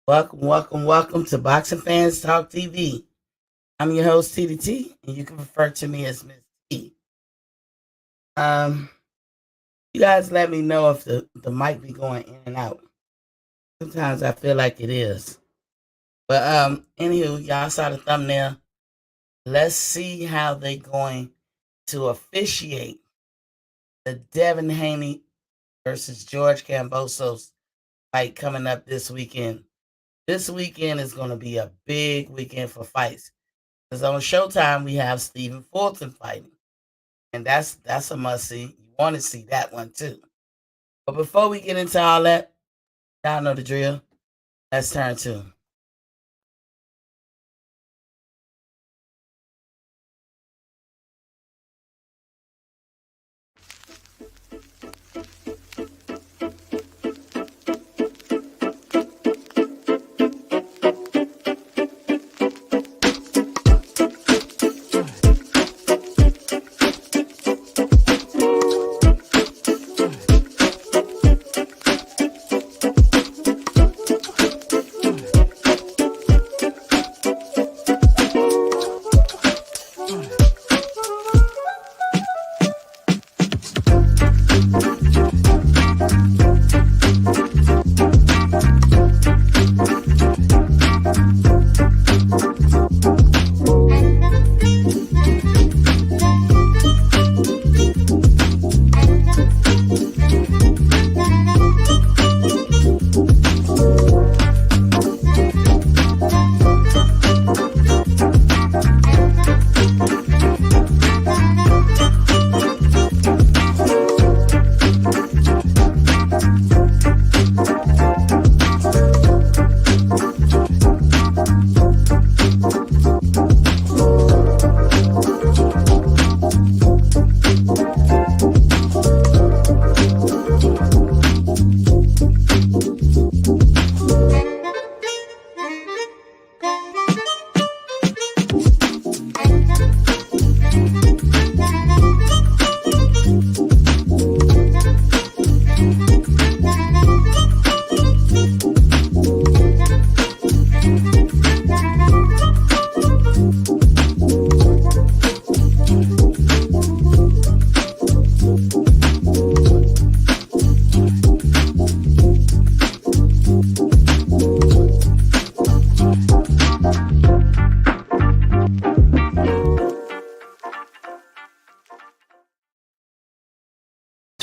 Welcome to Boxing Fans Talk TV. I'm your host TDT, and you can refer to me as Miss T. Um, you guys let me know if the mic be going in and out. Sometimes I feel like it is, but anywho, y'all saw the thumbnail. Let's see how they going to officiate the Devin Haney versus George Kambosos fight coming up this weekend. This weekend is going to be a big weekend for fights. Because on Showtime we have Stephen Fulton fighting, and that's a must see. You want to see that one too. But before we get into all that, y'all know the drill. Let's turn to.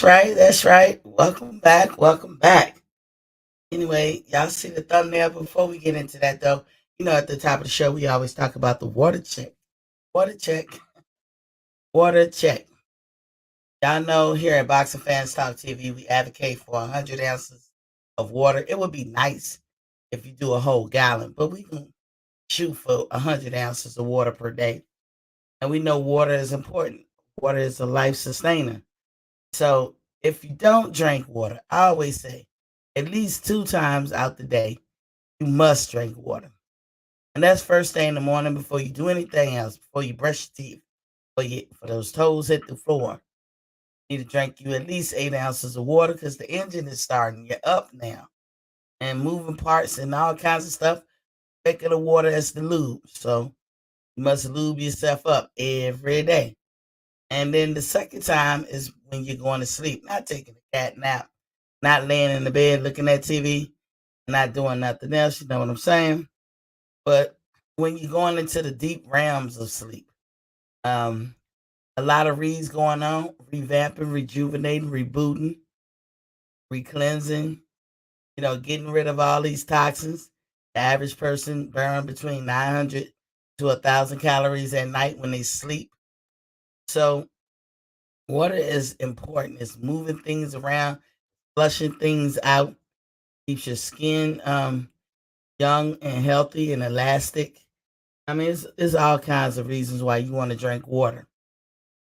That's right. That's right. Welcome back. Welcome back. Anyway, y'all see the thumbnail. Before we get into that, though, at the top of the show, we always talk about the water check. Water check. Water check. Y'all know here at Boxing Fans Talk TV, we advocate for 100 ounces of water. It would be nice if you do a whole gallon, but we can shoot for 100 ounces of water per day. And we know water is important. Water is a life sustainer. So if you don't drink water, I always say at least 2 times out the day, you must drink water. And that's first thing in the morning before you do anything else, before you brush your teeth, for those toes hit the floor. You need to drink you at least 8 ounces of water because the engine is starting. You're up now. And moving parts and all kinds of stuff. Think of the water as the lube. So you must lube yourself up every day. And then the second time is when you're going to sleep, not taking a cat nap, not laying in the bed looking at TV, not doing nothing else. You know what I'm saying? But when you're going into the deep realms of sleep, um, a lot of reads going on, revamping, rejuvenating, rebooting, recleansing, getting rid of all these toxins. The average person burn between 900 to 1,000 calories at night when they sleep. So water is important. It's moving things around, flushing things out, keeps your skin young and healthy and elastic. I mean, it's all kinds of reasons why you want to drink water.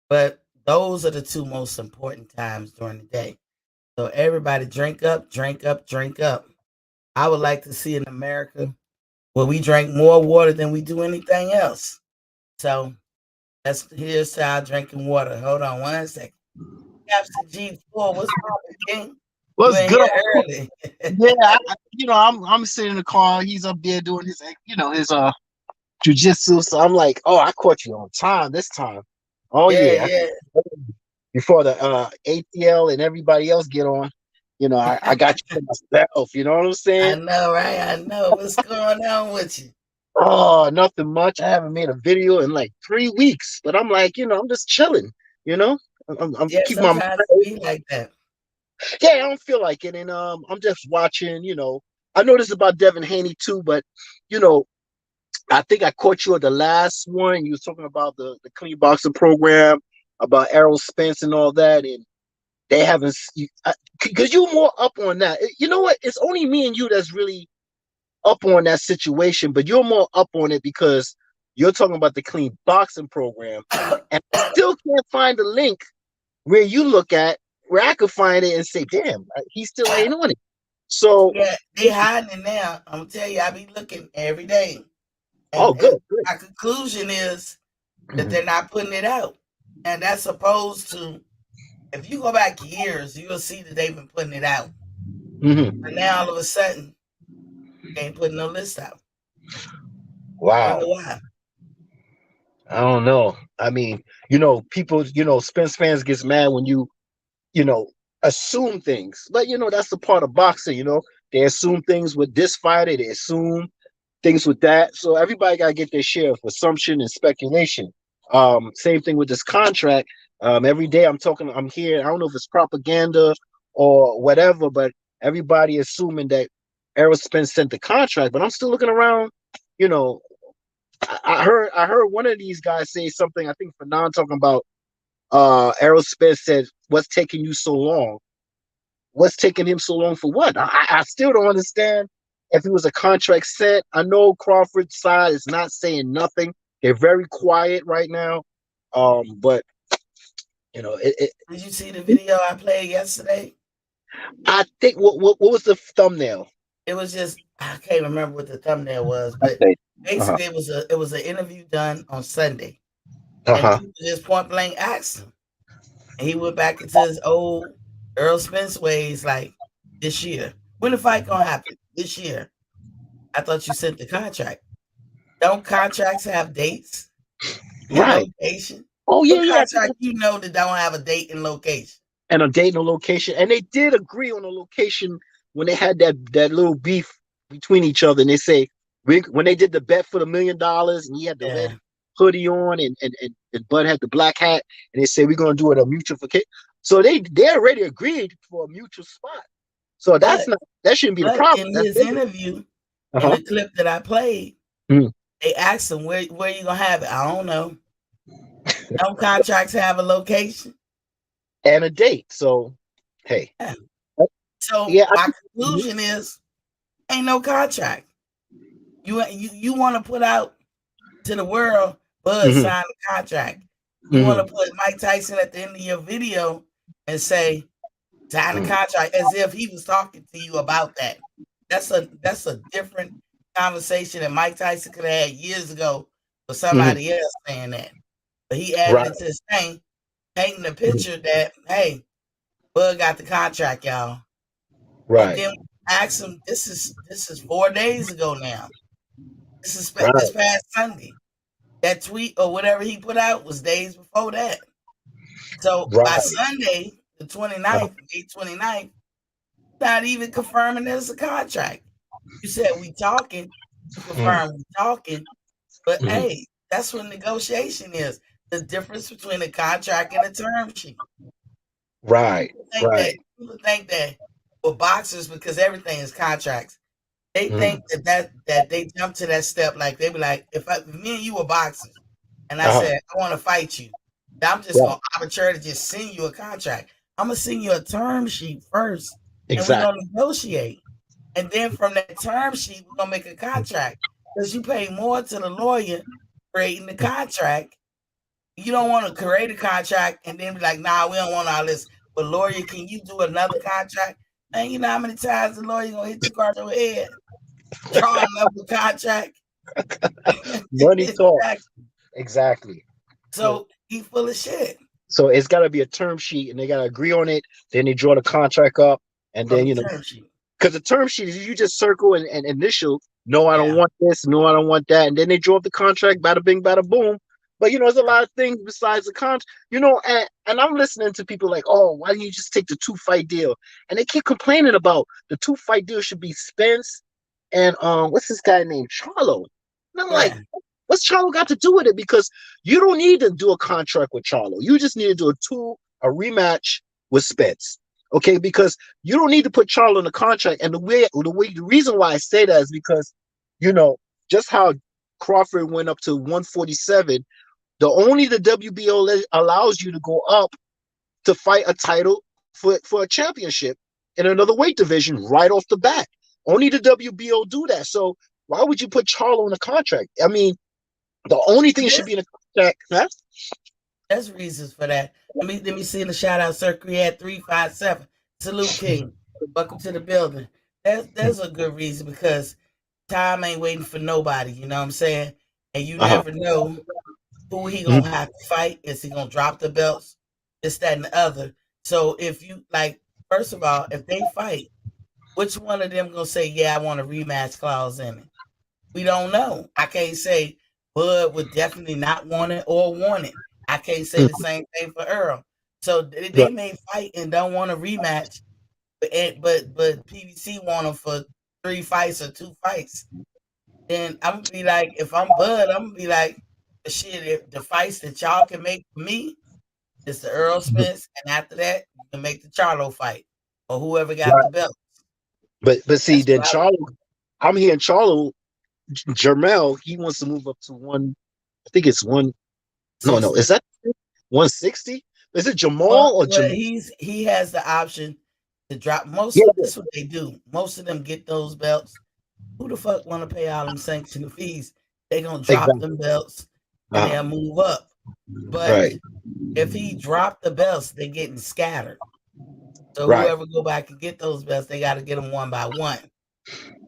But those are the two most important times during the day. So everybody drink up, drink up, drink up. I would like to see in America where we drink more water than we do anything else. So here's to our drinking water. Hold on one second. Captain G4, what's poppin', King? You What's ain't good? here early. Yeah, I'm sitting in the car. He's up there doing his jujitsu. So I'm like, oh, I caught you on time this time. Oh Yeah, yeah, yeah. before the ATL and everybody else get on. I got you for myself. You know what I'm I saying? know, right? I know. What's going on with you? Oh, nothing much. I haven't made a video in like 3 weeks, but I'm like, I'm just chilling. You know, I'm Yeah, keeping my mind. sometimes it be like that. Yeah, I don't feel like it, and I'm just watching. I know this about Devin Haney too, but you know, I think I caught you at the last one. You was talking about the clean boxing program, about Errol Spence and all that, and they haven't because you're more up on that. You know what? It's only me and you that's really up on that situation, but you're more up on it because you're talking about the clean boxing program, and I still can't find the link where you look at where I could find it and say, "Damn, he still ain't on it." So, Yeah, they hiding it now. I'm gonna tell you, I be looking every day, oh, and good, good. my conclusion is that Hmm. they're not putting it out, and that's opposed to if you go back years, you'll see that they've been putting it out, Hmm. but now all of a sudden they ain't putting no list out. Wonder Wow. why? I don't know. I mean, people, Spence fans gets mad when you know, assume things. But that's the part of boxing. They assume things with this fighter, they assume things with that. So everybody gotta get their share of assumption and speculation. Same thing with this contract. Every day I'm here. I don't know if it's propaganda or whatever, but everybody assuming that Errol Spence sent the contract, but I'm still looking around. You know, I heard one of these guys say something. I think Fanon talking about Errol Spence said, "What's taking you so long? What's taking him so long for what?" I still don't understand if it was a contract sent. I know Crawford's side is not saying nothing. They're very quiet right now. But it Did you see the video I played yesterday? I think what was the thumbnail? It was just I can't remember what the thumbnail was, but Okay. Uh-huh. basically it was an interview done on Sunday, and Uh-huh. people just point blank asked him, and he went back into his old Earl Spence ways, like this year. When the fight gonna happen? This year. I thought you sent the contract. Don't contracts have dates and Right. location? Oh What yeah, yeah. contract you know that don't have a date and location? And a date and a location. And they did agree on a location when they had that little beef between each other. And they say when they did the bet for $1 million, and he had the red Yeah, hoodie on, and Bud had the black hat, and they say we're gonna do it a mutual for. So they already agreed for a mutual spot. So but that shouldn't be the but problem. in That's his business. interview, in Uh-huh. the clip that I played, Mhm. they asked him where you gonna have it. I don't know. Don't contracts have a location? And a date. So hey. Yeah. So Yeah, my mhm, conclusion is ain't no contract. You want to put out to the world, Bud mhm, signed a contract. You want mhm, to put Mike Tyson at the end of your video and say sign the mhm, contract as if he was talking to you about that. That's a different conversation that Mike Tyson could have had years ago with mhm. somebody else saying that. But he added Right. it to his thing, painting the Mhm. picture that hey, Bud got the contract, y'all. And Right. then ask him. This is 4 days ago now. This Right. past Sunday. That tweet or whatever he put out was days before that. So by Right. Sunday, the Uh, 29th, May 29th, not even confirming there's a contract. You said we talking, you mhm, confirm we talking, but mhm. hey, that's what negotiation is. The difference between a contract and a term sheet. Right. Right. People think that with boxers, because everything is contracts, they think Mhm. that they jump to that step like they be like, if me and you were boxers and I Uh-huh. said, I want to fight you, I'm just Right. gonna arbitrarily just send you a contract. I'm gonna send you a term sheet first and we're gonna Exactly. negotiate. And then from that term sheet, we're gonna make a contract. Because you pay more to the lawyer creating the contract. You don't want to create a contract and then be like, nah, we don't want all this. But lawyer, can you do another contract? And you know how many times the lawyer gonna hit you across your head, draw another contract. Money talk. Exactly. Exactly. So So he full of shit. so it's got to be a term sheet, and they got to agree on it. Then they draw the contract up, and on then the term sheet. because the term sheet is you just circle and initial. No, I don't Yeah, want this. No, I don't want that. And then they draw up the contract. Bada bing, bada boom. But there's a lot of things besides the contract. And I'm listening to people like, oh, why don't you just take the 2 fight deal? And they keep complaining about the 2 fight deal should be Spence and what's this guy named Charlo. And I'm like, yeah. what's Charlo got to do with it? Because you don't need to do a contract with Charlo. You just need to do a rematch with Spence. Okay, because you don't need to put Charlo in the contract. And the reason why I say that is because, you know, just how Crawford went up to 147, the WBO allows you to go up to fight a title for a championship in another weight division right off the bat. Only the WBO do that. So why would you put Charlo in a contract? I mean, the only thing should There's, be in a contract. Huh? there's reasons for that. Let me see in the shout out circle. We had 357. Salute King. Welcome to the building. There's a good reason because time ain't waiting for nobody, you know what I'm saying? And you Uh-huh. never know who he Mhm. gonna have to fight. Is he gonna drop the belts? This, that, and the other. So if you like, first of all, if they fight, which one of them gonna say, "Yeah, I want a rematch clause in it"? We don't know. I can't say Bud would definitely not want it or want it. I can't say the same thing for Earl. So they Right. may fight and don't want a rematch, but PBC want them for 3 fights or 2 fights. Then I'm gonna be like, if I'm Bud, I'm gonna be like, shit. If the fights that y'all can make for me is the Earl Spence, and after that, you can make the Charlo fight or whoever got Right. the belt. But see, That's then what I would Charlo, do. I'm hearing Charlo, Jermel, he wants to move up to one. I think it's one. No, no, 60. is that 160? Is it Well, Jamal or well, Jamal? he has the option to drop most. Yeah, This is what they do. Most of them get those belts. Who the fuck want to pay all them sanction fees? They gonna drop exactly. them belts and Uh-huh. they'll move up. But Right, if he dropped the belts, they getting scattered. So right, whoever go back and get those belts, they got to get them one by one.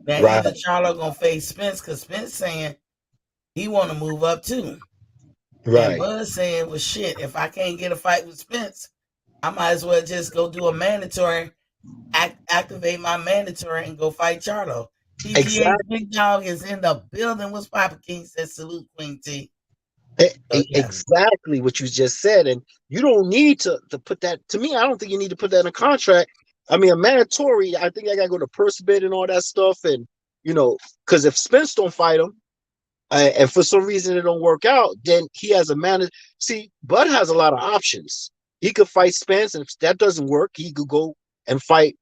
Now right, either Charlo gonna face Spence because Spence saying he want to move up too, and right. Bud saying, "Well, shit, if I can't get a fight with Spence, I might as well just go do a mandatory, activate my mandatory, and go fight Charlo." TGH Exactly. Big Dog is in the building. What's Papa King says salute Queen T. So yes, Exactly what you just said, and you don't need to put that. To me, I don't think you need to put that in a contract. I mean, a mandatory. I think I gotta go to purse bid and all that stuff, and you know, because if Spence don't fight him, and for some reason it don't work out, then he has a man. See, Bud has a lot of options. He could fight Spence, and if that doesn't work, he could go and fight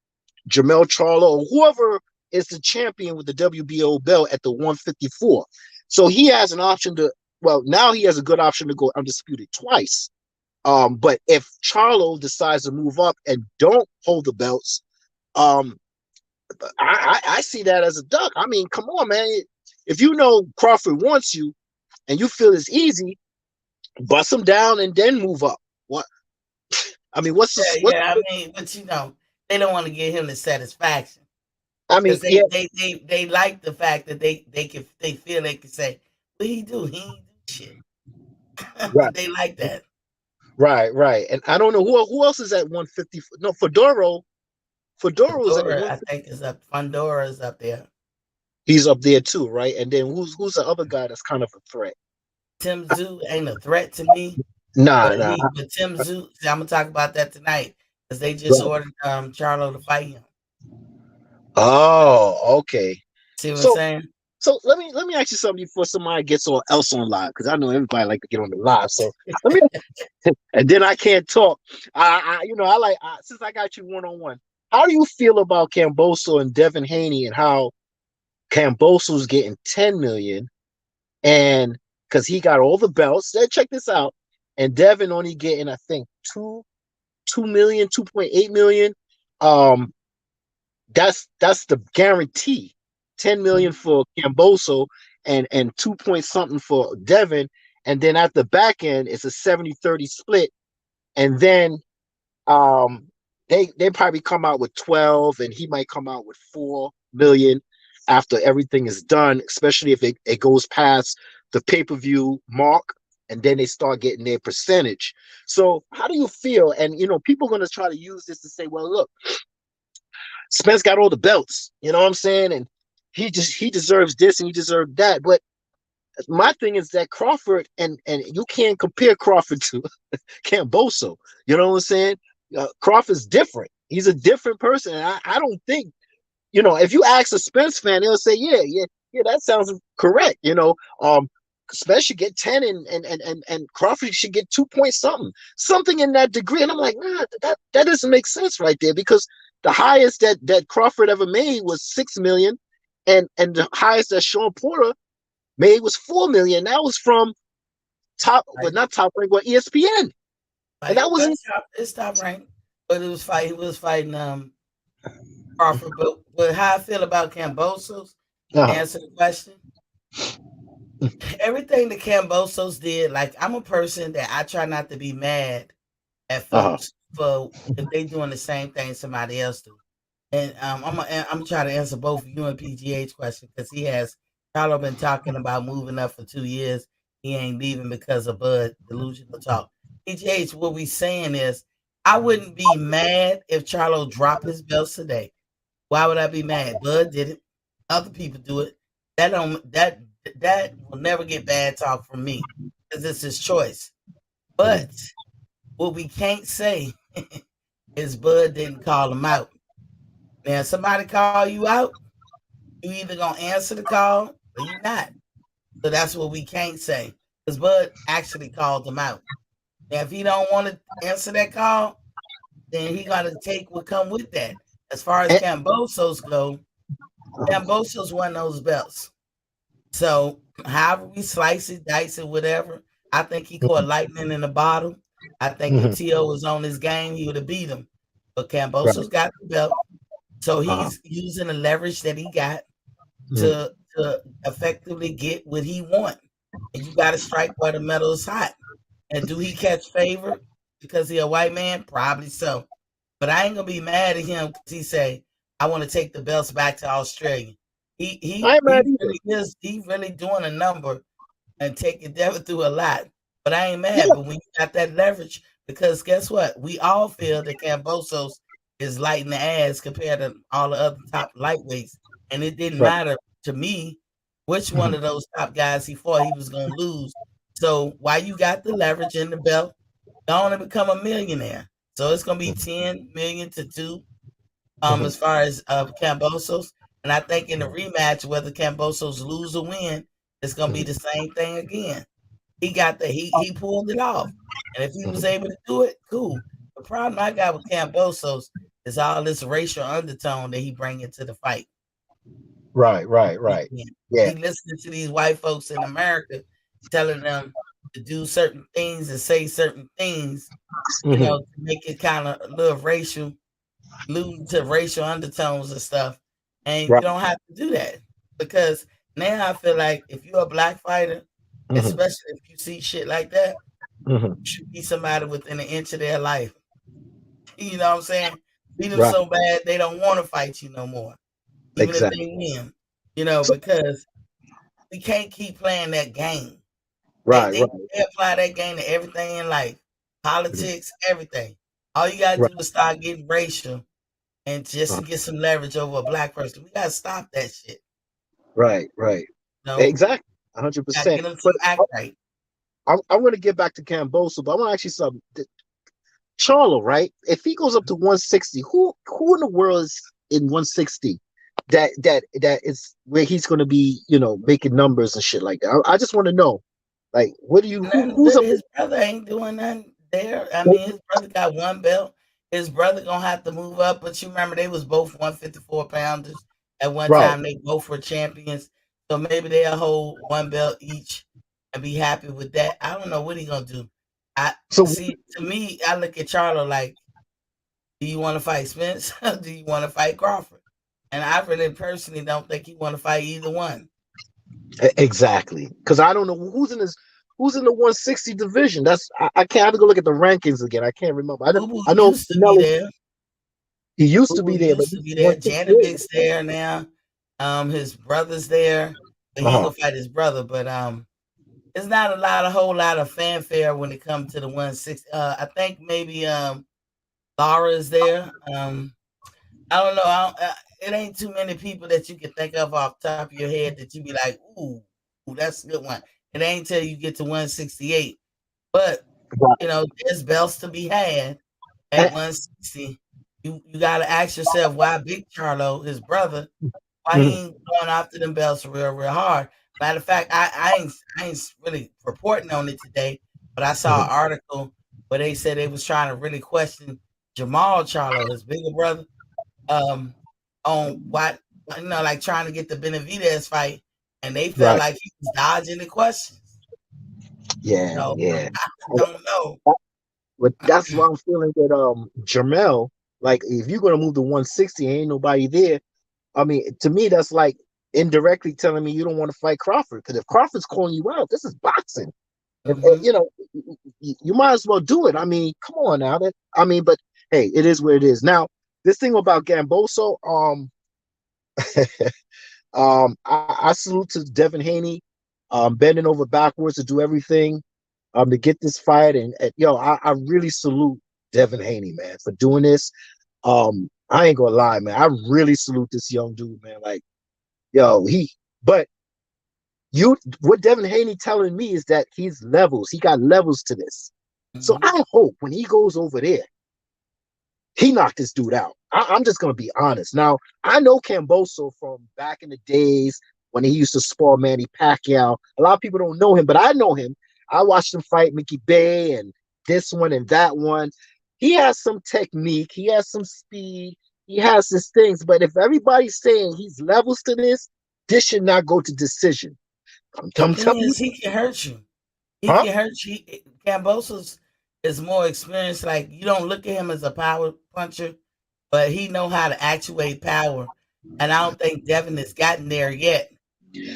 Jamel Charlo or whoever is the champion with the WBO belt at the 154. So he has an option to. Well, now he has a good option to go undisputed twice. But if Charlo decides to move up and don't hold the belts, um, I see that as a duck. I mean, come on, man. If you know Crawford wants you and you feel it's easy, bust him down and then move up. What? I mean, what's yeah, this? What? yeah. I mean, but they don't want to give him the satisfaction I mean, because yeah, they like the fact that they feel they can say, "What he do? He ain't do shit." right, They like that. right, right. And I don't know who else is at 150. No, Fedoro's at Fedora, I 150. think is up. Fundora is up there. He's up there too, right? And then who's the other guy that's kind of a threat? Tim Zoo ain't a threat to me, Nah, nah. but Tim Zoo. See, I'm gonna talk about that tonight because they just Right. ordered Charlo to fight him. Oh, okay. See what I'm So saying? let me ask you something before somebody gets all else on live because I know everybody like to get on the live. So let me and then I can't talk. I like since I got you 1-on-1. How do you feel about Camboso and Devin Haney and how Camboso's getting 10 million and because he got all the belts? Check this out. And Devin only getting, I think, 2 million, 2.8 million. Um, that's the guarantee. 10 million for Camboso and 2 point something for Devin. And then at the back end, it's a 70-30 split. And then um they probably come out with 12 and he might come out with 4 million after everything is done, especially if it goes past the pay-per-view mark and then they start getting their percentage. So how do you feel? And people are going to try to use this to say, well, look, Spence got all the belts. You know what I'm saying? And he deserves this and he deserved that. But my thing is that Crawford and you can't compare Crawford to Camboso. You know what I'm saying? Crawford's different. He's a different person. And I don't think, if you ask a Spence fan, they'll say, yeah, that sounds correct. Spence should get 10 and Crawford should get 2 point something in that degree. And I'm like, nah, that doesn't make sense right there, because the highest that Crawford ever made was 6 million, and the highest that Sean Porter made was 4 million. That was from Right. not top rank, but ESPN. And Like, that well, wasn't it's top ranked, but he was fighting Crawford. But how I feel about Cambosos, uh-huh, answer the question. Everything the Cambosos did, like I'm a person that I try not to be mad at uh-huh, folks for if they doing the same thing somebody else do. And I'm trying to answer both you and PGA's question because he has Carlo been talking about moving up for 2 years. He ain't leaving because of Bud delusional talk. PGH, what we saying is, I wouldn't be mad if Charlo dropped his belts today. Why would I be mad? Bud did it. Other people do it. That don't that will never get bad talk from me because it's his choice. But mhm, what we can't say is Bud didn't call him out. Now, if somebody call you out, you either gonna answer the call or you not. So that's what we can't say. Because Bud actually called him out. Now, if he don't want to answer that call, then he gotta take what come with that. As far as and, Cambosos go, Cambosos won those belts. So however we slice it, dice it, whatever, I think he caught mhm, lightning in the bottle. I think if mhm, T.O. was on his game, he would have beat him. But right, Cambosos got the belt. So uh-huh, he's using the leverage that he got mhm, to effectively get what he want. And you got to strike while the metal is hot. And do he catch favor because he a white man? Probably so. But I ain't gonna be mad at him because he say, "I want to take the belts back to Australia." He I he ain't mad he either. really is. He really doing a number and taking Devin through a lot. But I ain't mad. Yeah, But when you got that leverage, because guess what? We all feel that Cambosos is light in the ass compared to all the other top lightweights. And it didn't right, matter to me which one mhm, of those top guys he fought, he was going to lose. So while you got the leverage in the belt, go on and become a millionaire. So it's going to be mhm, 10 million to 2 mhm, as far as Cambosos. And I think in the rematch, whether Cambosos lose or win, it's going to be mhm, the same thing again. He pulled it off. And if he was mhm. able to do it, cool. The problem I got with Cambosos is all this racial undertone that he bring into the fight. Right, right, right. He Yeah. he listening to these white folks in America telling them to do certain things and say certain things, Hmm. to make it kind of a little racial, alluding to racial undertones and stuff. And you Right. don't have to do that because now I feel like if you're a black fighter, Hmm. especially if you see shit like that, Hmm. you should be somebody within an inch of their life. You know what I'm saying? Beat them Right. so bad they don't want to fight you no more, even if Exactly. they win. So, Because we can't keep playing that game. They right, they right, they apply that game to everything in life, mhm, politics, everything. All you gotta right, do is start getting racial and just uh, to get some leverage over a black person. We gotta stop that shit. right, right. You know, Exactly. A hundred gotta percent. get them But to act right. I want to get back to Camboso, but I want to ask you something. Charlo, right? If he goes up to 160, who in the world is in 160 that is where he's going to be, making numbers and shit like that? I just want to know, like, what do you Nothing who's good. up? His brother ain't doing nothing there. I Who, mean, his brother got one belt. His brother gonna have to move up, but you remember they was both 154 pounders at one right. time. They both were champions, so maybe they'll hold one belt each and be happy with that. I don't know what he gonna do. I So see. To me, I look at Charlo like, do you want to fight Spence? Do you want to fight Crawford? And I really personally don't think he want to fight either one. exactly, because I don't know who's in the 160 division. I can't I have to go look at the rankings again. I can't remember. Ubu I know used to be Canelo. there. He used to Ubu be there, but used to he's be there. 168. Janovic's there now. His brother's there, but he ain't Uh-huh. gonna fight his brother. But it's not a whole lot of fanfare when it comes to the 160. I think maybe Lara is there. I don't know. It ain't too many people that you can think of off the top of your head that you be like, ooh, that's a good one. It ain't till you get to 168. But Right. there's belts to be had at And, 160. You got to ask yourself why Big Charlo, his brother, why he mhm, ain't going after them belts real hard. Matter of fact, I ain't really reporting on it today, but I saw an mhm, article where they said they was trying to really question Jamal Charlo, his bigger brother, um, on what like trying to get the Benavidez fight, and they felt right. like he was dodging the questions. Yeah, So yeah. I don't know. But that's why I'm feeling with Jamel. Like, if you're gonna move to 160, ain't nobody there. I mean, to me, that's like indirectly telling me you don't want to fight Crawford. Because if Crawford's calling you out, this is boxing. If, Hmm. you might as well do it. I mean, come on now. But hey, it is what it is. Now, this thing about Gamboso, I salute to Devin Haney, bending over backwards to do everything, to get this fight, and I really salute Devin Haney, man, for doing this. I ain't gonna lie, man. I really salute this young dude, man. Like, but what Devin Haney telling me is that he's levels. He got levels to this. So Hmm. I hope when he goes over there, he knocked this dude out. I'm just gonna be honest. Now I know Camboso from back in the days when he used to spar Manny Pacquiao. A lot of people don't know him, but I know him. I watched him fight Mickey Bay and this one and that one. He has some technique. He has some speed. He has his things. But if everybody's saying he's levels to this should not go to decision. The I'm thing telling you, is, he can hurt you. He huh? can hurt you. Cambosos is more experienced. Like you don't look at him as a power puncher, but he know how to actuate power. And I don't think Devin has gotten there yet.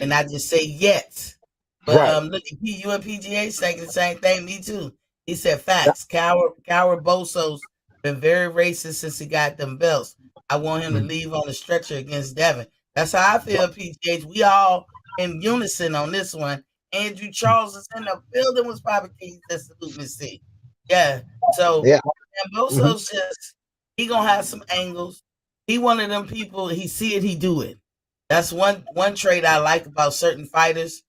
And I just say yet. But Right. look at you and PGA saying the same thing. Me too. He said facts. Coward Boso's been very racist since he got them belts. I want him to Mhm. leave on the stretcher against Devin. That's how I feel, PGH. We all in unison on this one. Andrew Charles is in the building was probably King to salute Miss C. Yeah. So Yeah. and Mhm. Boso's just he gonna have some angles. He one of them people, he see it, he do it. That's one trait I like about certain fighters.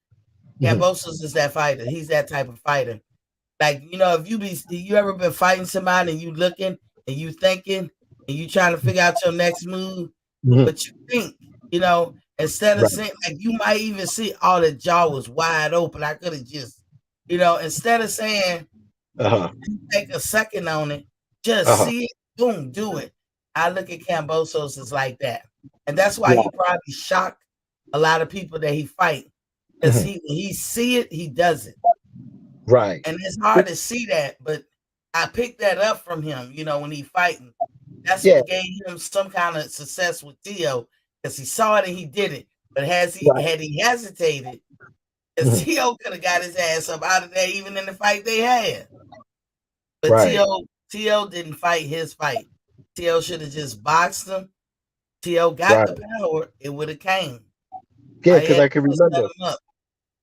Mhm. Cambosos is that fighter. He's that type of fighter. Like, if you ever been fighting somebody and you looking and you thinking and you trying to figure out your next move, Mhm. but you think, instead of Right. saying like you might even see, oh, the jaw was wide open. I could have just, instead of saying Uh-huh. take a second on it, just Uh-huh. see it, boom, do it. I look at Cambosos as like that. And that's why he Right. probably shocked a lot of people that he fight. Because Mhm. he see it, he does it. Right. And it's hard to see that, but I picked that up from him, when he fighting. That's Yeah. what gave him some kind of success with Tio, because he saw it and he did it. But Right. had he hesitated, because Mhm. Tio could have got his ass up out of there even in the fight they had. But Right. Tio didn't fight his fight. Tio should have just boxed him. Tio got Right. the power, it would have came. Yeah, All he because had I to can do was set remember. him up.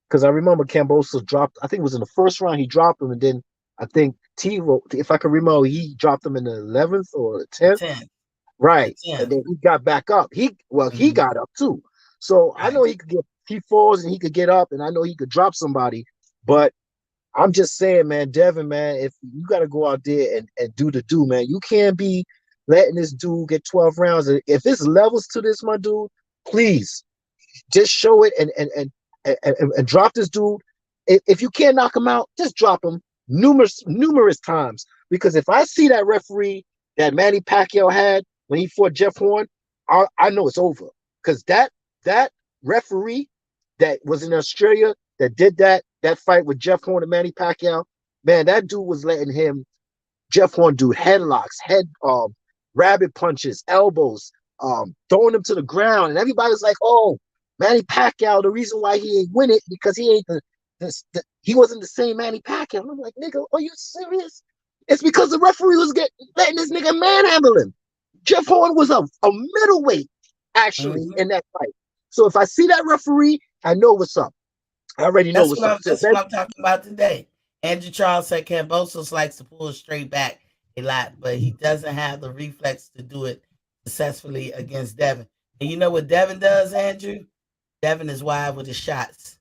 Because I remember Cambosa dropped. I think it was in the first round he dropped him, and then I think Tivo, if I can remember, he dropped him in the 11th or the The 10th. 10th. The Right, and 10th. then he got back up. He Mhm. got up too. So I Right. know he could get. He falls and he could get up, and I know he could drop somebody. But I'm just saying, man, Devin, man, if you got to go out there and do the do, man, you can't be letting this dude get 12 rounds. If it's levels to this, my dude, please just show it and drop this dude. If you can't knock him out, just drop him numerous times. Because if I see that referee that Manny Pacquiao had when he fought Jeff Horn, I know it's over. Because that referee that was in Australia that did that fight with Jeff Horn and Manny Pacquiao, man, that dude was letting him Jeff Horn do headlocks, rabbit punches, elbows, throwing him to the ground, and everybody's like, "Oh, Manny Pacquiao. The reason why he ain't win it because he ain't he wasn't the same Manny Pacquiao." And I'm like, "Nigga, are you serious?" It's because the referee was letting this nigga manhandle him. Jeff Horn was a middleweight actually Mhm. in that fight. So if I see that referee, I know what's up. I already know what's up. So That's what I'm talking about today. Andrew Charles said Cambosos likes to pull straight back a lot, but he doesn't have the reflex to do it successfully against Devin. And you know what Devin does, Andrew? Devin is wide with his shots.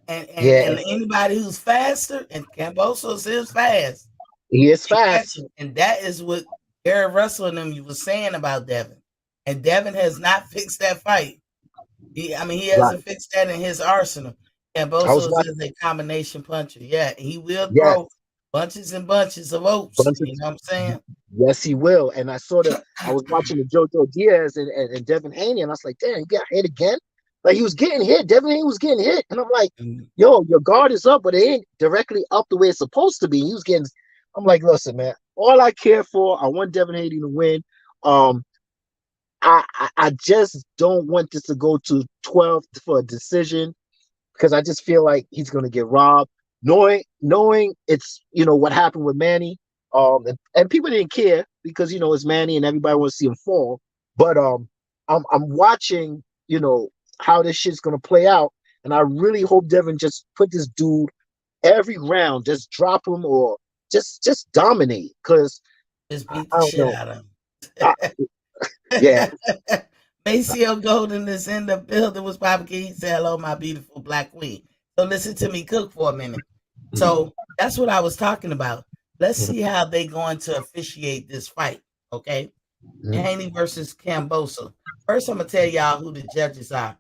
And Yeah, anybody who's faster, and Cambosos is fast, he is they catch fast. him. And that is what Gary Russell and them you were saying about Devin. And Devin has not fixed that fight. He Right. hasn't fixed that in his arsenal. I was Cambosos watching. is a combination puncher. Yeah, he will Yes, throw bunches and bunches of oats. bunch of You know what I'm saying? yes, he will. And I was watching the JoJo Diaz and Devin Haney, and I was like, damn, he got hit again. Like he was getting hit. Devin Haney was getting hit. And I'm like, Mhm. yo, your guard is up, but it ain't directly up the way it's supposed to be. He was getting, I'm like, listen, man, all I care for, I want Devin Haney to win. Um, I just don't want this to go to 12 for a decision because I just feel like he's going to get robbed. Knowing it's what happened with Manny, and people didn't care because it's Manny and everybody wants to see him fall. But I'm watching how this shit's going to play out, and I really hope Devin just put this dude every round, just drop him or just dominate because Just beat I the don't shit know. out of I, him. yeah, Maceo Golden is in the building. Was Papa King. He said, "Hello, my beautiful black queen." So listen to me cook for a minute. So that's what I was talking about. Let's see how they going to officiate this fight. Okay, Haney versus Cambosa. First, I'm gonna tell y'all who the judges are.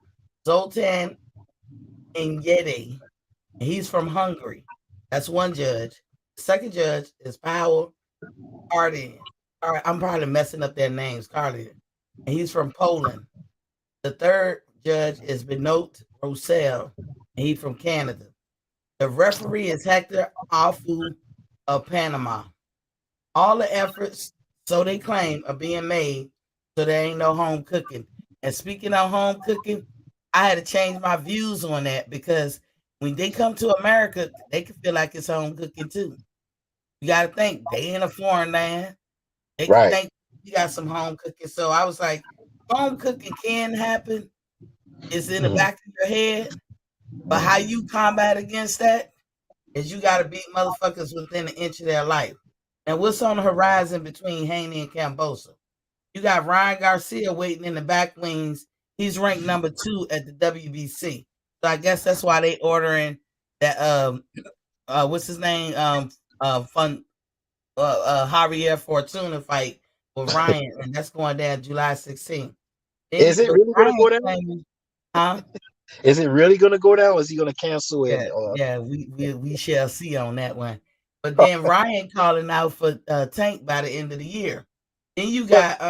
Zoltan Enyede, and he's from Hungary. That's one judge. The second judge is Paweł Kardian. All right, I'm probably messing up their names, Kardian, and he's from Poland. The third judge is Benoit Roussel, and he's from Canada. The referee is Hector Alfu of Panama. All the efforts, so they claim, are being made so there ain't no home cooking. And speaking of home cooking, I had to change my views on that because when they come to America, they can feel like it's home cooking too. You got to think they in a foreign land. They can right. think you got some home cooking. So I was like, home cooking can happen. It's in the Mhm. back of your head, but how you combat against that is you got to beat motherfuckers within an inch of their life. And what's on the horizon between Haney and Cambosa? You got Ryan Garcia waiting in the back wings. He's ranked number 2 at the WBC. So I guess that's why they ordering that what's his name? Fun Javier Fortuna fight with Ryan, and that's going down July 16th. Is it But really going to Ryan go down? claiming, huh? Is it really going to go down? Or is he going to cancel it? Yeah, Or yeah, we shall see on that one. But then Ryan calling out for Tank by the end of the year. Then but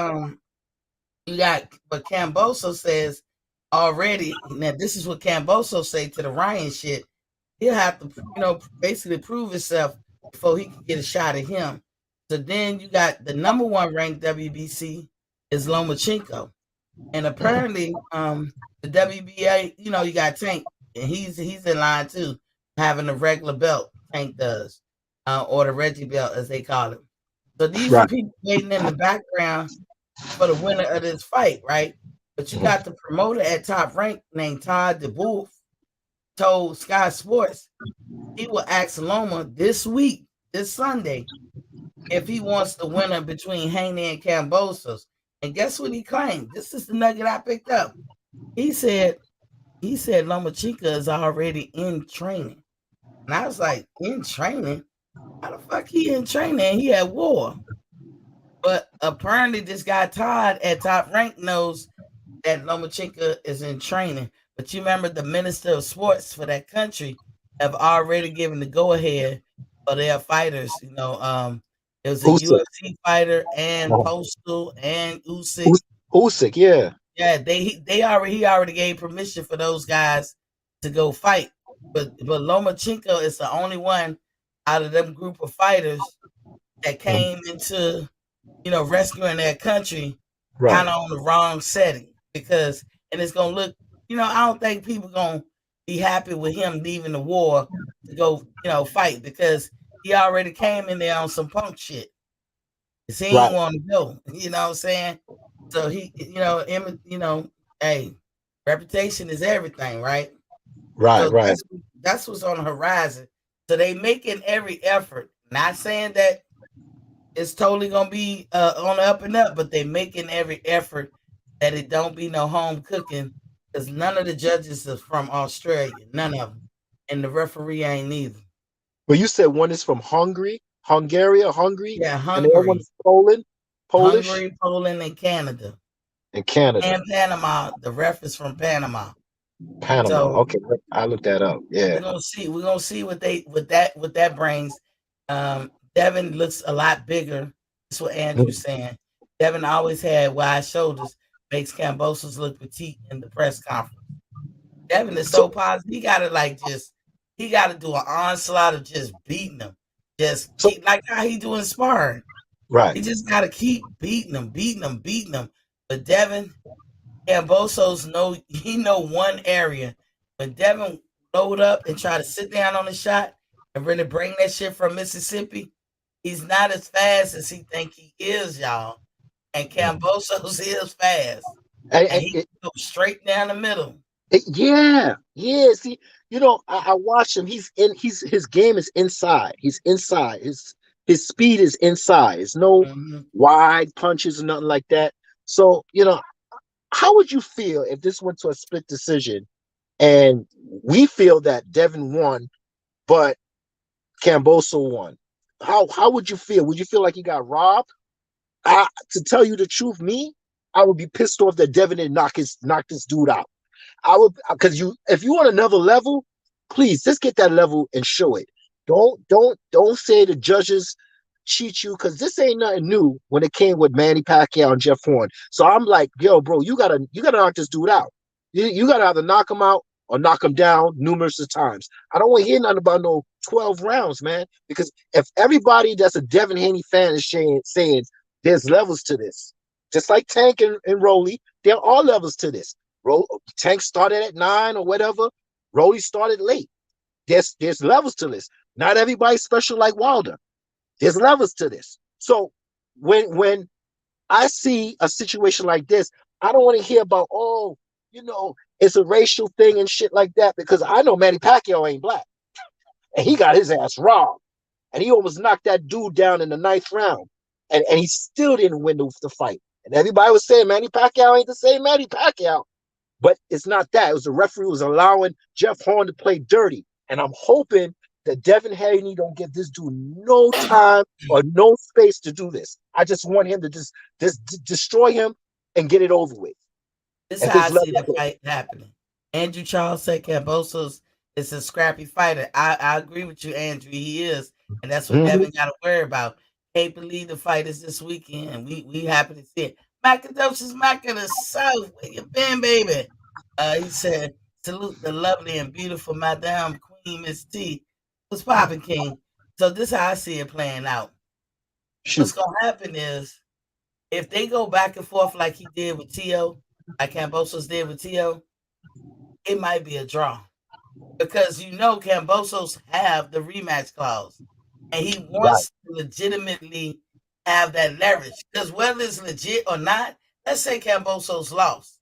you got what Camboso says already. Now this is what Camboso say to the Ryan shit. He'll have to basically prove himself before he can get a shot at him. So then you got the number one ranked WBC is Lomachenko. And apparently, the WBA, you got Tank, and he's in line too, having a regular belt. Tank does, or the Reggie belt as they call it. So these are right. people waiting in the background for the winner of this fight, right? But you Mhm. got the promoter at Top Rank named Todd DeBoof told Sky Sports he will ask Loma this week, this Sunday, if he wants the winner between Haney and Cambosos. And guess what he claimed? This is the nugget I picked up. He said Lomachenko is already in training. And I was like, in training? How the fuck he in training? He at war. But apparently this guy Todd at Top Rank knows that Lomachenko is in training. But you remember the minister of sports for that country have already given the go ahead for their fighters. It was a Usyk. UFC fighter and Oh, Postal and Usyk. Usyk, yeah. Yeah, he already gave permission for those guys to go fight. But Lomachenko is the only one out of them group of fighters that Mhm. came into rescuing their country kind Right. of on the wrong setting because and it's gonna look I don't think people gonna be happy with him leaving the war to go fight because he already came in there on some punk shit. 'Cause he Right. ain't want to go. You know what I'm saying? So he, hey, reputation is everything, right? Right. So Right. that's what's on the horizon. So they making every effort. Not saying that It's totally gonna be on the up and up, but they making every effort that it don't be no home cooking because none of the judges is from Australia, none of them, and the referee ain't neither. But you said one is from Hungary, Yeah, and the other one Hungary, is Poland, Polish, Hungary, Poland, and Canada, and Canada, and Panama. The ref is from Panama, Panama. so Okay, I looked that up. Yeah. we're gonna see. We're gonna see what that brings. Devin looks a lot bigger. That's what Andrew's saying. Devin always had wide shoulders, makes Cambosos look petite in the press conference. Devin is So so positive. He gotta he gotta do an onslaught of just beating them. Just so keep like how he doing sparring. right. He just gotta keep beating them, beating them, beating them. But Devin, Cambosos know he know one area. When Devin load up and try to sit down on the shot and really bring that shit from Mississippi, he's not as fast as he think he is, y'all. And Cambosos is fast, and he And goes straight down the middle. Yeah, yeah. See, I watch him. His game is inside. He's inside. His speed is inside. It's no Mhm. wide punches or nothing like that. So, how would you feel if this went to a split decision and we feel that Devin won, but Camboso won? How would you feel? Would you feel like he got robbed? To tell you the truth, I would be pissed off that Devin didn't knock this dude out. I would, because if you want another level, please just get that level and show it. Don't say the judges cheat you, because this ain't nothing new when it came with Manny Pacquiao and Jeff Horn. So I'm like, yo, bro, you gotta knock this dude out. You gotta either knock him out or knock him down numerous of times. I don't want to hear nothing about no 12 rounds, man. Because if everybody that's a Devin Haney fan is saying there's levels to this, just like Tank and Rolly, there are levels to this. Tank started at 9 or whatever. Rolly started late. There's levels to this. Not everybody's special like Wilder. There's levels to this. So when I see a situation like this, I don't want to hear about, it's a racial thing and shit like that, because I know Manny Pacquiao ain't black, and he got his ass robbed, and he almost knocked that dude down in the ninth round, and he still didn't win the fight. And everybody was saying Manny Pacquiao ain't the same Manny Pacquiao. But it's not that. It was the referee who was allowing Jeff Horn to play dirty. And I'm hoping that Devin Haney don't give this dude no time or no space to do this. I just want him to just destroy him and get it over with. This is If how I it's see level the up. fight happening. Andrew Charles said Cambosos is a scrappy fighter. I agree with you, Andrew. He is, and that's what Mm-hmm. Devin got to worry about. Can't believe the fight is this weekend, and we happy to see it. Macadocious Mac of the South, where you been, baby? He said, salute the lovely and beautiful Madame Queen Miss T. What's popping, King? So this is how I see it playing out. What's Shoot. gonna happen is if they go back and forth like he did with Tio, like Cambosos did with Tio, it might be a draw because Cambosos have the rematch clause, and he Right. wants to legitimately have that leverage. Because whether it's legit or not, let's say Cambosos lost.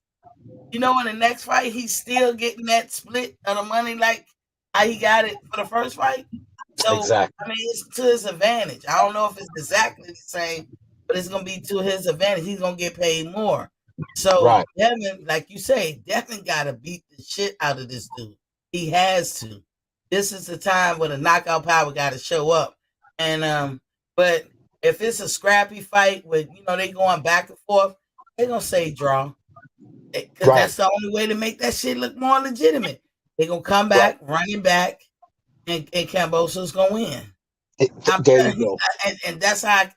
In the next fight, he's still getting that split of the money like how he got it for the first fight. So, Exactly. I mean, it's to his advantage. I don't know if it's exactly the same, but it's going to be to his advantage. He's going to get paid more. So, Right. Devin, like you say, Devin got to beat the shit out of this dude. He has to. This is the time where the knockout power got to show up. But if it's a scrappy fight with, they going back and forth, they're going to say draw because Right. that's the only way to make that shit look more legitimate. They're going to come Right. back, running back, and Camboso's gonna win. I'm There you telling you, go. and that's how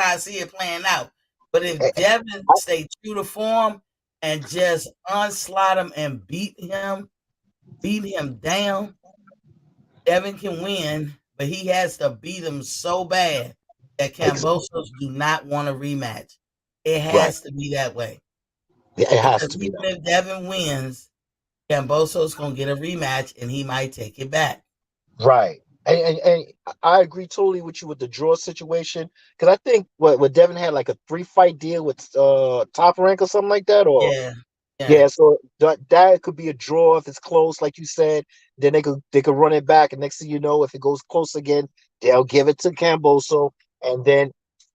I see it playing out. But if Eh, Devin stay true to form and just onslaught him and beat him down, Devin can win. But he has to beat him so bad that ex- Cambosos do not want a rematch. It right. has to be that way It has because to be even that. if Devin wins, Cambosos gonna get a rematch and he might take it back. Right. And I agree totally with you with the draw situation, because I think what Devin had like a 3 fight deal with Top Rank or something like that, or Yeah, yeah. yeah. So that could be a draw if it's close, like you said. Then they could run it back, and next thing you know, if it goes close again, they'll give it to Camboso, and then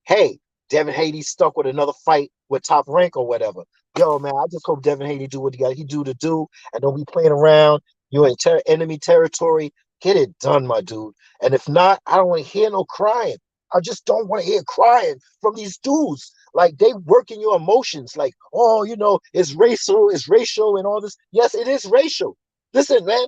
hey, Devin Haney stuck with another fight with Top Rank or whatever. Yo, man, I just hope Devin Haney do what he do to do, and don't be playing around. You're in enemy territory. Get it done, my dude. And if not, I don't want to hear no crying. I just don't want to hear crying from these dudes. Like they working your emotions. Like, oh, it's racial, and all this. Yes, it is racial. Listen, man,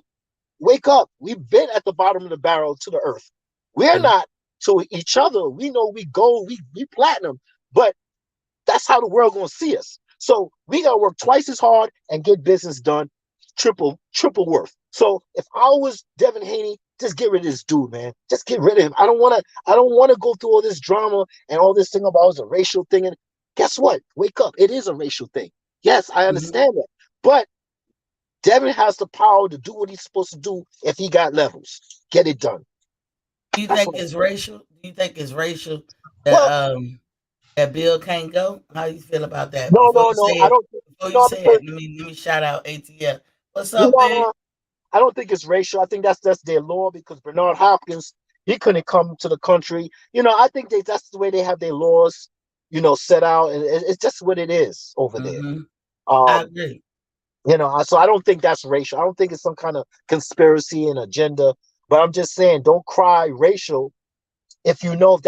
wake up. We've been at the bottom of the barrel to the earth. We're And not to each other. We know we gold, we platinum, but that's how the world gonna see us. So we gotta work twice as hard and get business done, triple worth. So if I was Devin Haney, just get rid of this dude, man. Just get rid of him. I don't wanna go through all this drama and all this thing about it's a racial thing. And guess what? Wake up. It is a racial thing. Yes, I mhm. understand that. But Devin has the power to do what he's supposed to do if he got levels. Get it done. Do you That's think what. it's racial? Do you think it's racial that Well, that Bill can't go? How you feel about that? no, no, no. I don't. Before you No, say because it, let me shout out ATL. What's you up, Big? know, I don't think it's racial. I think that's their law because Bernard Hopkins he couldn't come to the country. I think that's the way they have their laws. Set out, and it's just what it is over there. Mm-hmm. I Um, agree. so I don't think that's racial. I don't think it's some kind of conspiracy and agenda. But I'm just saying, don't cry racial if you know if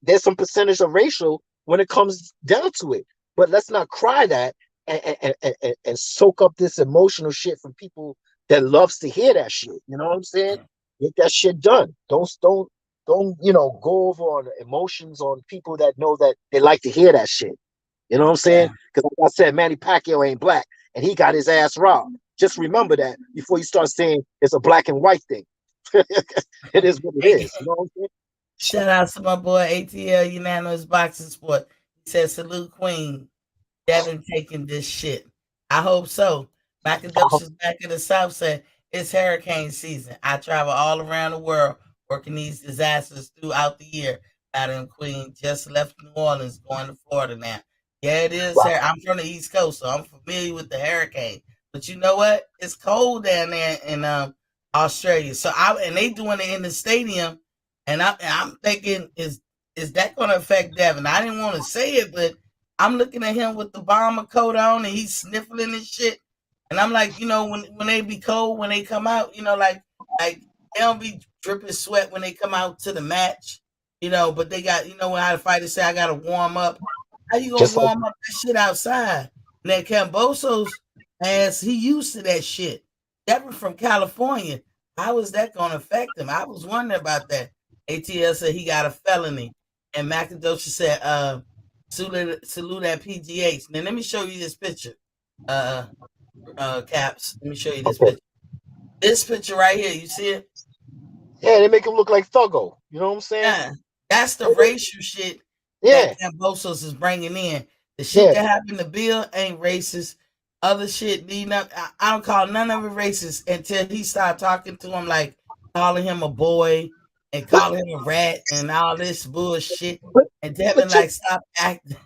there's some percentage of racial when it comes down to it. But let's not cry that and soak up this emotional shit from people that loves to hear that shit. You know what I'm saying? Get that shit done. Don't go over on emotions on people that know that they like to hear that shit. You know what I'm saying? Yeah. Because like I said, Manny Pacquiao ain't black and he got his ass robbed. Just remember that before you start saying it's a black and white thing. It is what it Hey, is. You know what I'm shout out to my boy ATL Unanimous Boxing Sport. He said, "Salute Queen." Devin taking this shit. I hope so. saying? Macadocious back in the South said it's hurricane season. I travel all around the world working these disasters throughout the year. Madam Queen just left New Orleans going to Florida now. Yeah, it is. Wow. I'm from the East Coast, so I'm familiar with the hurricane. But you know what? It's cold down there in Australia. And they doing it in the stadium, and I'm thinking, is that going to affect Devin? I didn't want to say it, but I'm looking at him with the bomber coat on and he's sniffling and shit. And I'm like, when they be cold, when they come out, like they don't be dripping sweat when they come out to the match, but they got, when how the fighters say I gotta warm up. How you gonna Just like warm up that shit outside? And that Camboso's ass, he used to that shit. Devin from California. How is that gonna affect him? I was wondering about that. ATL said he got a felony. And Macadosha said, salute at PGH. Now let me show you this picture. Uh Caps. Let me show you this okay. picture. This picture right here, you see it? Yeah, they make him look like Thuggo. You know what I'm saying? Yeah. That's the racial shit that Yeah, Cambosos is bringing in. The shit yeah. that happened to Bill ain't racist. Other shit, I don't call none of it racist until he started talking to him like calling him a boy and But calling him a rat and all this bullshit. but And but Devin check like stop acting.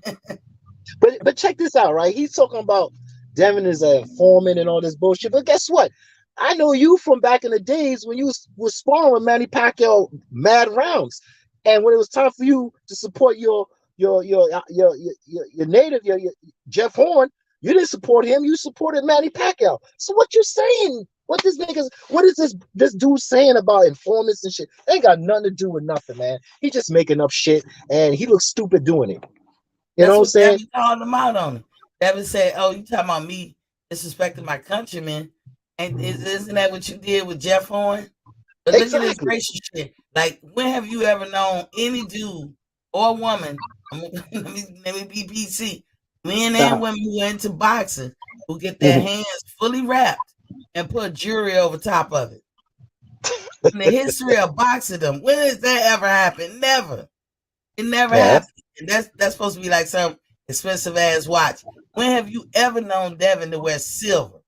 but check this out, right? He's talking about Devin is a foreman and all this bullshit. But guess what? I know you from back in the days when you was sparring with Manny Pacquiao mad rounds, and when it was time for you to support your native your Jeff Horn, you didn't support him. You supported Manny Pacquiao. So what you saying? What is this dude saying about informants and shit? They ain't got nothing to do with nothing, man. He just making up shit, and he looks stupid doing it. You know That's what I'm what saying? Devin called him out on it. Devin said, "Oh, you talking about me disrespecting my countrymen? And isn't that what you did with Jeff Horn?" But look at this Exactly. racial shit. Like, when have you ever known any dude or woman? Let me be PC. Men and Uh-huh. women who are into boxing who get their Mhm. hands fully wrapped and put jewelry over top of it. In the history of boxing, them when has that ever happened? Never. It never Yeah. happened. And that's supposed to be like some expensive ass watch. When have you ever known Devin to wear silver,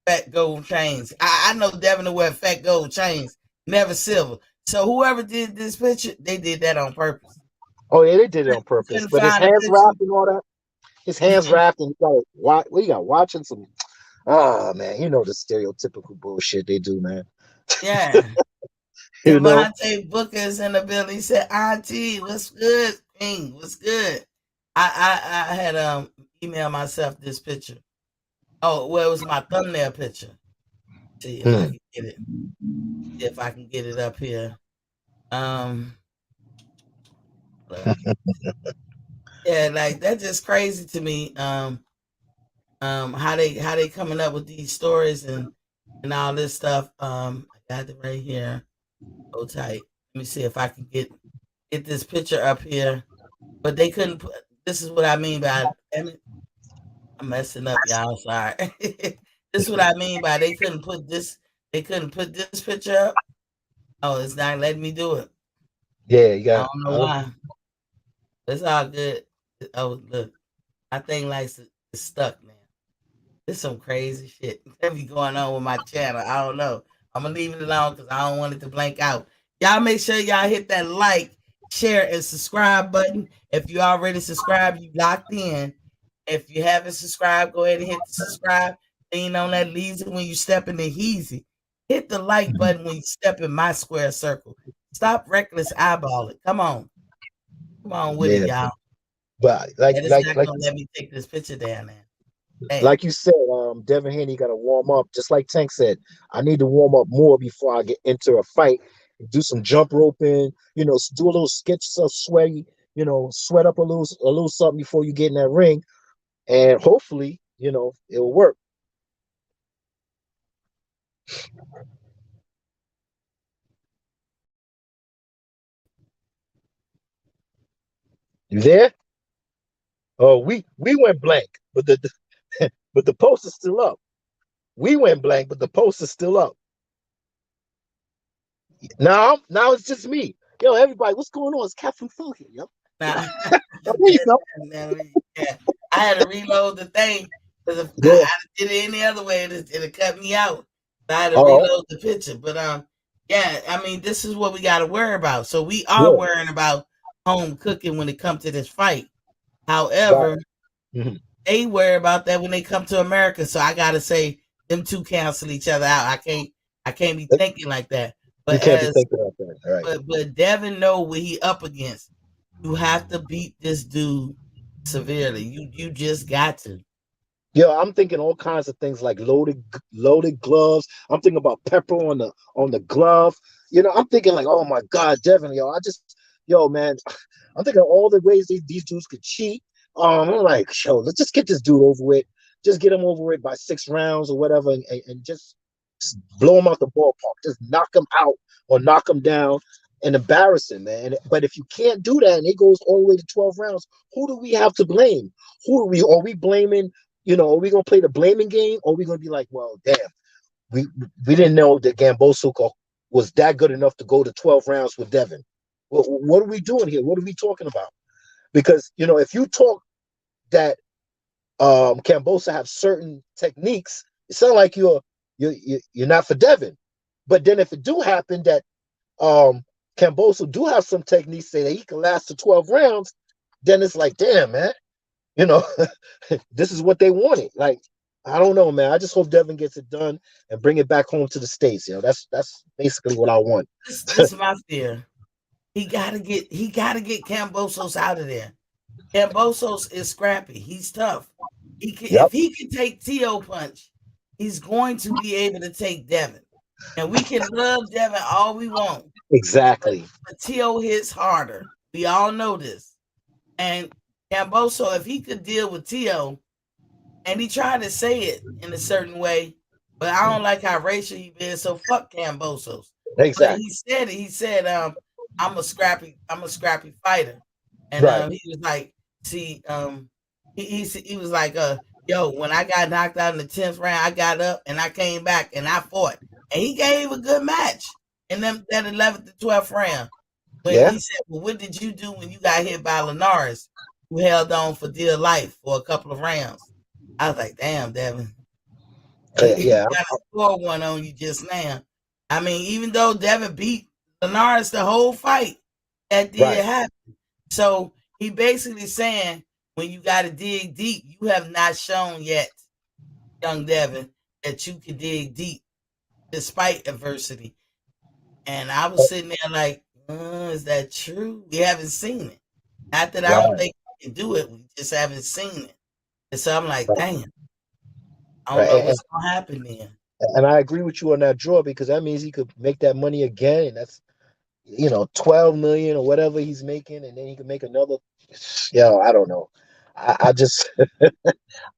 fat gold chains? I know Devin to wear fat gold chains, never silver. So whoever did this picture, they did that on purpose. Oh yeah, they did it on You purpose. couldn't But his find a hands picture. wrapped and all that. His hands wrapped and he got what you got watching some. Oh man, you know the stereotypical bullshit they do, man. Yeah. You know. Devontae Booker's in the building. He said, "Auntie, what's good? King, what's good?" I had emailed myself this picture. Oh, well, it was my thumbnail picture. See if I Hmm. can get it. See if I can get it up here. Um, look. Yeah, like that's just crazy to me. How they coming up with these stories and all this stuff. I got it right here. Hold tight. Let me see if I can get this picture up here. But they couldn't put. This is what I mean by. Damn it, I'm messing up, y'all. Sorry. This is what I mean by they couldn't put this. They couldn't put this picture up. Oh, it's not letting me do it. Yeah, you I got. don't know why. It's all good. Oh, look, my thing likes it's stuck, man. There's some crazy shit that be going on with my channel. I don't know. I'm gonna leave it alone because I don't want it to blank out. Y'all make sure y'all hit that like, share, and subscribe button. If you already subscribed, you locked in. If you haven't subscribed, go ahead and hit the subscribe thing on that leaves it when you step in the heezy. Hit the like button when you step in my square circle. Stop reckless eyeballing. Come on. Come on with it, Yeah, y'all. but And it's not gonna let me take this picture down there. Damn. like you said, Devin Haney got to warm up. Just like Tank said, I need to warm up more before I get into a fight. Do some jump roping, do a little sketch stuff, sweaty, sweat up a little something before you get in that ring, and hopefully, it'll work. You there? Oh, we went blank, but the but the post is still up. We went blank, but the post is still up. Now it's just me. Yo, everybody, what's going on? It's Captain Phil here, yo. Nah, Oh, there you go. yeah. I had to reload the thing because if Yeah. I did it any other way, it'd cut me out. So I had to Oh, reload the picture. But yeah. I mean, this is what we got to worry about. So we are yeah. worrying about home cooking when it comes to this fight. Right. However, Mhm. they worry about that when they come to America. So I got to say, them two cancel each other out. I can't be thinking like that. You But can't be thinking about that. All right. but Devin know what he up against. You have to beat this dude severely. You just got to. Yo, I'm thinking all kinds of things like loaded gloves. I'm thinking about pepper on the glove. I'm thinking like, oh my God, Devin, yo, man, I'm thinking of all the ways these dudes could cheat. I'm like, yo, let's just get this dude over with. Just get him over with by 6 rounds or whatever, and just blow him out the ballpark. Just knock him out or knock him down and embarrass him, man. But if you can't do that and it goes all the way to 12 rounds, who do we have to blame? Who are we blaming? Are we gonna play the blaming game, or are we gonna be like, well, damn, we we didn't know that Gamboso was that good enough to go to 12 rounds with Devin. Well, what are we doing here? What are we talking about? Because if you talk that Cambosa have certain techniques, it sounds like you're not for Devin. But then if it do happen that Cambosa do have some techniques say that he can last to 12 rounds, then it's like, damn, man, you know, this is what they wanted. Like, I don't know, man. I just hope Devin gets it done and bring it back home to the States. That's basically what I want. This is my fear. He gotta get Cambosos out of there. Cambosos is scrappy. He's tough. Yep, If he can take T.O. punch, he's going to be able to take Devin. And we can love Devin all we want, but, exactly. but T.O. hits harder. We all know this. And Camboso, if he could deal with T.O., and he tried to say it in a certain way, but I don't like how racial he been. So fuck Cambosos. But he Exactly. said it. He said, I'm a scrappy fighter. And Right. he was like, see, he was like, yo, when I got knocked out in the 10th round, I got up and I came back and I fought. And he gave a good match in that 11th to 12th round. When Yeah. he said, well, what did you do when you got hit by Linares? You held on for dear life for a couple of rounds. I was like, damn, Devin. He Yeah. got to score one on you just now. I mean, even though Devin beat Linares the whole fight, that Right. did happen. So he basically saying, when you got to dig deep, you have not shown yet, young Devin, that you can dig deep despite adversity. And I was sitting there like, is that true? We haven't seen it. Not that I don't Right, think we can do it, we just haven't seen it. And so I'm like, right, damn, I don't right. know what's gonna happen then. And I agree with you on that draw because that means he could make that money again. And that's 12 million or whatever he's making, and then he can make another. I don't know. I just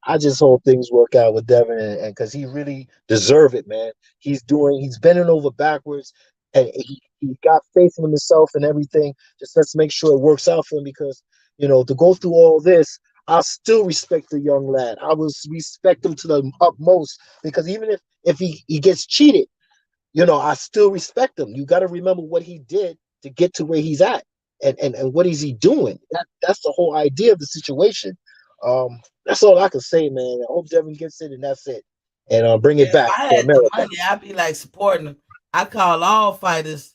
I just hope things work out with Devin, and because he really deserve it, man. He's bending over backwards, and he got faith in himself and everything. Just let's make sure it works out for him because to go through all this, I still respect the young lad. I will respect him to the utmost because even if he gets cheated, I still respect him. You got to remember what he did to get to where he's at, and what is he doing? That's the whole idea of the situation. That's all I can say, man. I hope Devin gets it, and that's it. And bring Yeah, it if back I to had the America. money, I'd be like supporting them. I call all fighters,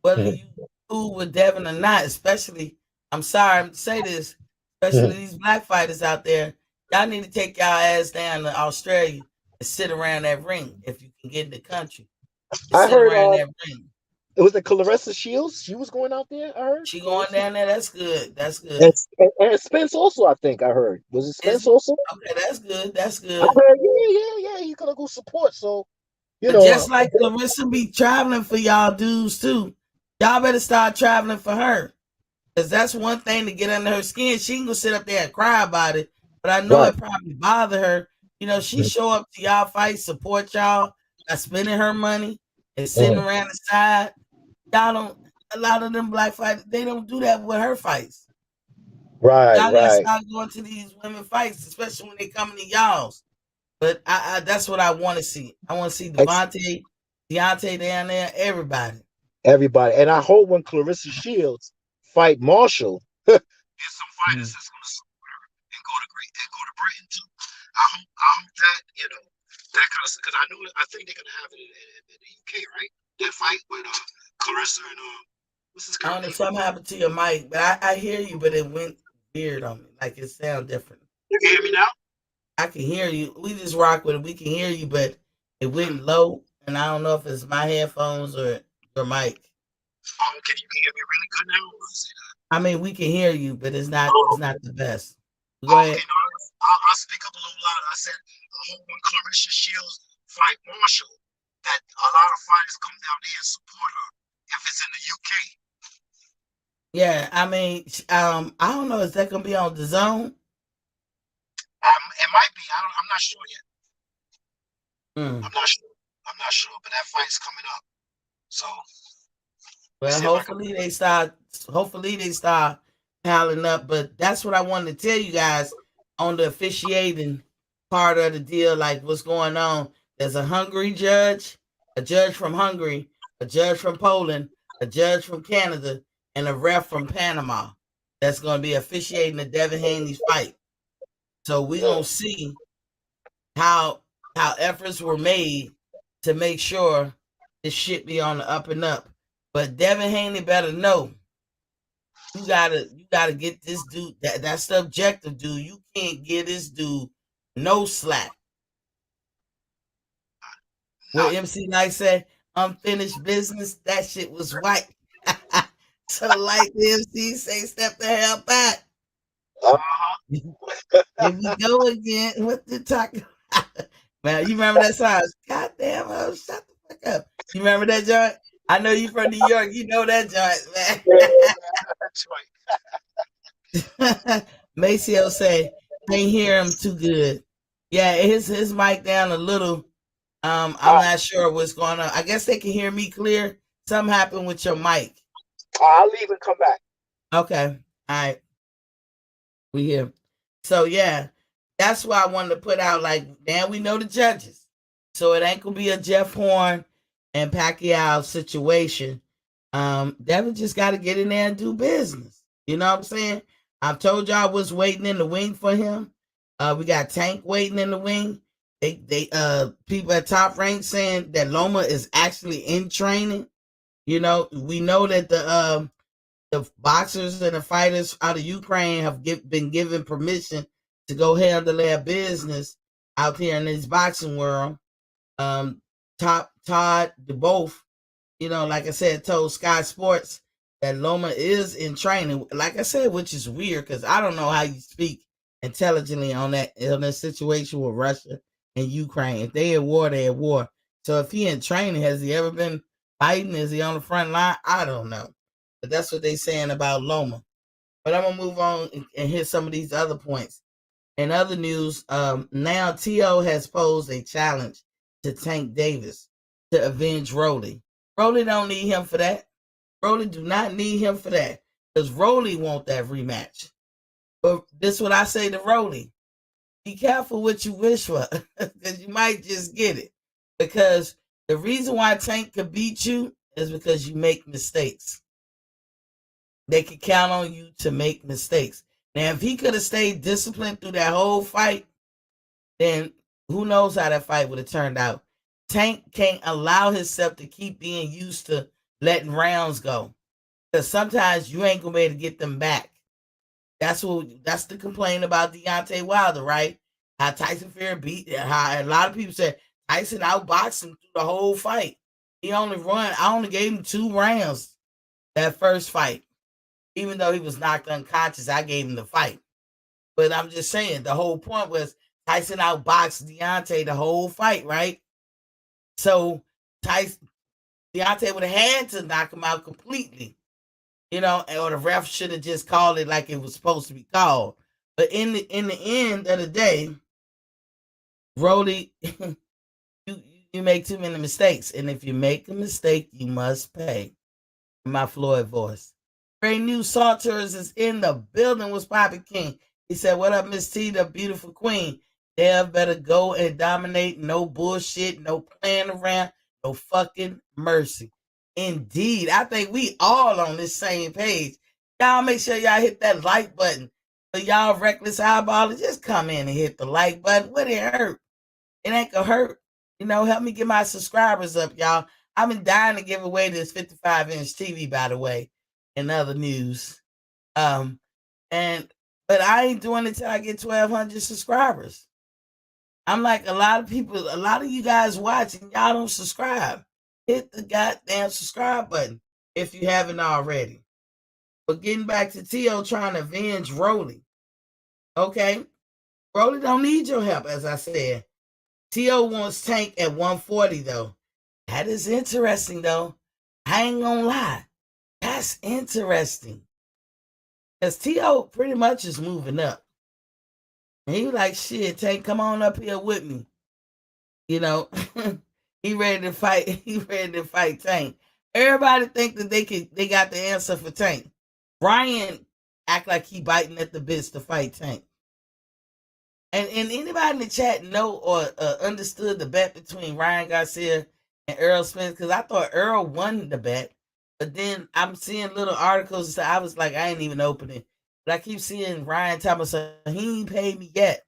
whether Mhm, you cool with Devin or not, especially, I'm sorry to say this, especially mhm. these black fighters out there, y'all need to take y'all ass down to Australia and sit around that ring if you can get in the country. Just I sit heard around that ring. it was the Clarissa Shields. She was going out there. I heard She going Clarissa down there, that's good. That's and, good. and Spence also. I think I heard was it Is Spence it? also? Okay, that's good. That's I good. heard yeah. He's gonna go support. So you But know, just like Clarissa be traveling for y'all dudes too, y'all better start traveling for her. Cause that's one thing to get under her skin. She can go sit up there and cry about it, but I know right. it probably bother her. She show up to y'all fights, support y'all, not spending her money and sitting Mhm. around the side. Y'all don't. A lot of them black fighters, they don't do that with her fights. Right, Y'all gotta right. start going to these women fights, especially when they coming to y'all's. But that's what I want to see. I want to see Devontae, Deontay down there, everybody. Everybody. And I hope when Clarissa Shields fight Marshall, there's some fighters Mm. that's gonna support her and go to Britain too. I hope that that kind of because I think they're gonna have it in the UK, right? That fight with Clarissa and what's his I girl don't know, name? something happened to your mic, but I hear you, but it went weird on me. Like it sound different. You can hear me now? I can hear you. We just rock with it. We can hear you, but it went low, and I don't know if it's my headphones or your mic. Okay, you can hear me really good now. Or is it, I mean, we can hear you, but it's not. oh, It's not the best. Go okay, ahead. no, I'll speak up a little louder. I said I hope when Clarissa Shields fight Marshall that a lot of fighters come down there and support her if it's in the UK. Yeah, I mean, I don't know. Is that gonna be on the zone? It might be. I'm not sure yet. Mm. I'm not sure. I'm not sure, but that fight's coming up. So let me Well, see if I can. hopefully they start. Hopefully they start piling up. But that's what I wanted to tell you guys on the officiating part of the deal. Like what's going on? There's a Hungary judge, a judge from Hungary, a judge from Poland, a judge from Canada, and a ref from Panama. That's going to be officiating the Devin Haney's fight. So we're gonna see how how efforts were made to make sure this shit be on the up and up. But Devin Haney better know you gotta get this dude. That's the objective, dude. You can't get this dude no slack. What None. MC Light said, unfinished business. That shit was white. So like the MC say, step the hell back. Uh-huh. Here we go again. What the talk? Man, you remember that song? God damn, oh, shut the fuck up. You remember that joint? I know you from New York. You know that Yeah, joint, that's right. man. Maceo say, can't hear him too good. Yeah, his mic down a little. I'm I, not sure what's going on. I guess they can hear me clear. Something happened with your mic. I'll leave and come back. Okay. All right. We here. So yeah, that's why I wanted to put out like now we know the judges. So it ain't gonna be a Jeff Horn and Pacquiao situation. Devin just gotta get in there and do business. You know what I'm saying? I've told y'all what's waiting in the wing for him. We got Tank waiting in the wing. They people at Top Rank saying that Loma is actually in training. We know that the boxers and the fighters out of Ukraine have been given permission to go handle their business out here in this boxing world. Top Todd DeBoth like I said, told Sky Sports that Loma is in training. Like I said, which is weird because I don't know how you speak intelligently on that situation with Russia and Ukraine. If they at war, they at war. So if he in training, has he ever been fighting? Is he on the front line? I don't know. But that's what they saying about Loma. But I'm gonna move on and hit some of these other points. In other news, now T.O. has posed a challenge to Tank Davis to avenge Rolly. Rolly don't need him for that. Rolly do not need him for that because Rolly want that rematch. But this is what I say to Rolly. Be careful what you wish for because you might just get it. Because the reason why Tank could beat you is because you make mistakes. They could count on you to make mistakes. Now, if he could have stayed disciplined through that whole fight, then who knows how that fight would have turned out. Tank can't allow himself to keep being used to letting rounds go. Because sometimes you ain't gonna be able to get them back. That's the complaint about Deontay Wilder, right? How Tyson Fury beat, how a lot of people said Tyson outboxed him through the whole fight. I only gave him 2 rounds that first fight. Even though he was knocked unconscious, I gave him the fight. But I'm just saying, the whole point was Tyson outboxed Deontay the whole fight, right? So Deontay would have had to knock him out completely, or the ref should have just called it like it was supposed to be called. But in the end of the day, Rolly, you make too many mistakes, and if you make a mistake, you must pay. My Floyd voice. Great news, Salters is in the building with Poppy King. He said, "What up, Miss T, the beautiful queen? Dev better go and dominate. No bullshit, no playing around, no fucking mercy." Indeed, I think we all on this same page. Y'all make sure y'all hit that like button. For y'all reckless eyeballers, just come in and hit the like button. What it hurt? It ain't gonna hurt. Help me get my subscribers up, y'all. I've been dying to give away this 55-inch TV, by the way, in other news. But I ain't doing it till I get 1,200 subscribers. I'm like a lot of people, a lot of you guys watching, y'all don't subscribe. Hit the goddamn subscribe button if you haven't already. But getting back to T.O. trying to avenge Rolly. Okay? Rolly don't need your help, as I said. T.O. wants Tank at 140, though. That is interesting, though. I ain't gonna lie. That's interesting. Because T.O. pretty much is moving up. And he was like, shit, Tank, come on up here with me. He ready to fight. He ready to fight Tank. Everybody think that they got the answer for Tank. Brian act like he biting at the bits to fight Tank. And anybody in the chat know or understood the bet between Ryan Garcia and Earl Smith? Because I thought Earl won the bet. But then I'm seeing little articles. So I was like, I ain't even opening. But I keep seeing Ryan Thomas. He ain't paid me yet.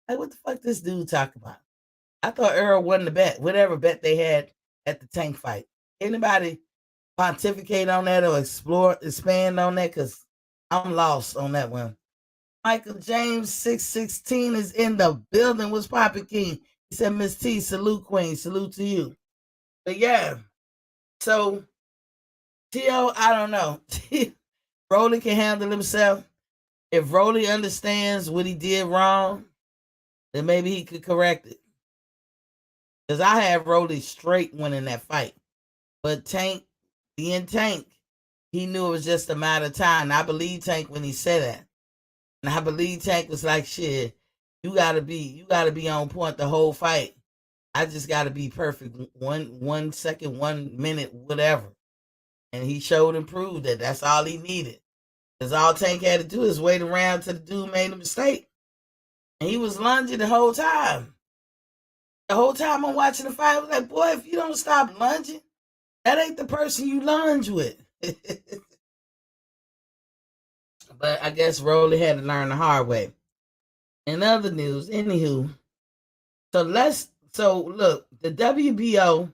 Like, what the fuck this dude talk about? I thought Earl won the bet. Whatever bet they had at the Tank fight. Anybody pontificate on that or expand on that? Because I'm lost on that one. Michael James 616 is in the building. What's poppin', King? He said, Miss T, salute, Queen. Salute to you. But yeah, so T.O., I don't know. Rolly can handle himself. If Rolly understands what he did wrong, then maybe he could correct it. Because I had Rolly straight winning that fight. But Tank, being Tank, he knew it was just a matter of time. And I believe Tank when he said that. And I believe Tank was like, shit, you gotta be on point the whole fight. I just gotta be perfect. 1 second, 1 minute, whatever. And he showed and proved that that's all he needed. Because all Tank had to do is wait around till the dude made a mistake. And he was lunging the whole time. The whole time I'm watching the fight, I was like, boy, if you don't stop lunging, that ain't the person you lunge with. But I guess Rolly had to learn the hard way. In other news, anywho, so look, the WBO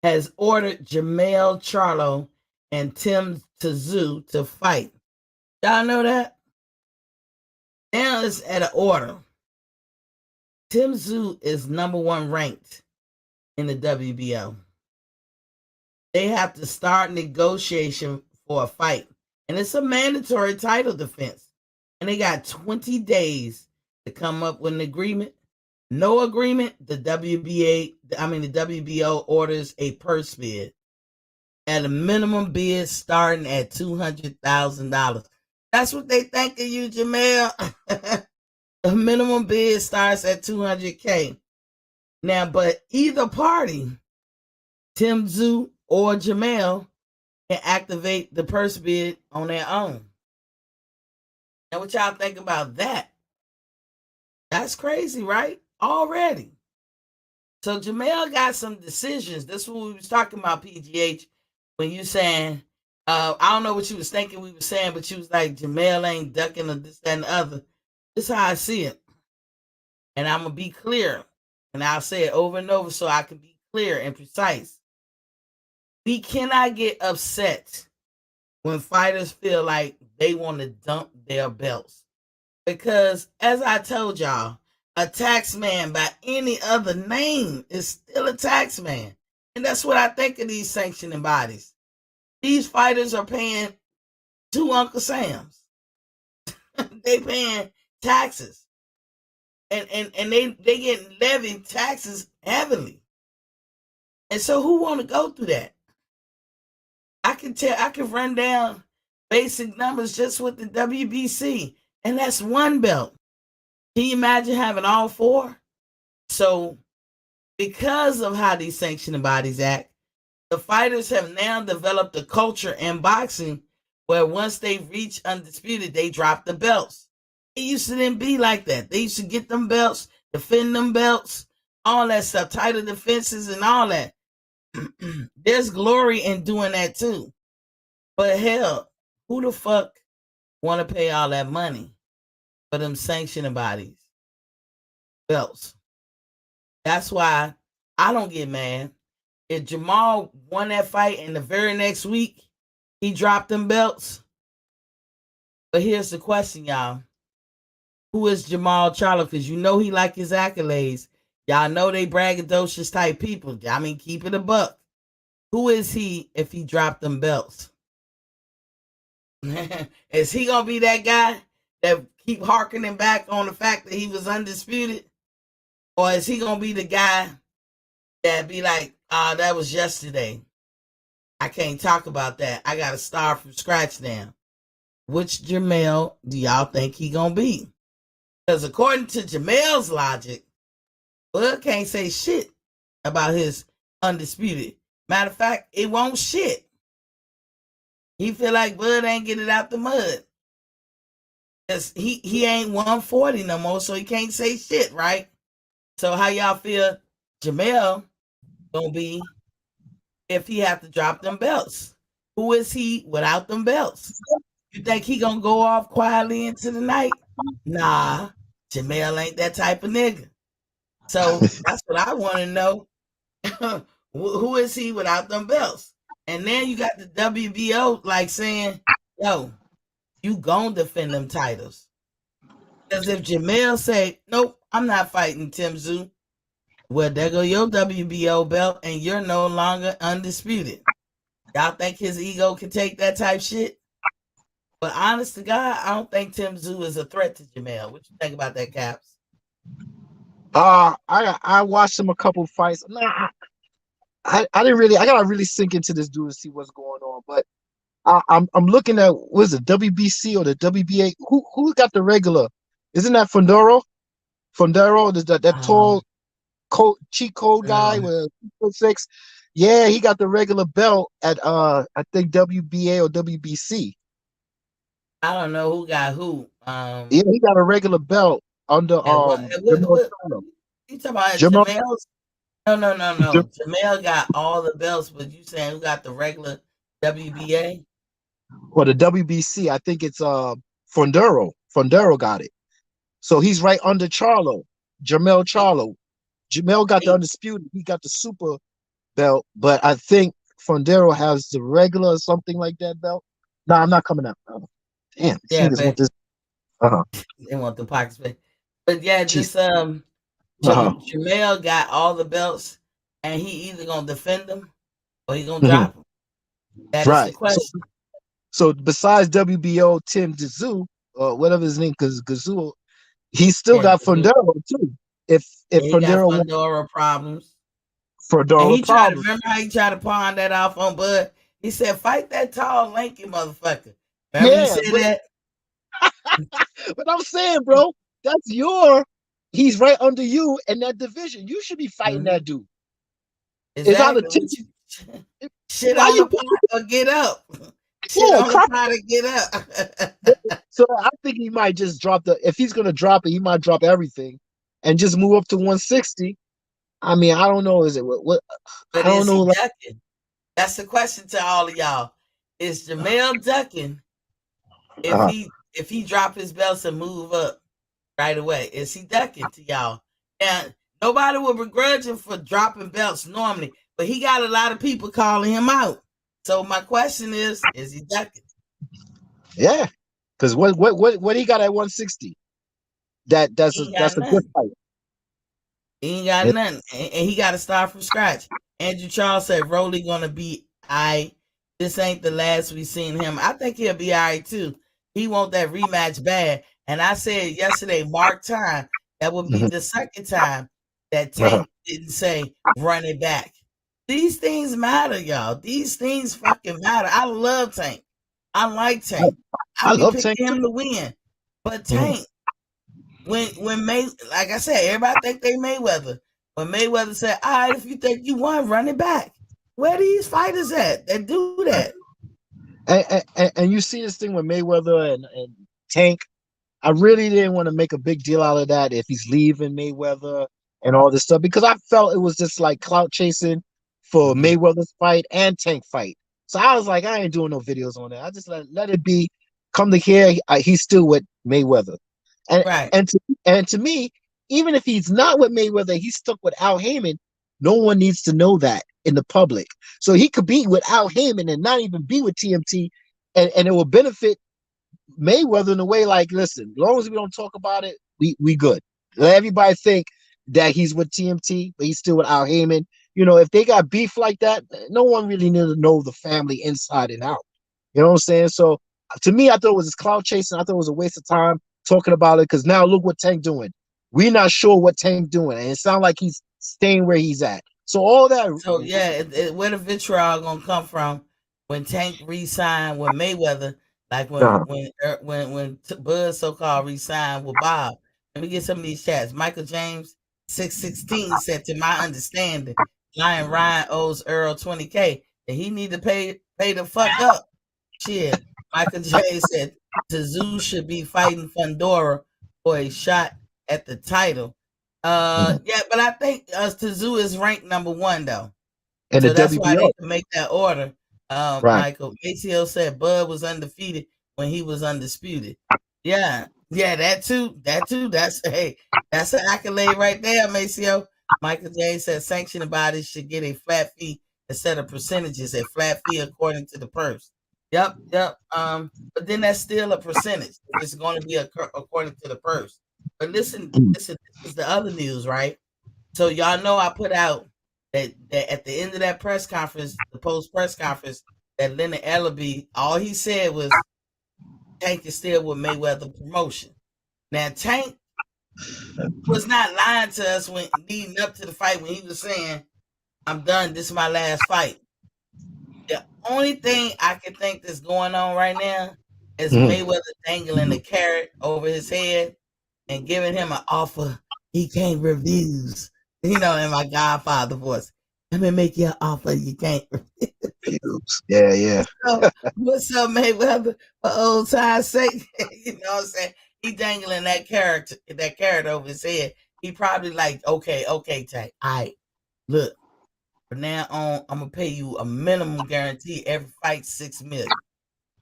has ordered Jamel Charlo and Tim Tszyu to fight. Y'all know that? Now it's at an order. Tim Tszyu is number 1 ranked in the WBO. they have to start negotiation for a fight. And it's a mandatory title defense. And they got 20 days to come up with an agreement. No agreement, the WBO orders a purse bid at a minimum bid starting at $200,000. That's what they think of you, Jamel. The minimum bid starts at 200K. Now, but either party, Tim Tszyu or Jamel, can activate the purse bid on their own. Now, what y'all think about that? That's crazy, right? Already. So Jamel got some decisions. This is what we was talking about, PGH, when you saying, I don't know what you was thinking we were saying, but you was like, Jamel ain't ducking or this, that, and the other. This is how I see it. And I'm going to be clear. And I'll say it over and over so I can be clear and precise. We cannot get upset when fighters feel like they want to dump their belts. Because as I told y'all, a tax man by any other name is still a tax man. And that's what I think of these sanctioning bodies. These fighters are paying two Uncle Sams. They paying taxes. And they get levied taxes heavily. And so who want to go through that? I can run down basic numbers just with the WBC, and that's one belt. Can you imagine having all four? So because of how these sanctioning bodies act, the fighters have now developed a culture in boxing where once they reach undisputed, they drop the belts. It used to then be like that. They used to get them belts, defend them belts, all that stuff, title defenses and all that. There's glory in doing that too. But hell, who the fuck want to pay all that money for them sanctioning bodies? Belts. That's why I don't get mad. If Jamal won that fight and the very next week he dropped them belts. But here's the question, y'all. Who is Jamal Charlo? Because you know he like his accolades. Y'all know they braggadocious type people. I mean, keep it a buck. Who is he if he dropped them belts? Is he gonna be that guy that keep harkening back on the fact that he was undisputed? Or is he gonna be the guy that be like, that was yesterday. I can't talk about that. I gotta start from scratch now. Which Jamel do y'all think he gonna be? Because according to Jamel's logic, Bud can't say shit about his undisputed. Matter of fact, it won't shit. He feel like Bud ain't get it out the mud. Cause he ain't 140 no more, so he can't say shit, right? So how y'all feel Jamel gonna be if he have to drop them belts? Who is he without them belts? You think he gonna go off quietly into the night? Nah, Jamel ain't that type of nigga. So that's what I want to know. Who is he without them belts? And then you got the WBO like saying, yo, you gonna defend them titles. Because if Jamel say, nope, I'm not fighting Tim Tszyu, well, there go your WBO belt and you're no longer undisputed. Y'all think his ego can take that type shit? But honest to God, I don't think Tim Tszyu is a threat to Jamel. What you think about that, Caps? I watched him a couple fights. Nah, I didn't really. I gotta really sink into this dude to see what's going on. But I'm looking at what is it, WBC or the WBA? Who got the regular? Isn't that Fondoro? Fondoro, is that tall, cheat code guy with 6'6"? Yeah, he got the regular belt at I think WBA or WBC. I don't know who got who. Yeah, he got a regular belt under Jamal Charlo. You talking about Jamal, Jamel's? No. Jamel got all the belts, but you saying who got the regular WBA? or the WBC, I think it's Fondero. Fondero got it. So he's right under Charlo, Jamel Charlo. Jamel got the undisputed. He got the super belt, but I think Fondero has the regular or something like that belt. No, I'm not coming out. Oh, damn, these Yeah, niggas want but this. they want the pockets. But yeah, Jeez. just Jamel got all the belts, and he either gonna defend them or he gonna drop them. That is the Right. question. So besides WBO Tim Tszyu, or whatever his name, because Gazoo, he still Yeah, got Gazoo. Fundero too. If He got Fundero wants Fundora problems. And Fundero he tried to problems, remember how he tried to pawn that off on Bud. He said, fight that tall, lanky motherfucker. Remember he yeah. said that? But I'm saying, bro, that's your. He's right under you in that division. You should be fighting Mm-hmm. that dude. It's either Exactly. Tim. Shit Why on you? the pot or get up. Shit Yeah, on the pot or get up. so I think he might just drop the. If he's gonna drop it, he might drop everything, and just move up to 160. I mean, I don't know. Is it what? I But don't is know. he Like, ducking? That's the question to all of y'all. Is Jamel ducking uh, if he drop his belts and move up right away? Is he ducking to y'all? And nobody will begrudge him for dropping belts normally, but he got a lot of people calling him out. So my question is he ducking? yeah, because what he got at 160? He ain't got That's a good nothing. fight. He ain't got Yeah. nothing, and he got to start from scratch. Andrew Charles said Rolly gonna be I. This ain't the last we seen him. I think he'll be all right too. He want that rematch bad, and I said yesterday, mark time. That would be Mhm. the second time that Uh-huh. Tank didn't say run it back. These things matter, y'all. These things fucking matter. I love Tank. I like I, Tank. I I be love Tank picking too. him to win, but Mhm. Tank when May, like I said, everybody think they Mayweather. When Mayweather said, "All right, if you think you won, run it back." Where these fighters at that do that? And you see this thing with Mayweather and Tank. I really didn't want to make a big deal out of that if he's leaving Mayweather and all this stuff because I felt it was just like clout chasing for Mm-hmm. Mayweather's fight and Tank fight. So I was like, I ain't doing no videos on that. I just let it be. Come to here, he's still with Mayweather, and Right. and to, and to me, even if he's not with Mayweather, he's stuck with Al Heyman. No one needs to know that in the public. So he could be with Al Heyman and not even be with TMT, and it will benefit Mayweather in a way like, listen, as long as we don't talk about it, we good. Let everybody think that he's with TMT, but he's still with Al Heyman. You know, if they got beef like that, no one really need to know the family inside and out. You know what I'm saying? So to me, I thought it was this cloud chasing. I thought it was a waste of time talking about it because now look what Tank doing. We're not sure what Tank doing, and it sounds like he's staying where he's at. So all that, So yeah, where the vitriol gonna come from when Tank re-signed with Mayweather? Like uh, when Bud so called re-signed with Bob. Let me get some of these chats. Michael James 616 said, "To my understanding, Lion Ryan owes Earl 20K, and he need to pay the fuck up." Shit. Michael J said Tazoo should be fighting Fundora for a shot at the title. Yeah, but I think Tazoo is ranked number one though. and the So that's why WBO, they can make that order. right? Michael ATL said Bud was undefeated when he was undisputed. Yeah, yeah, that too. That too. That's hey, that's an accolade right there, Maceo. Michael J said sanctioning bodies should get a flat fee instead of percentages. A flat fee according to the purse. Yep, yep. But then that's still a percentage if it's going to be according to the purse. But listen. This is the other news, right? So y'all know I put out that at the end of that press conference, the post press conference, that Leonard Ellaby, all he said was Tank is still with Mayweather promotion. Now Tank was not lying to us when leading up to the fight when he was saying, "I'm done. This is my last fight." The only thing I can think that's going on right now is Mhm. Mayweather dangling the carrot over his head and giving him an offer he can't refuse. You know, in my Godfather voice. Let me make you an offer you can't Yeah, yeah. so, what's up, Mayweather? For old time's sake, you know what I'm saying? He dangling that carrot over his head. He probably like, okay, Tank. All right, look, from now on, I'm gonna pay you a minimum guarantee every fight 6 million,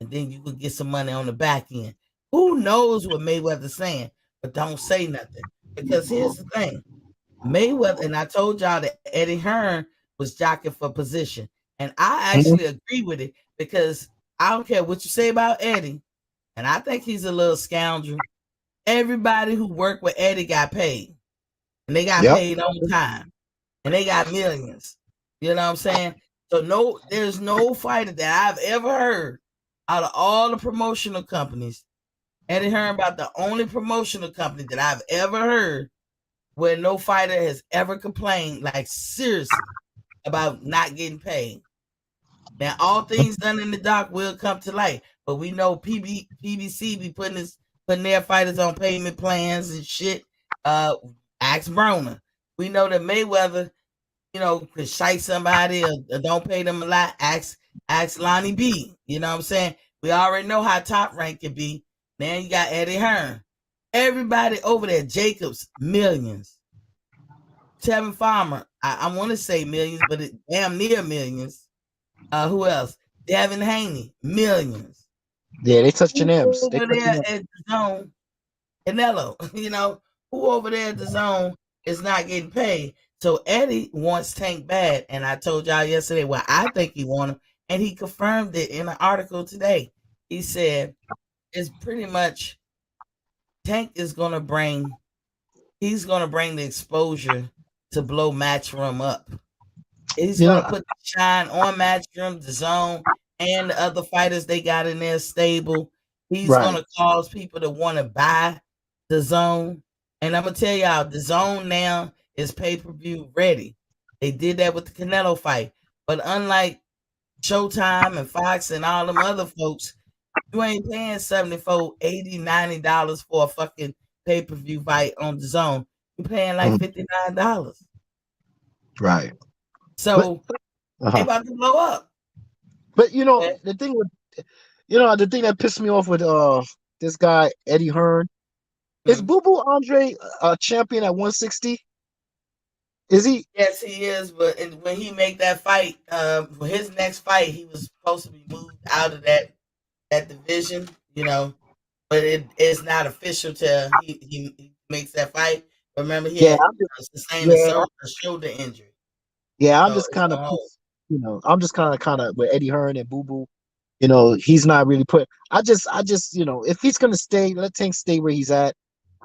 and then you could get some money on the back end. Who knows what Mayweather's saying? But don't say nothing because here's the thing: Mayweather, and I told y'all that Eddie Hearn was jockeying for position. And I Mhm. actually agree with it because I don't care what you say about Eddie, and I think he's a little scoundrel. Everybody who worked with Eddie got paid, and they got Yep. paid on time, and they got millions. You know what I'm saying? So no, there's no fighter that I've ever heard out of all the promotional companies. Eddie Hearn about the only promotional company that I've ever heard where no fighter has ever complained, like seriously, about not getting paid. Now, all things done in the dock will come to light, but we know PBC be putting their fighters on payment plans and shit. Ask Broner. We know that Mayweather, could shite somebody or don't pay them a lot. Ask Lonnie B. You know what I'm saying? We already know how Top Rank can be. Now you got Eddie Hearn. Everybody over there, Jacobs, millions. Tevin Farmer, I want to say millions, but it damn near millions. Who else? Devin Haney, millions. Yeah, they touching Who M's. They over touching there them. at the zone? Canelo, who over there at the zone is not getting paid. So Eddie wants Tank bad, and I told y'all yesterday what I think he want him, and he confirmed it in an article today. He said it's pretty much Tank is gonna bring he's gonna bring the exposure to blow Matchroom up. He's You gonna know, put the shine on Matchroom, the zone, and the other fighters they got in their stable. He's right. gonna cause people to want to buy the zone. And I'm gonna tell y'all, the zone now is pay-per-view ready. They did that with the Canelo fight. But unlike Showtime and Fox and all them other folks, you ain't paying 74, 80, $90 for a fucking pay-per-view fight on the zone. You're paying like Mhm. $59. Right. But So they uh-huh. about to blow up. But Okay? the thing that pissed me off with this guy Eddie Hearn is Mhm. Boo Boo Andre a champion at 160? Is he? Yes, he is. But when he make that fight, for his next fight, he was supposed to be moved out of that division. But it's not official till he makes that fight. Remember, he Yeah, had sustained yeah, a shoulder injury, yeah. I'm so just it's kind of on hold. I'm just kind of with Eddie Hearn and Boo Boo. He's not really put. I just, if he's gonna stay, let Tank stay where he's at.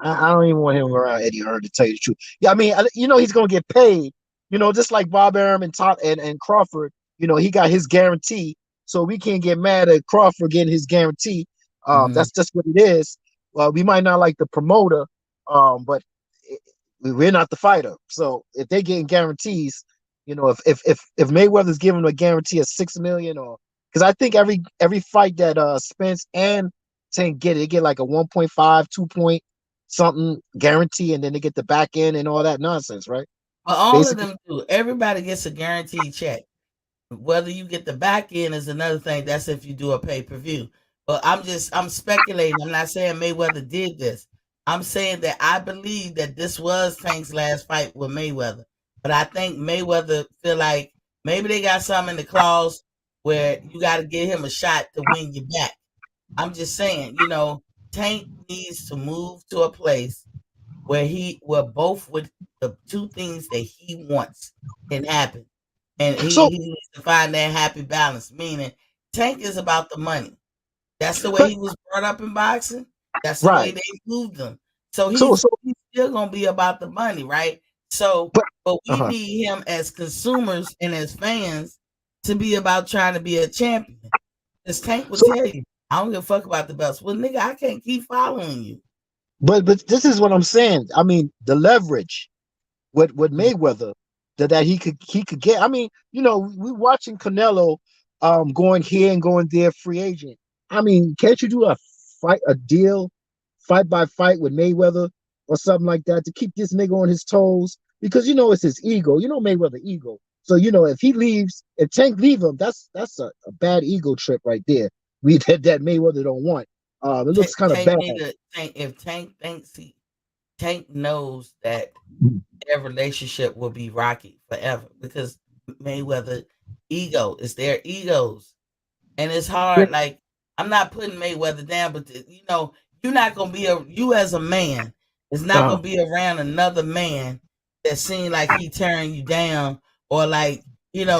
I don't even want him around Eddie Hearn to tell you the truth. Yeah, I mean, he's gonna get paid. Just like Bob Arum and Todd and Crawford. He got his guarantee, so we can't get mad at Crawford getting his guarantee. Mhm. That's just what it is. We might not like the promoter, but we're not the fighter. So if they're getting guarantees, if Mayweather's giving him a guarantee of 6 million, or because I think every fight that Spence and Tank get, they get like a 1.5, 2 point something guarantee, and then they get the back end and all that nonsense, right? But all of Basically. them do. Everybody gets a guaranteed check. Whether you get the back end is another thing. That's if you do a pay per view. But I'm speculating. I'm not saying Mayweather did this. I'm saying that I believe that this was Tank's last fight with Mayweather. But I think Mayweather feel like maybe they got something in the clause where you got to give him a shot to win you back. I'm just saying, Tank needs to move to a place where both with the two things that he wants can happen. And So, he needs to find that happy balance. Meaning Tank is about the money. That's the way but he was brought up in boxing. That's the way right. they moved him. So So, he's still gonna be about the money, right? So, but but we uh-huh. need him as consumers and as fans to be about trying to be a champion. Because Tank will So, tell you, I don't give a fuck about the belts. Well, nigga, I can't keep following you. but this is what I'm saying. I mean, the leverage. With Mhm, Mayweather that he could get. I mean, we watching Canelo going here and going there, free agent. I mean, can't you do a deal, fight by fight with Mayweather or something like that to keep this nigga on his toes? Because it's his ego. Mayweather ego. So if he leaves, if Tank leave him, that's a bad ego trip right there. We that Mayweather don't want. It looks kind of Tank bad. need to Tank if Tank thinks Tank knows that their relationship will be rocky forever because Mayweather ego is their egos. And it's hard. Like I'm not putting Mayweather down, but you're not gonna be you as a man is not Uh, gonna be around another man that seems like he tearing you down or like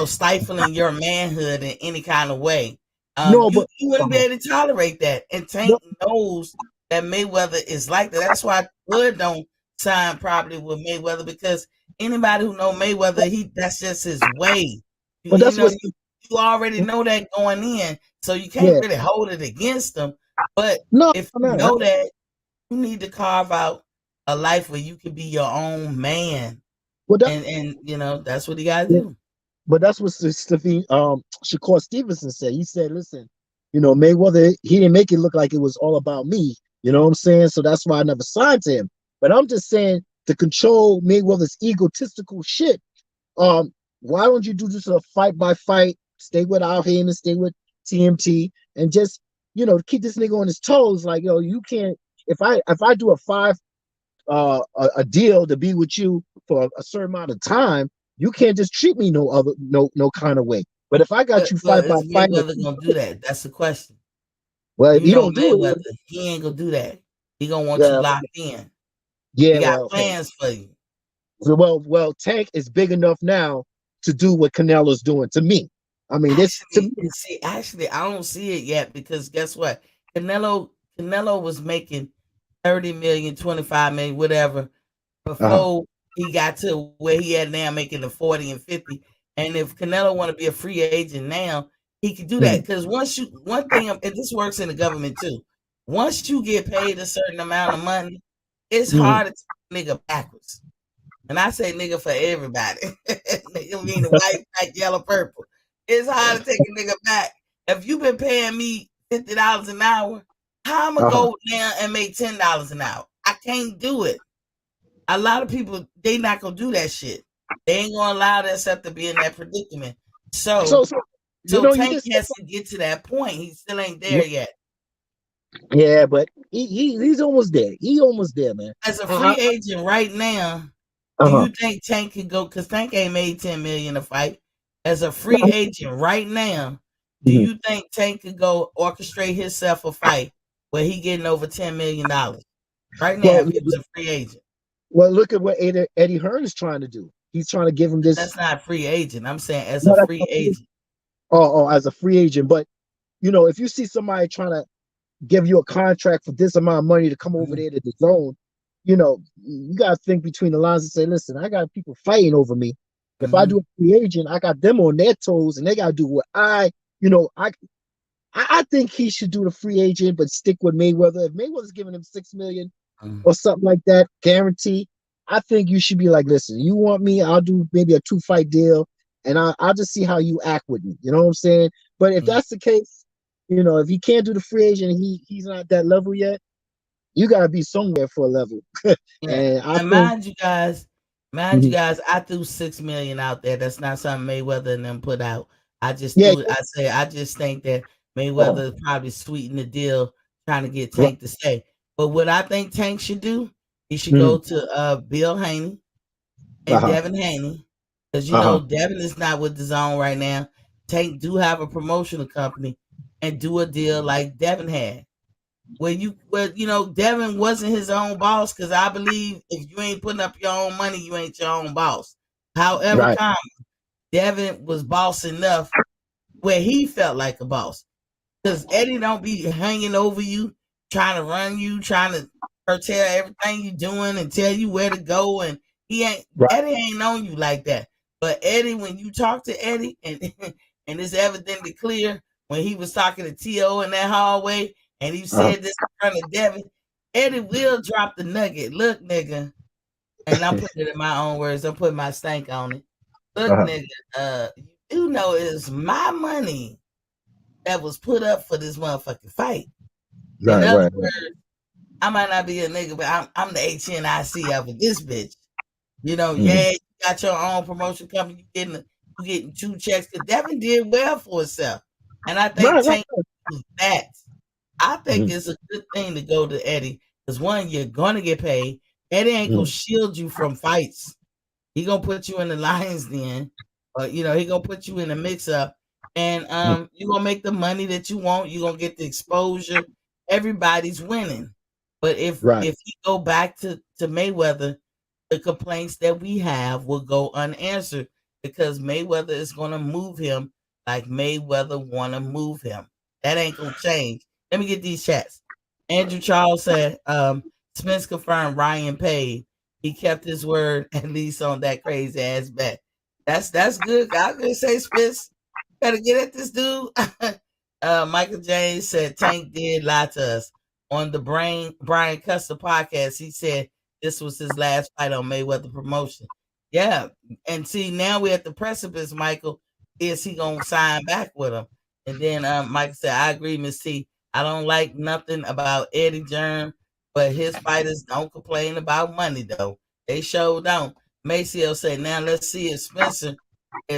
stifling your manhood in any kind of way. no, You but you wouldn't be uh, able to tolerate that. And no, Tank knows that Mayweather is like that. That's why Bud don't sign properly with Mayweather because anybody who know Mayweather, that's just his way. But that's what's You already know that going in, so you can't yeah. really hold it against them. But No, if you no. know that, you need to carve out a life where you can be your own man, Well, that, and that's what you got to yeah, do. but that's what Stephen Shakur Stevenson said. He said, "Listen, Mayweather, he didn't make it look like it was all about me. You know what I'm saying? So that's why I never signed to him. But I'm just saying to control Mayweather's egotistical shit. Um, why don't you do just a fight by fight? Stay with Al Heyman, stay with TMT, and just keep this nigga on his toes. Like you can't. If I do a a deal to be with you for a certain amount of time, you can't just treat me no kind of way. But if I got you But fight by is fight, Mayweather gonna do that? That's the question. well, if You he know don't do Mayweather, it, he ain't gonna do that. He gonna want you yeah, locked in. He yeah, got well, okay. plans for you. So, well, Tank is big enough now to do what Canelo's doing to me. I mean, this to Actually, me, I don't see it yet because guess what? Canelo was making 30 million, 25 million, whatever, uh-huh, before he got to where he at now, making the 40 and 50. And if Canelo want to be a free agent now, he could do that. mm, Because one thing, and this works in the government too. Once you get paid a certain amount of money, it's mm. hard to take a nigga backwards. And I say nigga for everybody. Nigga mean the white, black, yellow, purple. It's hard to take a nigga back. If you been paying me $50 an hour, how I'm gonna Uh-huh. go now and make $10 an hour? I can't do it. A lot of people, they not gonna do that shit. They ain't gonna allow themselves to be in that predicament. So, So so you Tank just said has to get to that point. He still ain't there something. yet. Yeah, but he's almost there. He almost there, man. As a I, free agent right now, do uh-huh. you think Tank can go? Because Tank ain't made 10 million a fight. As a free agent right now, do Mhm. you think Tank could go orchestrate himself a fight where he getting over $10 million right now Well, if he was a free agent? well, look at what Eddie Hearn is trying to do. He's trying to give him this. That's not free agent. I'm saying as a No, free that's, agent. as a free agent. But if you see somebody trying to give you a contract for this amount of money to come over Mhm, there to the zone, you got to think between the lines and say, listen, I got people fighting over me. If I mhm, do a free agent, I got them on their toes, and they got to do what you know, I think he should do the free agent, but stick with Mayweather. If Mayweather's giving him 6 million mhm, or something like that, guarantee. I think you should be like, listen, you want me? I'll do maybe a 2 fight deal, and I'll just see how you act with me. You know what I'm saying? But if mhm. that's the case, if he can't do the free agent, he's not at that level yet. You got to be somewhere for a level, Yeah, and I and think, mind you mhm, guys, I threw 6 million out there. That's not something Mayweather and them put out. I just yeah, threw it. I just think that uh, Mayweather probably sweetened the deal, trying to get right, Tank to stay. But what I think Tank should do, he should mhm, go to Bill Haney and uh-huh, Devin Haney, because uh-huh, Devin is not with the zone right now. Tank do have a promotional company and do a deal like Devin had where Devin wasn't his own boss because I believe if you ain't putting up your own money, you ain't your own boss. However, right, Devin was boss enough where he felt like a boss. Because Eddie don't be hanging over you, trying to run you, trying to curtail everything you doing and tell you where to go. And right, Eddie ain't on you like that. But Eddie, when you talk to Eddie, and and it's evidently clear when he was talking to T.O. in that hallway, and he uh-huh, said this in front of Devin, Eddie will drop the nugget. Look, nigga, and I'm putting it in my own words. I'm putting my stank on it. Look, uh-huh, nigga, you do know it's my money that was put up for this motherfucking fight. In right, other right, right, words, I might not be a nigga, but I'm the HNIC of it. This bitch. mhm, Yeah, you got your own promotion company. You getting two checks. Cause Devin did well for himself. And I think right, right, Tank is that. I think mhm, it's a good thing to go to Eddie. Because one, you're gonna get paid. Eddie ain't gonna mhm, shield you from fights. He gonna put you in the lion's den, or he gonna put you in the mix up, and mhm, you gonna make the money that you want. You gonna get the exposure. Everybody's winning. But right, if he go back to Mayweather, the complaints that we have will go unanswered because Mayweather is gonna move him like Mayweather wanna move him. That ain't gonna change. Let me get these chats. Andrew Charles said, Spence confirmed Ryan paid. He kept his word, at least on that crazy ass bet. That's good. I was gonna say, Spence, better get at this dude. Michael James said Tank did lie to us on the Brian Custer podcast. He said this was his last fight on Mayweather promotion. Yeah, and see now we're at the precipice. Michael, is he gonna sign back with him? And then Michael said, "I agree, Miss T. I don't like nothing about Eddie Germ, but his fighters don't complain about money though. They sure don't." Maceo said, "Now let's see if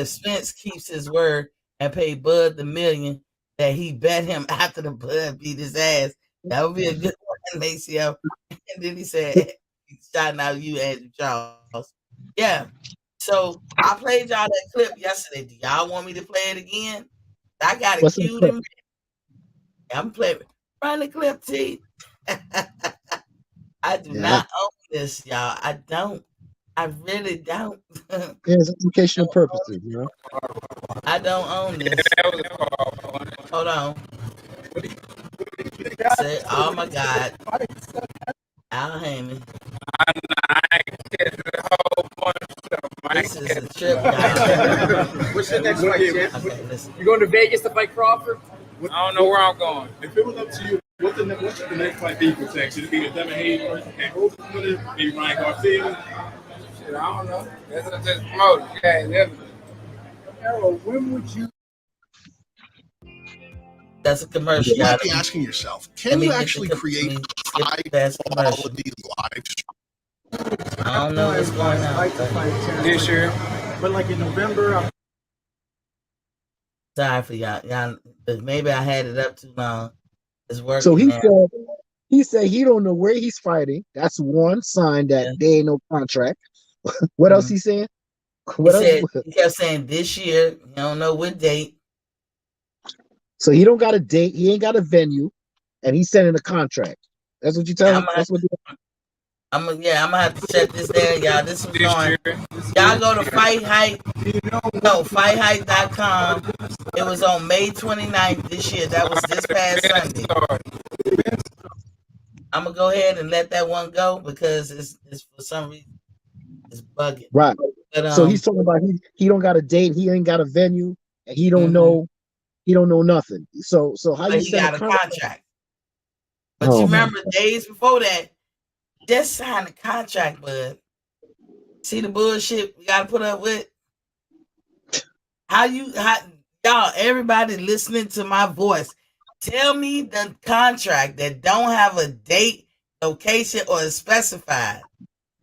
Spence keeps his word and pay Bud the million that he bet him after the Bud beat his ass. That would be a good one, Maceo." And then he said, he's shouting out you, Andrew Charles. Yeah. So I played y'all that clip yesterday. Do y'all want me to play it again? I got it What's that queued clip? in. I'm playing. Run the clip, T. I do Yeah, not own this, y'all. I don't. I really don't. it's educational purposes, you know. I don't own this. Hold on. Say, oh my God. Al Heyman. This is a trip, y'all. What's your next fight, Chad? Okay, listen. You going to Vegas to fight Crawford? I don't know where I'm going. If it was up to you, what's the next fight be for Tech? Should it be the Devin Hayes versus Ken Holmes with it? Maybe Ryan Garcia? Shit, I don't know. That's just promoted. Yeah, Errol, when would you? That's a commercial. You might be asking yourself, can you actually create high quality live streams? I don't know what's going on. this year. But like in November, Sorry for y'all. Maybe I had it up too long. It's working. So now. he said he don't know where he's fighting. That's one sign that there ain't no contract. What else he saying? He kept saying this year. You don't know what date. So he don't got a date. He ain't got a venue, and he's sending a contract. That's what you tell him. That's what. I'm gonna have to shut this down, y'all. This was on. Y'all go to Fight Hype. No, FightHype.com. It was on May 29th this year. That was this past Sunday. I'm gonna go ahead and let that one go because it's for some reason it's bugging. Right. But, so he's talking about he don't got a date. He ain't got a venue, and he don't know. He don't know nothing. So how you he got a contract? But you remember days before that, just signed a contract, bud. See the bullshit we gotta put up with? How y'all, everybody listening to my voice, tell me the contract that don't have a date, location, or is specified.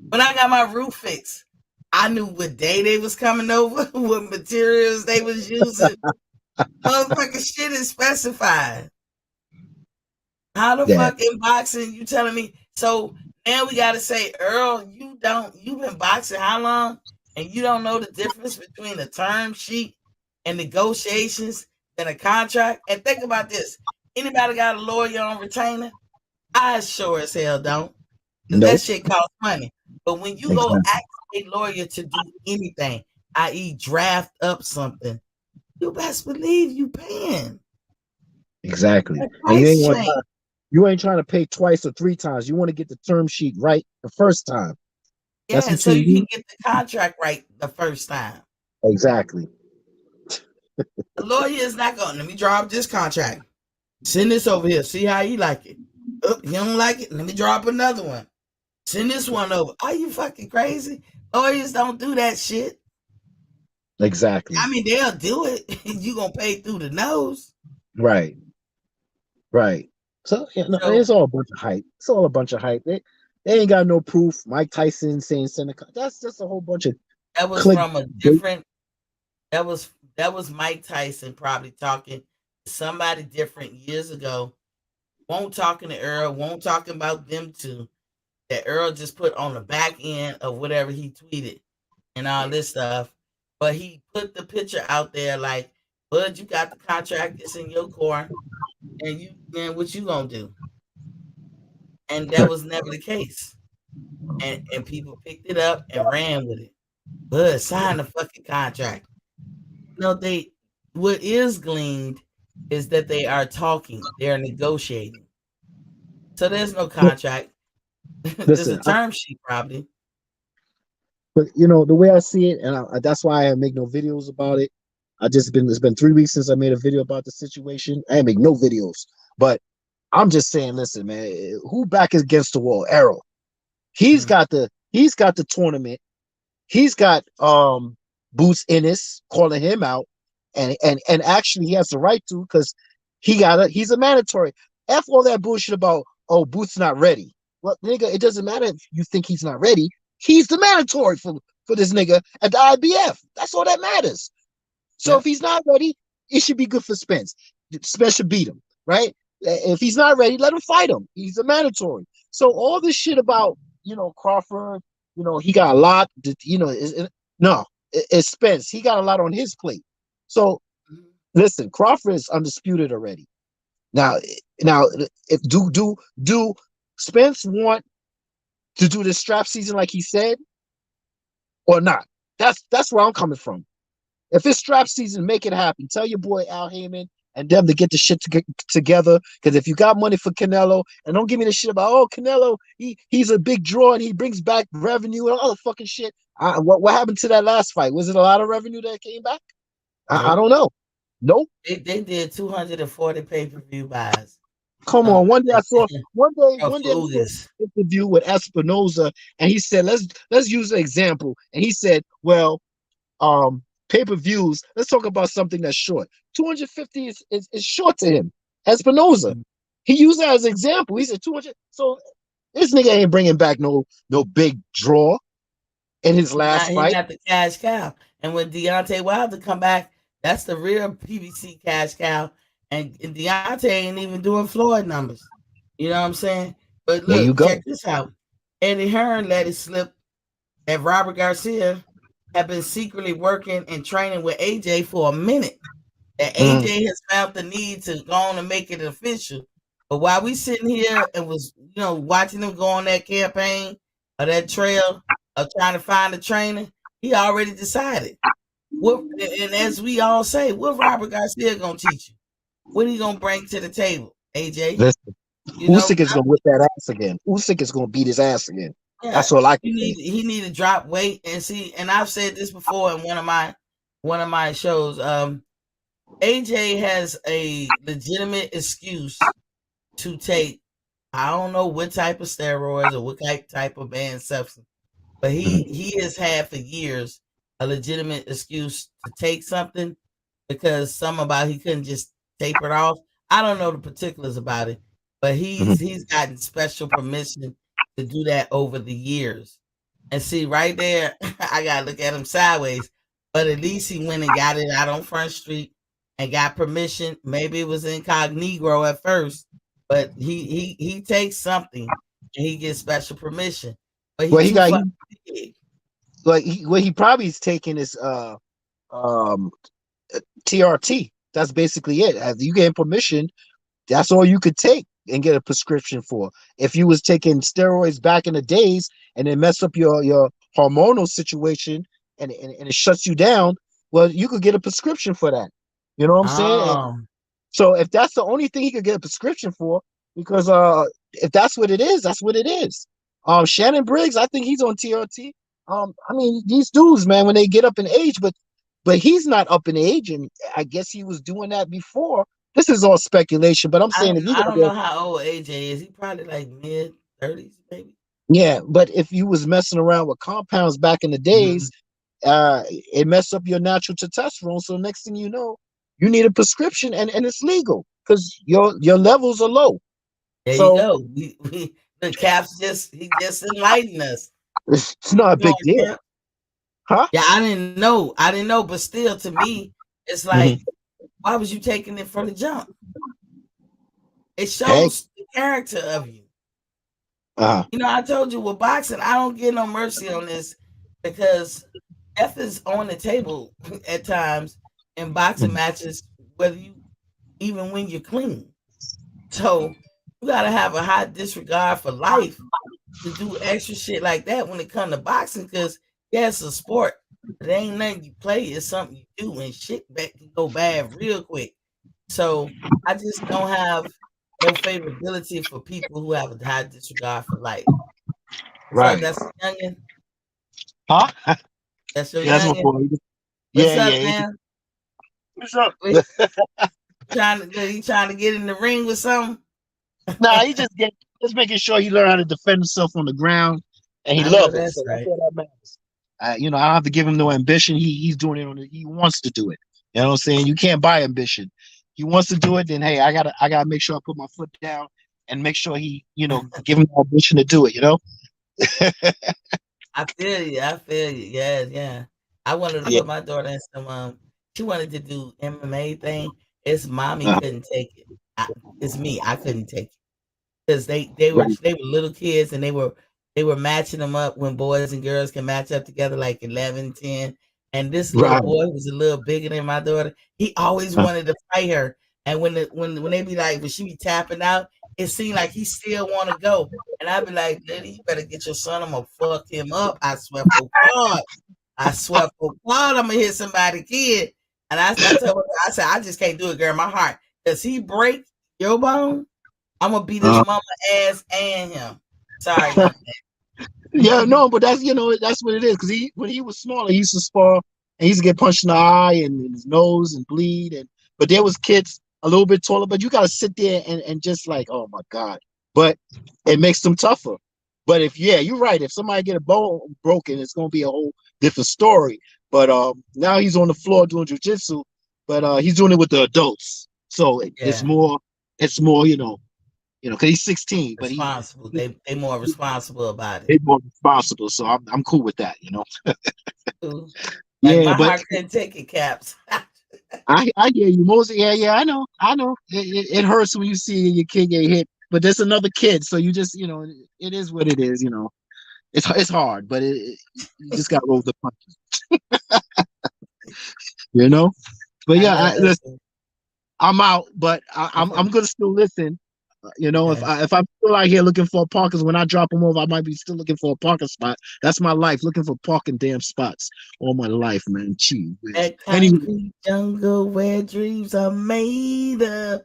When I got my roof fixed, I knew what day they was coming over, what materials they was using. Motherfucking shit is specified. How the fuck in boxing you telling me? So now we gotta say, Earl, you've been boxing how long? And you don't know the difference between a term sheet and negotiations and a contract? And think about this. Anybody got a lawyer on retainer? I sure as hell don't. Nope. That shit costs money. But when you go ask a lawyer to do anything, i.e. draft up something, you best believe you paying. Exactly. And you ain't trying to pay twice or three times. You want to get the term sheet right the first time. Yeah, so you can get the contract right the first time. Exactly. The lawyer is not going, let me drop this contract. Send this over here. See how you like it. Oh, you don't like it? Let me drop another one. Send this one over. Are you fucking crazy? Lawyers don't do that shit. Exactly. I mean, they'll do it. You gonna pay through the nose. Right. So, it's all a bunch of hype. It's all a bunch of hype. They ain't got no proof. Mike Tyson saying Seneca. That's just a whole bunch of. That was from a different. That was Mike Tyson probably talking to somebody different years ago. Won't talking to Earl. Won't talking about them two. That Earl just put on the back end of whatever he tweeted and all this stuff. But he put the picture out there like, Bud, you got the contract. It's in your court. And what you gonna do? And that was never the case. And people picked it up and ran with it. Bud, sign the fucking contract. No, what is gleaned is that they are talking. They are negotiating. So there's no contract. There's a term sheet probably. But the way I see it, and that's why I make no videos about it. It's been 3 weeks since I made a video about the situation. I make no videos, but I'm just saying, listen, man, who back against the wall? Arrow. He's got the tournament. He's got Boots Ennis calling him out, and actually he has the right to, because he's a mandatory. F all that bullshit about, oh, Boots not ready. Well, nigga, it doesn't matter if you think he's not ready. He's the mandatory for this nigga at the IBF. That's all that matters. So if he's not ready, it should be good for Spence. Spence should beat him, right? If he's not ready, let him fight him. He's a mandatory. So all this shit about, Crawford, he got a lot, no, it's Spence. He got a lot on his plate. So listen, Crawford is undisputed already. Now, if do Spence want to do this strap season like he said or not? That's where I'm coming from. If it's strap season, make it happen. Tell your boy Al Heyman and them to get the shit together. Because if you got money for Canelo, and don't give me the shit about, oh, Canelo, he's a big draw and he brings back revenue and all the fucking shit. What happened to that last fight? Was it a lot of revenue that came back? I don't know. Nope. They did 240 pay-per-view buys. Come on. One day I saw an interview with Espinoza, and he said, let's use an example. And he said, well, pay-per-views, let's talk about something that's short. 250 is short to him. Espinoza. He used that as an example. He said 200. So this nigga ain't bringing back no big draw in his last fight. He got the cash cow. And when Deontay Wilder come back, that's the real PBC cash cow. And Deontay ain't even doing Floyd numbers. You know what I'm saying? But look, check this out. Eddie Hearn let it slip that Robert Garcia have been secretly working and training with AJ for a minute. That AJ has felt the need to go on and make it official. But while we sitting here and was, watching them go on that campaign or that trail of trying to find a trainer, he already decided. And as we all say, what Robert Garcia gonna teach you? What he gonna bring to the table, AJ? Listen, Usyk is gonna whip that ass again. Usyk is gonna beat his ass again. Yeah, that's all I can say. He need to drop weight and see. And I've said this before in one of my shows. AJ has a legitimate excuse to take, I don't know what type of steroids or what type of banned substance, but he has had for years a legitimate excuse to take something because he couldn't just taper it off. I don't know the particulars about it, but he's gotten special permission to do that over the years. And see, right there, I gotta look at him sideways. But at least he went and got it out on Front Street and got permission. Maybe it was incognito at first, but he takes something and he gets special permission. But he probably is taking is TRT. That's basically it. As you get permission, that's all you could take and get a prescription for. If you was taking steroids back in the days and it messed up your hormonal situation and it shuts you down, well, you could get a prescription for that. You know what I'm saying? So if that's the only thing he could get a prescription for, because if that's what it is, that's what it is. Shannon Briggs, I think he's on TRT. I mean, these dudes, man, when they get up in age, but he's not up in age, and I guess he was doing that before. This is all speculation, but I'm saying I don't know how old AJ is. He probably like mid-30s, maybe. Yeah, but if you was messing around with compounds back in the days, it messed up your natural testosterone. So next thing you know, you need a prescription, and it's legal because your levels are low. There you go. The Caps just enlightened us. It's not a big deal. Huh? Yeah, I didn't know, but still, to me, it's like, why was you taking it from the jump? It shows the character of you. I told you with boxing, I don't get no mercy on this because death is on the table at times in boxing matches, whether you even when you're clean. So you gotta have a high disregard for life to do extra shit like that when it comes to boxing, because it's a sport. It ain't nothing you play, it's something you do, and shit can go bad real quick. So I just don't have no favorability for people who have a high disregard for life. Right. So that's youngin. Huh? That's your Yeah, that's my youngin. boy. What's Yeah, up, yeah. man? What's up? What, you trying to get in the ring with something? Nah, just making sure he learn how to defend himself on the ground, and he I know love it. that's So that's right. all that matters. I don't have to give him no ambition. He's doing it he wants to do it. You know what I'm saying? You can't buy ambition. He wants to do it, then hey, I gotta make sure I put my foot down and make sure he, give him the ambition to do it. I feel you. I feel you. Yeah, yeah. I wanted to Yeah. put my daughter in some. She wanted to do MMA thing. It's mommy Uh, couldn't take it. It's me. I couldn't take it because right. they were little kids and they were matching them up when boys and girls can match up together like 11, 10. And this little Right. boy was a little bigger than my daughter. He always Uh, wanted to fight her. And when they be like, when she be tapping out, it seemed like he still want to go. And I'd be like, Lady, you better get your son. I'm gonna fuck him up. I swear for God. I swear for God, I'm gonna hit somebody kid. And I told her, I said, I just can't do it, girl. My heart. Does he break your bone? I'm gonna beat his uh, mama ass and him. Sorry about that. Yeah, no, but that's what it is. Because when he was smaller, he used to spar and he used to get punched in the eye and in his nose and bleed. But there was kids a little bit taller, but you gotta sit there and just like, oh my God. But it makes them tougher. But you're right. If somebody get a bone broken, it's gonna be a whole different story. But now he's on the floor doing jujitsu, but he's doing it with the adults. So Yeah, it's more, because he's 16, but responsible. They more responsible about it. they're more responsible. So I'm cool with that. Ooh. Like Yeah, my but heart couldn't take it, Caps. I hear you, Moses. Yeah, I know. It hurts when you see your kid get hit, but there's another kid, so you just it is what it is. It's hard, but you just got to roll the punches. You know. But I yeah, know that's listen, I'm out, but I'm gonna still listen. If okay. if I'm still out here looking for parkers, when I drop them off, I might be still looking for a parking spot. That's my life, looking for parking damn spots all my life, man. Gee whiz. That Anyway, concrete jungle where dreams are made up.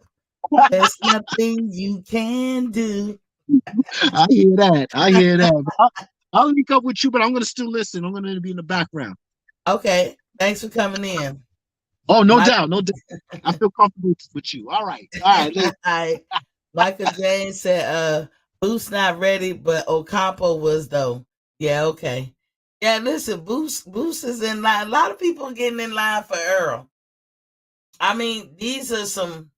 There's nothing you can do. I hear that. I hear that. I'll link up with you, but I'm gonna still listen. I'm gonna be in the background. Okay. Thanks for coming in. Oh, no Mike doubt, no doubt. I feel comfortable with you. All right. I, Michael James said, Boost not ready, but Ocampo was though. Yeah, okay. Yeah, listen, Boost is in line. A lot of people are getting in line for Earl. I mean, these are some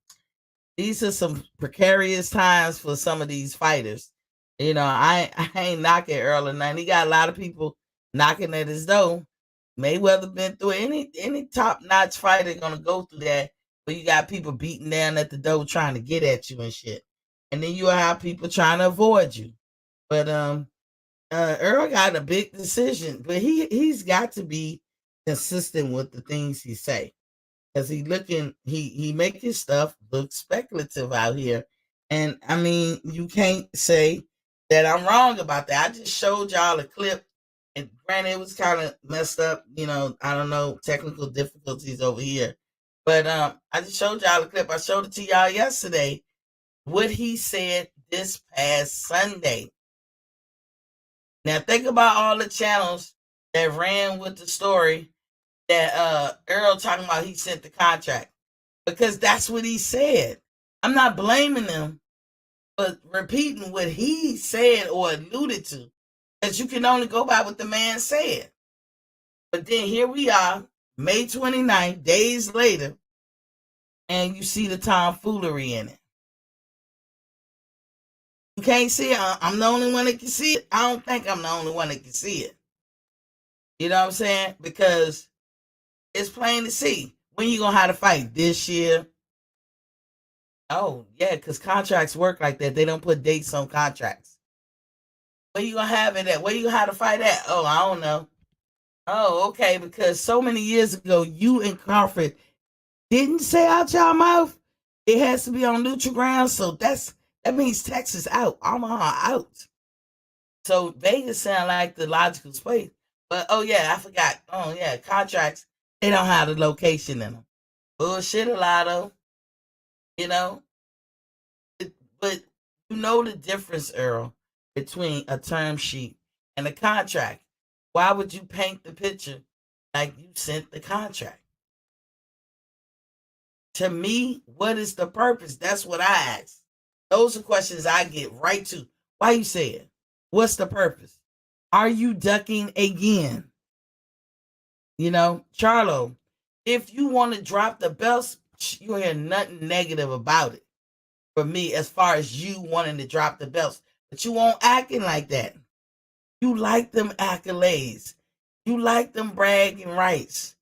precarious times for some of these fighters. I ain't knocking Earl or nothing. He got a lot of people knocking at his door. Mayweather been through any top notch fighter gonna go through that, where you got people beating down at the door trying to get at you and shit, and then you have people trying to avoid you. But Earl got a big decision, but he's got to be consistent with the things he say, because he make his stuff look speculative out here. And I mean, you can't say that I'm wrong about that. I just showed y'all a clip, and granted it was kind of messed up, I don't know, technical difficulties over here. But I just showed y'all a clip. I showed it to y'all yesterday, what he said this past Sunday. Now think about all the channels that ran with the story that Earl talking about he sent the contract, because that's what he said. I'm not blaming them, but repeating what he said or alluded to, because you can only go by what the man said. But then here we are, May 29th, days later, and you see the tomfoolery in it. You can't see it. I'm the only one that can see it. I don't think I'm the only one that can see it. You know what I'm saying? Because it's plain to see. When you gonna have to fight this year? Oh yeah, because contracts work like that. They don't put dates on contracts. Where you gonna have it at? Where you gonna have to fight at? Oh, I don't know. Oh, okay, because so many years ago, you and Crawford didn't say out your mouth it has to be on neutral ground. So that means Texas out, Omaha out. So Vegas sound like the logical space. But oh yeah, I forgot. Oh yeah, contracts, they don't have the location in them. Bullshit a lot of, you know. But you know the difference, Earl, between a term sheet and a contract. Why would you paint the picture like you sent the contract? To me, what is the purpose? That's what I ask. Those are questions I get right to. Why you say it? What's the purpose? Are you ducking again? You know, Charlo, if you want to drop the belts, you hear nothing negative about it. For me, as far as you wanting to drop the belts, but you won't acting like that. You like them accolades. You like them bragging rights.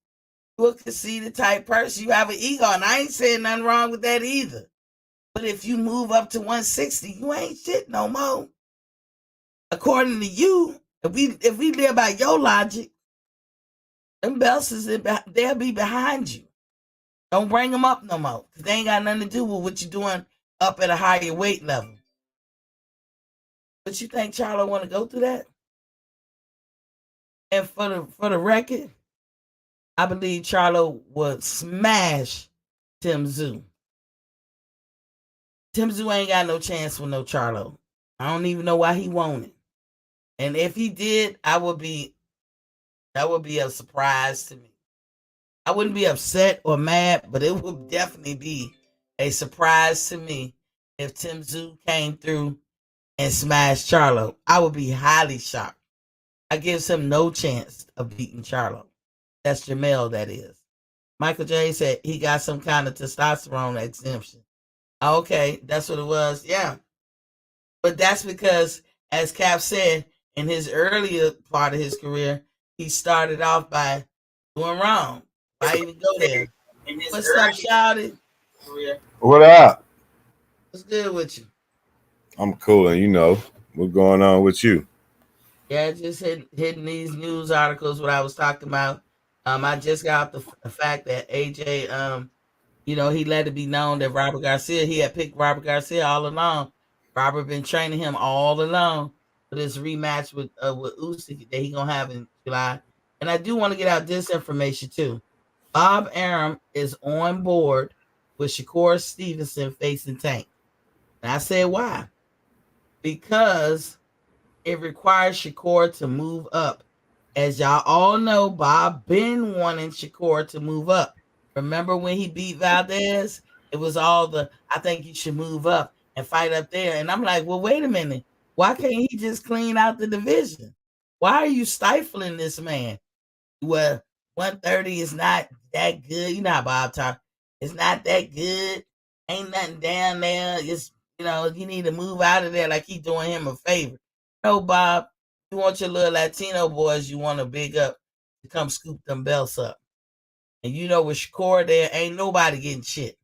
You a conceited type person. You have an ego, and I ain't saying nothing wrong with that either. But if you move up to 160, you ain't shit no more. According to you, if we live by your logic, them belts they'll be behind you. Don't bring them up no more, because they ain't got nothing to do with what you're doing up at a higher weight level. But you think Charlo want to go through that? And for the record, I believe Charlo would smash Tim Zoo. Tim Zoo ain't got no chance with no Charlo. I don't even know why he won't it. And if he did, that would be a surprise to me. I wouldn't be upset or mad, but it would definitely be a surprise to me if Tim Zoo came through and smashed Charlo. I would be highly shocked. I gives him no chance of beating Charlo. That's Jamel, that is. Michael J said he got some kind of testosterone exemption. Okay, that's what it was. Yeah. But that's because, as Cap said, in his earlier part of his career, he started off by doing wrong. Why even go there? What's up, Shouty? What up? What's good with you? I'm cool, and you know what's going on with you. Yeah, just hitting these news articles. What I was talking about. I just got the fact that AJ, he let it be known that Robert Garcia, he had picked Robert Garcia all along. Robert been training him all along for this rematch with Usyk that he gonna have in July. And I do want to get out this information too. Bob Arum is on board with Shakur Stevenson facing Tank. And I said why? Because it requires Shakur to move up. As y'all all know, Bob been wanting Shakur to move up. Remember when he beat Valdez? It was all I think you should move up and fight up there. And I'm like, well, wait a minute. Why can't he just clean out the division? Why are you stifling this man? Well, 130 is not that good. You know how Bob talk. It's not that good. Ain't nothing down there. It's, you need to move out of there like he doing him a favor. No, Bob, you want your little Latino boys you want to big up to come scoop them belts up. And with Shakur there, ain't nobody getting shit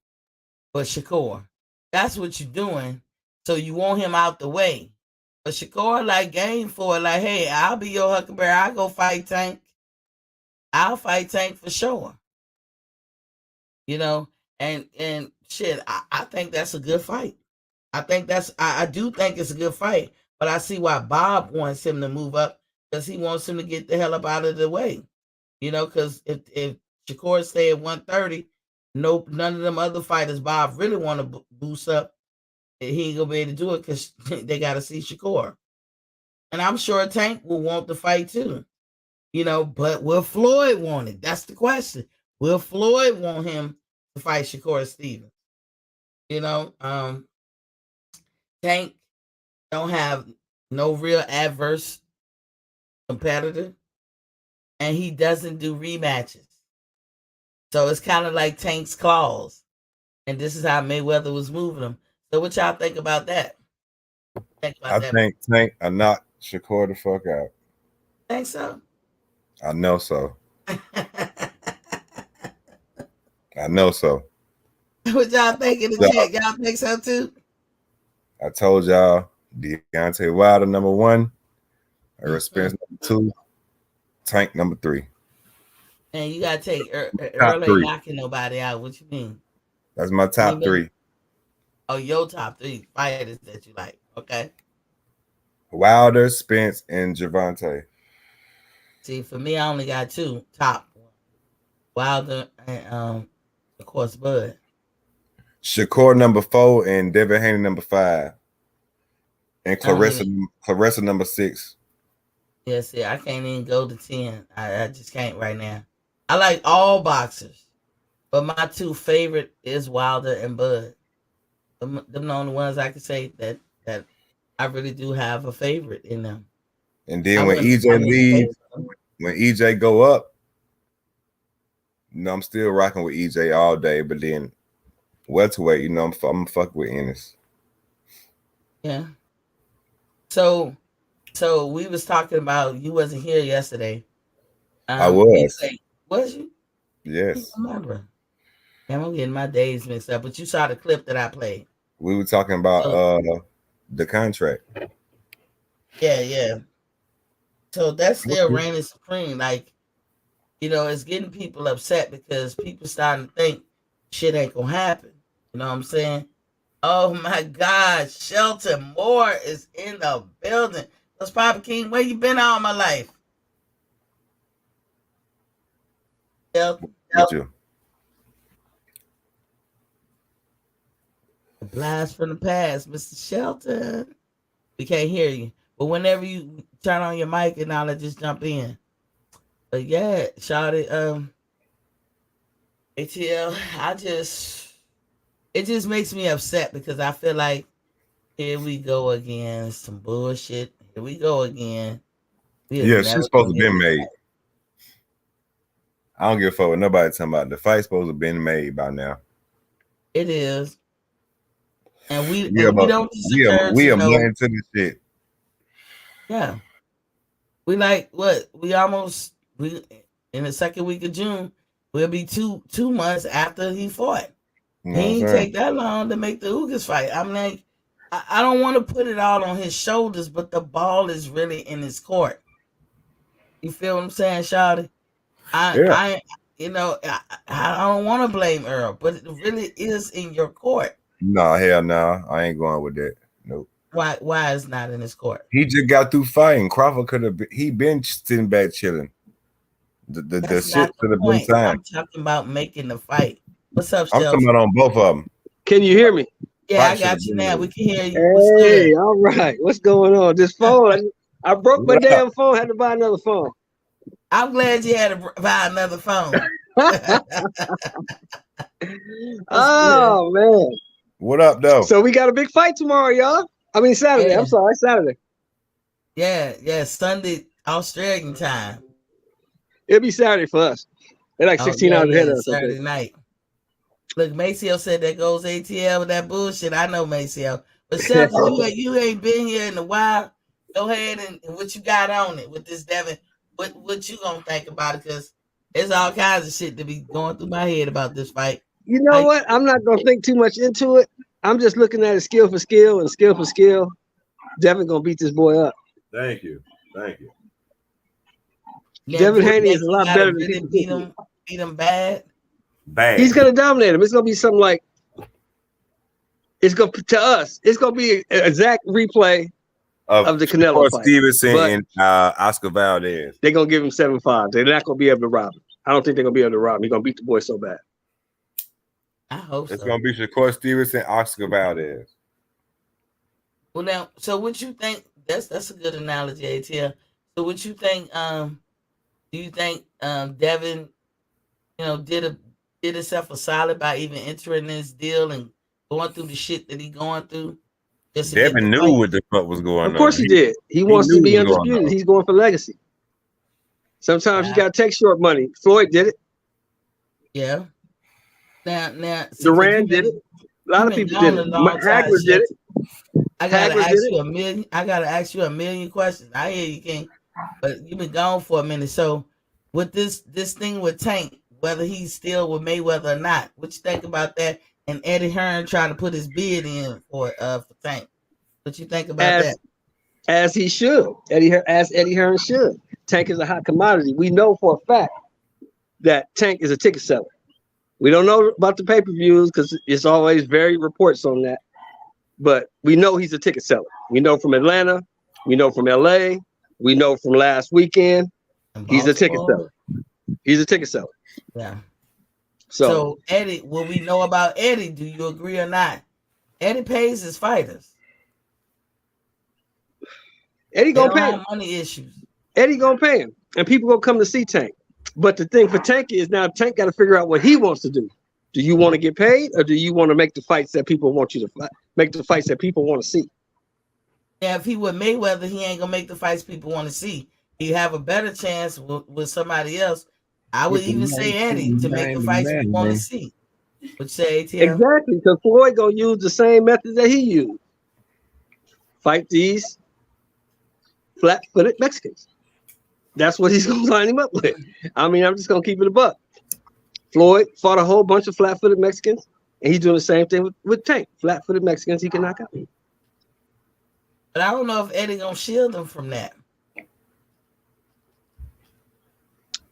but Shakur. That's what you're doing. So you want him out the way. But Shakur like game for it, like, hey, I'll be your Huckleberry. I'll go fight Tank. I'll fight Tank for sure. And shit, I think that's a good fight. I do think it's a good fight, but I see why Bob wants him to move up, because he wants him to get the hell up out of the way. Because if Shakur stay at 130, none of them other fighters Bob really want to boost up. He ain't gonna be able to do it because they got to see Shakur. And I'm sure Tank will want the fight too. But will Floyd want it? That's the question. Will Floyd want him to fight Shakur Stevens? Tank don't have no real adverse competitor, and he doesn't do rematches. So it's kind of like Tank's clause. And this is how Mayweather was moving him. So what y'all think about that? Think Tank I knocked Shakur the fuck out. Think so? I know so. I know so. What y'all think in the chat? Y'all think so too? I told y'all Deontay Wilder number 1, Errol Spence number 2, Tank number 3. And you gotta take Earl ain't knocking nobody out. What you mean? That's my top 3. Oh, your top 3 fighters that you like. Okay. Wilder, Spence, and Gervonta. See, for me, I only got 2 top. Wilder and of course Bud. Shakur number 4 and Devin Haney number 5. And Clarissa number 6. Yeah, see, I can't even go to 10. I just can't right now. I like all boxers, but my two favorite is Wilder and Bud. Them the only ones I can say that I really do have a favorite in them. And I then when wouldn't EJ leave, face them. when EJ go up, I'm still rocking with EJ all day. But then welterweight, I'm fuck with Ennis. Yeah. So we was talking about you wasn't here yesterday. I You was. say was you? I don't Yes. remember. Damn, I'm getting my days mixed up. But you saw the clip that I played. We were talking about So the contract. yeah. So that's still reigning supreme. Like, it's getting people upset because people starting to think shit ain't gonna happen. You know what I'm saying? Oh my God, Shelton Moore is in the building. What's Papa King? Where you been all my life? Shelton, With you. a blast from the past, Mr. Shelton. We can't hear you, but whenever you turn on your mic and I'll just jump in. But yeah, shout it. ATL. It just makes me upset because I feel like here we go again, some bullshit. Here we go again. We is Yeah, she's never supposed gonna to get been this made. right. I don't give a fuck what nobody talking about. The fight's supposed to have been made by now. It is, and we We are and we about, don't deserve we to are know. money to this shit. Yeah, we like what we in the second week of June. We'll be two months after he fought. You know what I'm He ain't saying? take that long to make the Ugas fight. I'm like, I don't want to put it all on his shoulders, but the ball is really in his court. You feel what I'm saying, Shawty? I, Yeah. I, I don't want to blame Earl, but it really is in your court. No, hell no. I ain't going with that. Nope. Why is not in his court? He just got through fighting. Crawford could have he been sitting back chilling. The That's shit not the should have been point. time. I'm talking about making the fight. What's up, I'm talking Shelton? about on both of them. Can you hear me? Yeah, I Fight should have got you been now. made. We can hear you. What's Hey, good? all right. What's going on? This phone, I broke my What up? damn phone, had to buy another phone. I'm glad you had to buy another phone. What's good? Oh, man. What up, though? So we got a big fight tomorrow, y'all. I mean, Saturday. Yeah, I'm sorry, Saturday. yeah. Sunday Australian time. It'll be Saturday for us. They're like Oh 16 yeah, hours ahead yeah. of us, I think. Saturday night. Look, Maceo said that goes ATL with that bullshit. I know Maceo, but Shelton, you ain't been here in a while. Go ahead and what you got on it with this Devin. What you gonna think about it? Because there's all kinds of shit to be going through my head about this fight. You know I, what? I'm not going to think too much into it. I'm just looking at it skill for skill and skill for skill. Devin going to beat this boy up. Thank you. Thank you. yeah, do Devin you Haney think is a he lot gotta better than really people think he is. beat him bad? Bad. He's going to dominate him. It's going to be something like, to us, it's going to be an exact replay of the Canelo fight. Stevenson But and Oscar Valdez. they're going to give him 7-5. They're not going to be able to rob him. I don't think they're going to be able to rob him. He's going to beat the boy so bad. I hope It's so. gonna be Shakur Stevenson, Oscar Valdez. Well, now, so what you think? That's a good analogy, ATL. So what you think? Do you think Devin, did himself a solid by even entering this deal and going through the shit that he going through just to get the Devin knew fight? what the fuck was going Of course on. he did. He wants knew to be what was going undisputed. on. He's going for legacy. Sometimes you Yeah. got to take short money. Floyd did it. Yeah. Now, see, Duran did it. A lot of people did it. Hagler did it. I gotta Hagler ask did it. you a million. I gotta ask you a million questions. I hear you, King, but you've been gone for a minute. So, with this thing with Tank, whether he's still with Mayweather or not, what you think about that? And Eddie Hearn trying to put his bid in for Tank. What you think about that? As he should. As Eddie Hearn should. Tank is a hot commodity. We know for a fact that Tank is a ticket seller. We don't know about the pay-per-views because it's always varied reports on that. But we know he's a ticket seller. We know from Atlanta. We know from LA. We know from last weekend. He's a ticket seller. He's a ticket seller. Yeah. So Eddie, what we know about Eddie, do you agree or not? Eddie pays his fighters. Eddie They gonna don't pay. have money issues. Eddie gonna pay him, and people gonna come to see Tank. But the thing for Tank is now Tank got to figure out what he wants to do. Do you want to get paid, or do you want to make the fights that people want you to make the fights that people want to see? Yeah, if he with Mayweather, he ain't gonna make the fights people want to see. He have a better chance with somebody else. I would even say Eddie to make the fights we want to see. Would you say ATL? Exactly, because Floyd gonna use the same method that he used. Fight these flat-footed Mexicans. That's what he's gonna line him up with. I mean, I'm just gonna keep it a buck. Floyd fought a whole bunch of flat-footed Mexicans, and he's doing the same thing with Tank. Flat-footed Mexicans he can knock out. But I don't know if Eddie gonna shield him from that.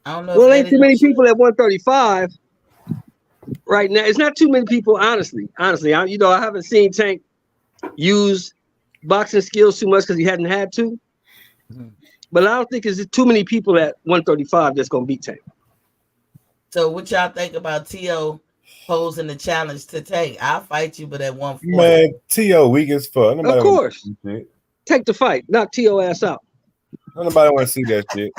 I don't know. Well, ain't too many people at 135 right now. It's not too many people, honestly. I haven't seen Tank use boxing skills too much because he hadn't had to. Mm-hmm. But I don't think there's too many people at 135 that's gonna beat Tank. So what y'all think about T.O. posing the challenge to Tank? I'll fight you, but at 140. Man, T.O. weak as fuck. Of course. Take the fight. Knock T.O. ass out. Nobody want to see that shit.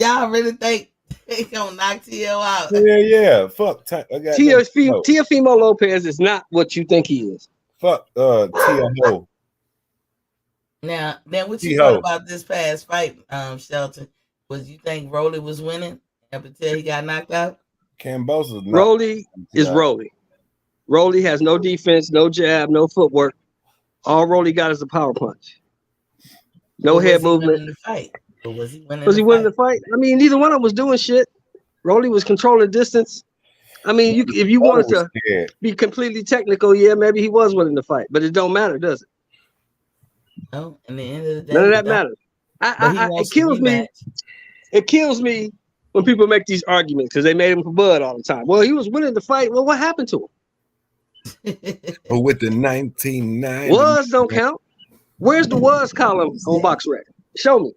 Y'all really think they gonna knock T.O. out? Yeah. Fuck. Teofimo Lopez is not what you think he is. Fuck T.O. Now, then what you thought about this past fight, Shelton? Was you think Rolly was winning up until he got knocked out? Cambosa's not. Rolly is Rolly. Rolly has no defense, no jab, no footwork. All Rolly got is a power punch. No head movement. The fight? Or was he winning? Winning the fight? I mean, neither one of them was doing shit. Rolly was controlling distance. I mean, if you wanted to be completely technical, yeah, maybe he was winning the fight, but it don't matter, does it? No, in the end of the day, none of that matters. It kills me. It kills me when people make these arguments because they made him for Bud all the time. Well, he was winning the fight. Well, what happened to him? With the 1990 was don't count. Where's the was column on BoxRec? Show me.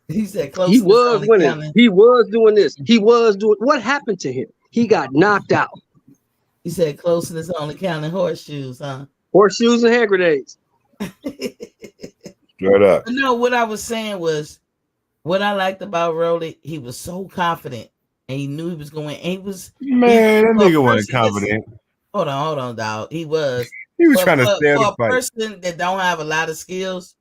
He said close. He was winning. Counting. He was doing this. He was doing. What happened to him? He got knocked out. He said closeness only counting horseshoes, huh? Horseshoes and hand grenades. Straight up. No, what I was saying was, what I liked about Rolly, he was so confident, and he knew he was going. And he was that nigga wasn't confident. Hold on, dog. He was. He was trying to stay for the fight. A person that don't have a lot of skills,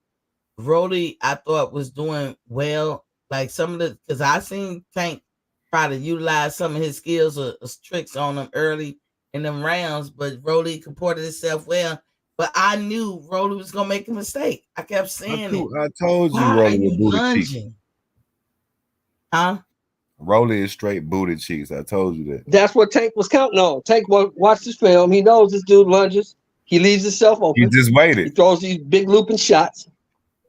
Rolly, I thought was doing well. Like some of the, because I seen Tank try to utilize some of his skills or tricks on them early in them rounds, but Rolly comported himself well. But I knew Rolly was gonna make a mistake. I kept saying I told you, Rolly was booty cheeks. Huh? Rolly is straight booty cheeks. I told you that. That's what Tank was counting on. Tank watched this film. He knows this dude lunges. He leaves himself open. He just waited. He throws these big looping shots.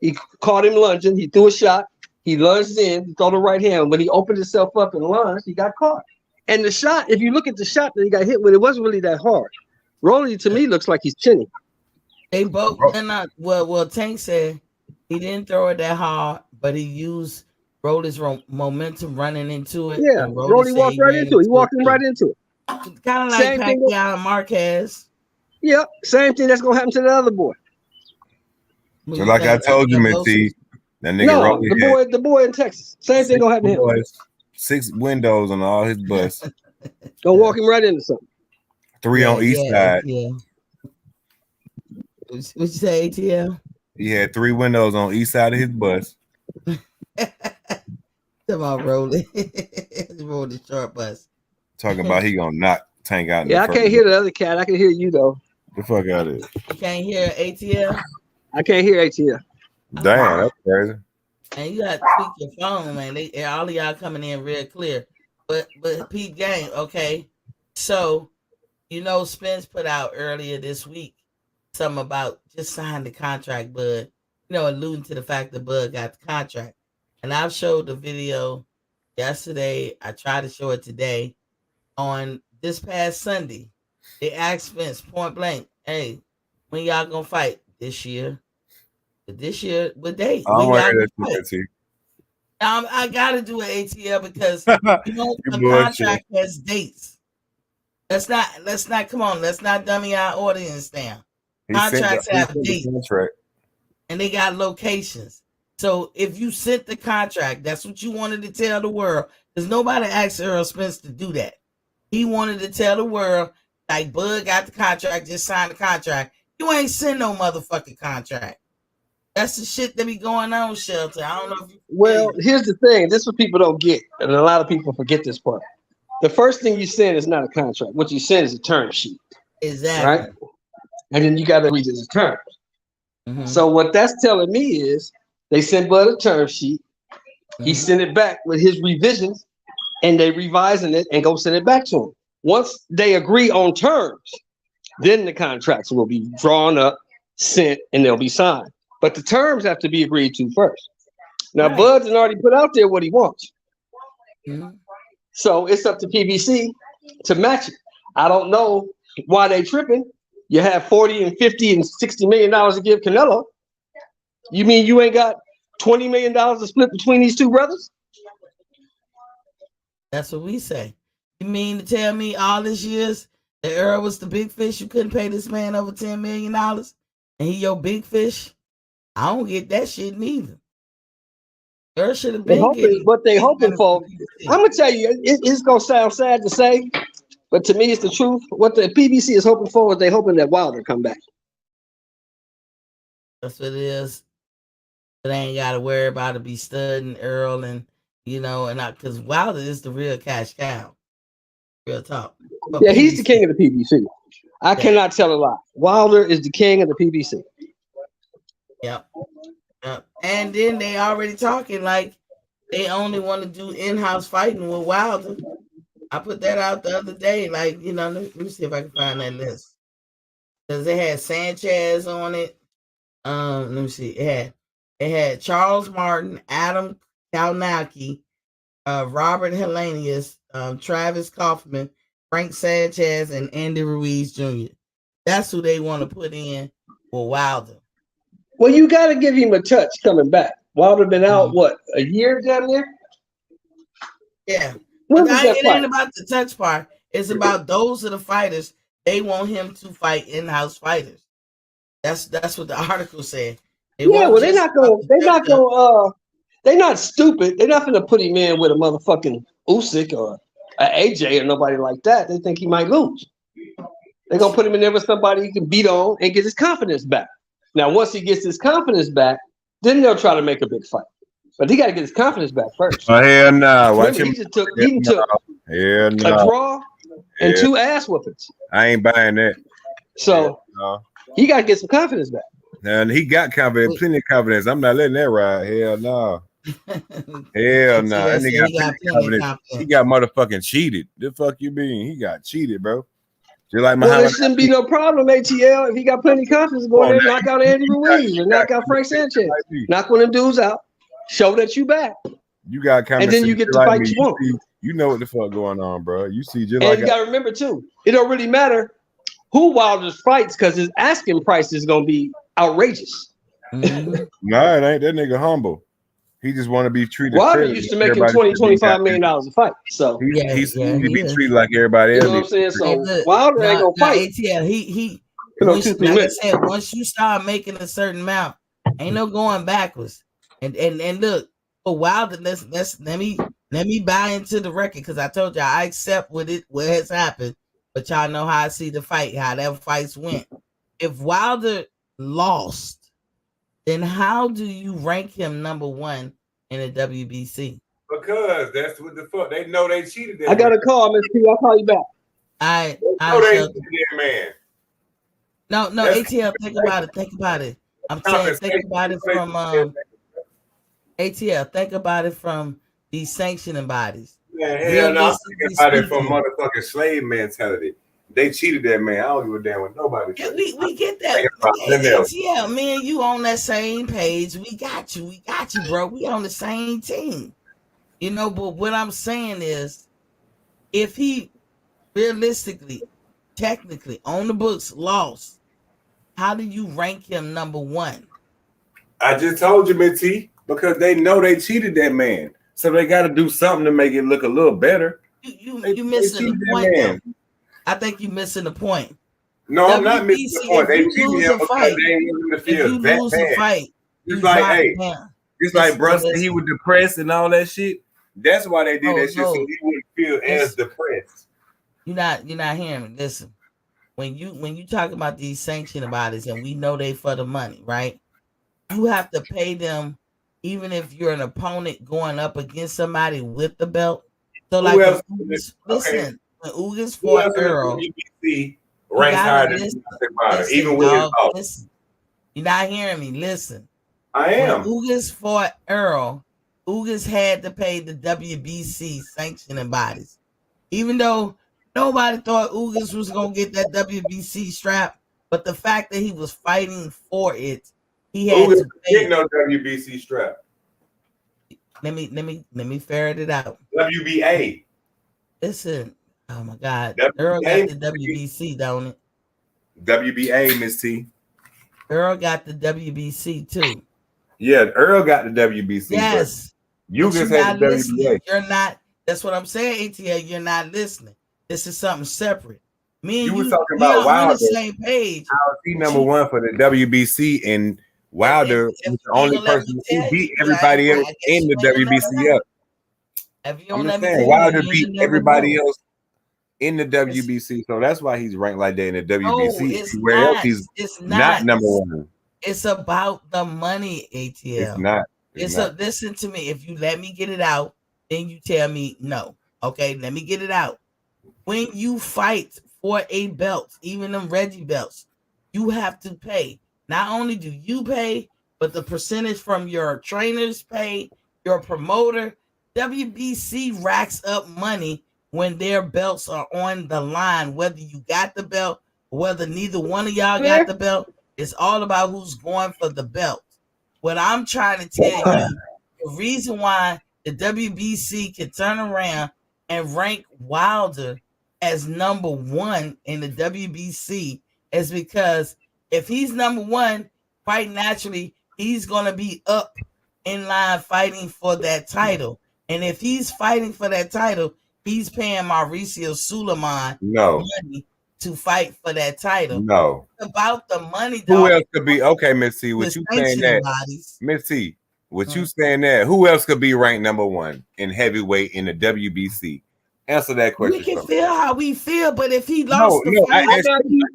He caught him lunging. He threw a shot. He lunged in. He threw the right hand. When he opened himself up and lunged, he got caught. And the shot, if you look at the shot that he got hit with, it wasn't really that hard. Rolly to me looks like he's chinny. They both well, Tank said he didn't throw it that hard, but he used Rolly's momentum running into it. Yeah, Rolly walked right into it. He walked him right into it. Kind of like Pacquiao and Marquez. Yep, same thing that's gonna happen to the other boy. So like I told you, Minty, that nigga Rolly the boy in Texas. Same thing gonna happen to him. 6 windows on all his bus. Gonna walk him right into something. 3 on each side. Yeah. What you say, ATL? He had 3 windows on each side of his bus. Talking about Rolly. Rolled the short bus. Talking about he gonna knock Tank out. Yeah, I can't hear the other cat. I can hear you though. The fuck out of it. You can't hear ATL? I can't hear ATL. Damn, that's crazy. And you gotta tweak your phone, man. All of y'all coming in real clear. But Pete Gang, okay. So, Spence put out earlier this week something about just sign the contract, Bud. Alluding to the fact that Bud got the contract. And I've showed the video yesterday. I tried to show it today. On this past Sunday, they asked Spence point blank, hey, when y'all gonna fight? This year? This year, what date? I gotta do an ATL because the contract has dates. Let's not come on, let's not dummy our audience down. Contracts have dates and they got locations. So if you sent the contract, that's what you wanted to tell the world. Because nobody asked Earl Spence to do that. He wanted to tell the world, like, Bud got the contract, just signed the contract. You ain't send no motherfucking contract. That's the shit that be going on, Shelter. I don't know if you. Well, here's the thing. This is what people don't get, and a lot of people forget this part. The first thing you send is not a contract. What you send is a term sheet. Exactly. Right? And then you got to read the terms. Mm-hmm. So what that's telling me is they sent Bud a term sheet. He sent it back with his revisions, and they revising it and go send it back to him. Once they agree on terms, then the contracts will be drawn up, sent, and they'll be signed. But the terms have to be agreed to first. Now, Right. Bud's already put out there what he wants. Mm-hmm. So it's up to PBC to match it. I don't know why they tripping. You have 40 and 50 and $60 million to give Canelo. You mean you ain't got $20 million to split between these two brothers? That's what we say. You mean to tell me all these years that Earl was the big fish? You couldn't pay this man over $10 million and he your big fish? I don't get that shit neither. Earl should have been getting what they hoping for. I'm gonna tell you, it's gonna sound sad to say, but to me, it's the truth. What the PBC is hoping for is they hoping that Wilder come back. That's what it is. But they ain't got to worry about it be studying Earl and because Wilder is the real cash cow. Real talk. But yeah, he's the king of the PBC. I cannot tell a lie. Wilder is the king of the PBC. Yep. And then they already talking like they only want to do in-house fighting with Wilder. I put that out the other day. Like, let me see if I can find that list. Because they had Sanchez on it. Let me see. It had Charles Martin, Adam Kalnacki, Robert Hellenius, Travis Kaufman, Frank Sanchez, and Andy Ruiz Jr. That's who they want to put in with Wilder. Well, you got to give him a touch coming back. Wilder been out, what, a year down there? Yeah. When But was that it fight? ain't about the touch part. It's about those are the fighters. They want him to fight in-house fighters. That's what the article said. They're not stupid. They're not gonna put him in with a motherfucking Usyk or an AJ or nobody like that. They think he might lose. They're gonna put him in there with somebody he can beat on and get his confidence back. Now, once he gets his confidence back, then they'll try to make a big fight. But he got to get his confidence back first. Oh, hell no. Watch him. He just took a draw and 2 ass whoopings. I ain't buying that. So he got to get some confidence back. And he got confidence, plenty of confidence. I'm not letting that ride. Hell no. Hell no. That nigga got confidence. He got motherfucking cheated. The fuck you mean? He got cheated, bro. Just like Well, there shouldn't be no problem, ATL, if he got plenty of confidence going there and knock out Andy Ruiz and knock out Frank Sanchez. Knock one of them dudes out. Show that you back. You got confidence. And then you get the fight you want. You know what the fuck going on, bro. You see just and you got to remember, too, it don't really matter who Wilder fights because his asking price is going to be outrageous. Mm-hmm. No, it ain't. That nigga humble. He just want to be treated. Wilder used to make him $20-25 million a fight. So he be treated like everybody else. You know what I'm saying? So Wilder ain't gonna fight. ATL, he like I said, once you start making a certain amount, ain't no going backwards. And look, for Wilder, let me buy into the record because I told y'all I accept what has happened, but y'all know how I see the fight, how that fights went. If Wilder lost, then how do you rank him number 1 in the WBC? Because that's what the fuck they know they cheated. I got a call, Miss P. I'll call you back. I they cheated that man. No, ATL. Think about it. I'm saying, think about it from ATL. Think about it from these sanctioning bodies. Man, hell no, I'm thinking about it from motherfucking slave mentality. They cheated that man. I don't give a damn what nobody. Yeah, we get that. ATL, me and you on that same page. We got you, bro. We on the same team. But what I'm saying is, if he realistically, technically, on the books lost, how do you rank him number 1? I just told you, Mitty, because they know they cheated that man, so they got to do something to make it look a little better. You missing the point, though. I think you're missing the point. No, I'm not missing the point. They cheated him because they ain't willing to feel that bad. Fight, it's like, hey, It's like bro said he was depressed and all that shit. That's why they did that shit so he wouldn't feel as depressed. You're not hearing me. Listen, when you talk about these sanctioning bodies, and we know they for the money, right? You have to pay them, even if you're an opponent going up against somebody with the belt. So, like, when Ugas fought Earl, WBC ranks higher than even with his boss. You're not hearing me. Listen, I am. When Ugas fought Earl, Ugas had to pay the WBC sanctioning bodies, even though nobody thought Ugas was gonna get that WBC strap. But the fact that he was fighting for it, he had to pay. No WBC strap. Let me ferret it out. WBA. Listen, oh my God, WBA, Earl got the WBC, don't it? WBA, Miss T. Earl got the WBC too. Yeah, Earl got the WBC. Yes, you just had the WBA. You're not. That's what I'm saying, ATL. You're not listening. This is something separate. Me and you was talking about Wilder. On the same page. How is he number one for the WBC, and Wilder was the only person who beat everybody else in the WBC up. I'm just saying, Wilder beat everybody else in the WBC, so that's why he's ranked like that in the WBC. Where else he's not number one. It's about the money, ATL. It's not. Listen to me. If you let me get it out, then you tell me no. Okay, let me get it out. When you fight for a belt, even them Reggie belts, you have to pay. Not only do you pay, but the percentage from your trainers pay, your promoter. WBC racks up money when their belts are on the line, whether you got the belt or whether neither one of y'all got the belt. It's all about who's going for the belt. What I'm trying to tell you, the reason why the WBC can turn around and rank Wilder as number one in the WBC is because if he's number one, quite naturally, he's going to be up in line fighting for that title. And if he's fighting for that title, he's paying Mauricio Suleiman money to fight for that title. No. It's about the money, dog. Who else could be? Okay, Miss C, what you saying that? Miss C, what you saying that? Who else could be ranked number one in heavyweight in the WBC? Answer that question. We can feel how we feel, but if he lost the fight,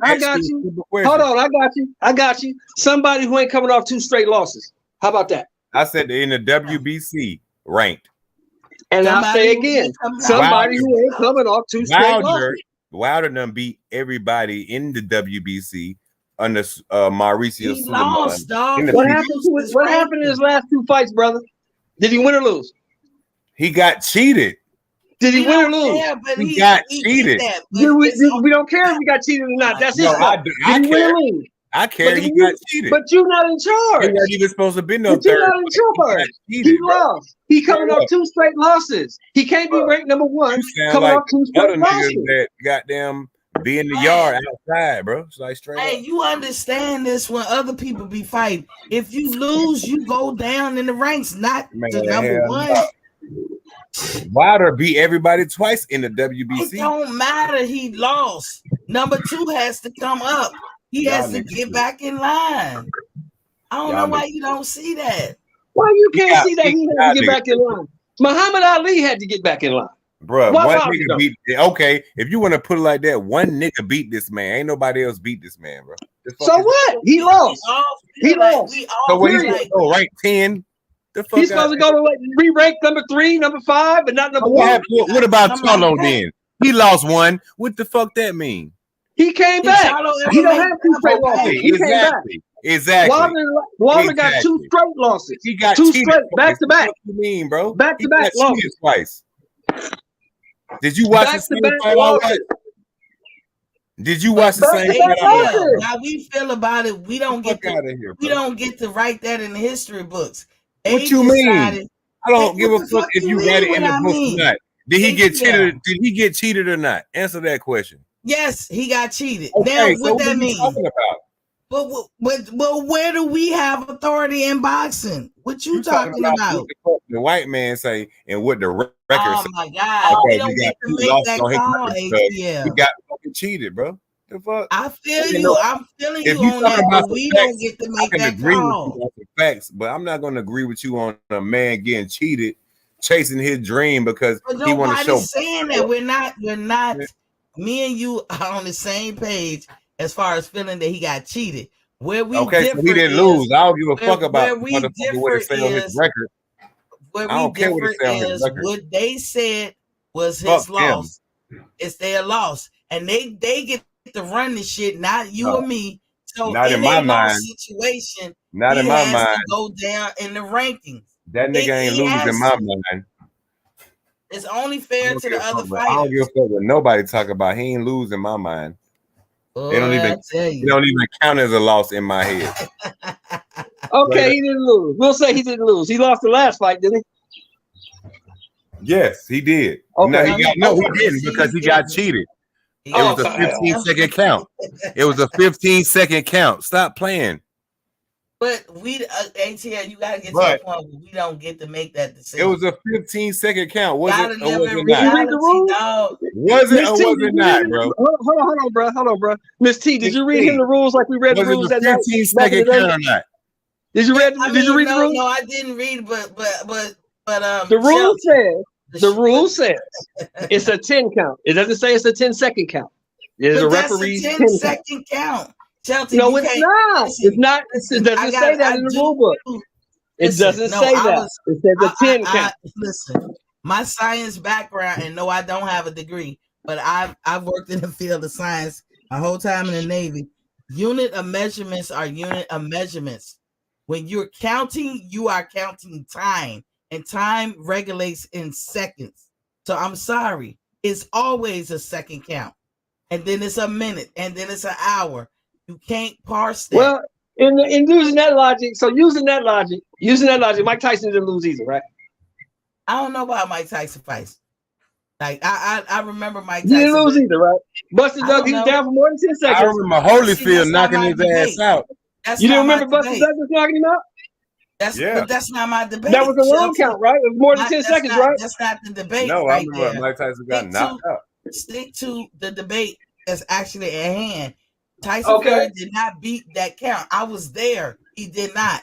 I got you. Hold on, I got you. Somebody who ain't coming off 2 straight losses. How about that? I said in the WBC ranked. And I'll say again, somebody who ain't coming off 2 straight losses. Wilder done beat everybody in the WBC under Mauricio Suleiman. What happened in his last 2 fights, brother? Did he win or lose? He got cheated. Did he win or lose? He got cheated. We don't care if he got cheated or not. That's his fault. Did he win or lose? I care. He got cheated. But you're not in charge. He's not even supposed to be no third. You're not in charge. He lost. He coming off 2 straight losses. He can't be ranked number one. Coming off 2 straight losses. That goddamn be in the yard outside, bro. It's like straight. Hey, you understand this when other people be fighting. If you lose, you go down in the ranks, not to number one. Wilder beat everybody twice in the WBC. It don't matter. He lost. Number 2 has to come up. He has to get back in line. I don't know why you don't see that. Why you can't see that he had to get back in line? Muhammad Ali had to get back in line. Bro, one nigga beat. Okay, if you want to put it like that, one nigga beat this man. Ain't nobody else beat this man, bro. So what? He lost. He lost. So what? He's going to go rank 10. He's supposed to go to re-rank number 3, number 5, but not number 1. What about Charlo then? He lost 1. What the fuck that mean? He came back. He don't have 2 straight losses. He came back. Exactly. Walter got 2 straight losses. He got 2 straight back to back. What you mean, bro? Back to back losses twice. Did you watch the same fight I watched? Did you watch the same fight I watched? How we feel about it, we don't get to write that in the history books. What you mean? I don't give a fuck if you write it in the book or not. Did he get cheated? Did he get cheated or not? Answer that question. Yes, he got cheated. Okay, now, what that mean? But where do we have authority in boxing? What you talking about? What the white man say and what the record says. Oh my God, we don't get to make that call, ATL. He got fucking cheated, bro. The fuck? I feel you. I'm feeling you on that, but we don't get to make that call. facts, but I'm not going to agree with you on a man getting cheated, chasing his dream because he want to show. Saying that we're not. Me and you are on the same page as far as feeling that he got cheated. Where we differ so he didn't lose. I don't give a fuck about what it say on his record. Where we differ is what they said was his loss. It's their loss, and they get to run the shit, not you or me. So not in my mind. Situation, not in my mind. To go down in the rankings. That nigga ain't losing in my mind. It's only fair to the other fighters. I don't give a fuck what nobody talk about. He ain't losing in my mind. They don't even count as a loss in my head. Okay, he didn't lose. We'll say he didn't lose. He lost the last fight, didn't he? Yes, he did. Okay. He didn't because he got cheated. It was a 15-second count. It was a 15-second count. Stop playing. But we, ATL, you gotta get to the point where we don't get to make that decision. It was a 15-second count. Was it or was it not? Did you read the rules? Was it or was it not, bro? Hold on, bro. Miss T, did you read him the rules like we read the rules that night? 15-second count or not? Did you read the rules? No, I didn't read, but the rule says it's a 10 count. It doesn't say it's a 10-second count. There's a referee 10-second count. Chelsea, no, it's not. It's not. It doesn't say that in the rule book. It doesn't say that. It says a 10 count. Listen, my science background, and no, I don't have a degree, but I've worked in the field of science my whole time in the Navy. Unit of measurements are unit of measurements. When you're counting, you are counting time, and time regulates in seconds. So I'm sorry, it's always a second count, and then it's a minute, and then it's an hour. You can't parse that. Well, in using that logic, Mike Tyson didn't lose either, right? I don't know about Mike Tyson fights. Like I remember Mike Tyson. He didn't lose either, right? Buster Douglas, he was down for more than 10 seconds. I remember Holyfield knocking his ass out. You didn't remember Buster Douglas knocking him out? But that's not my debate. That was a long count, right? It was more than 10 seconds, right? That's not the debate. No, I remember Mike Tyson got knocked out. Stick to the debate that's actually at hand. Tyson Fury did not beat that count. I was there. He did not.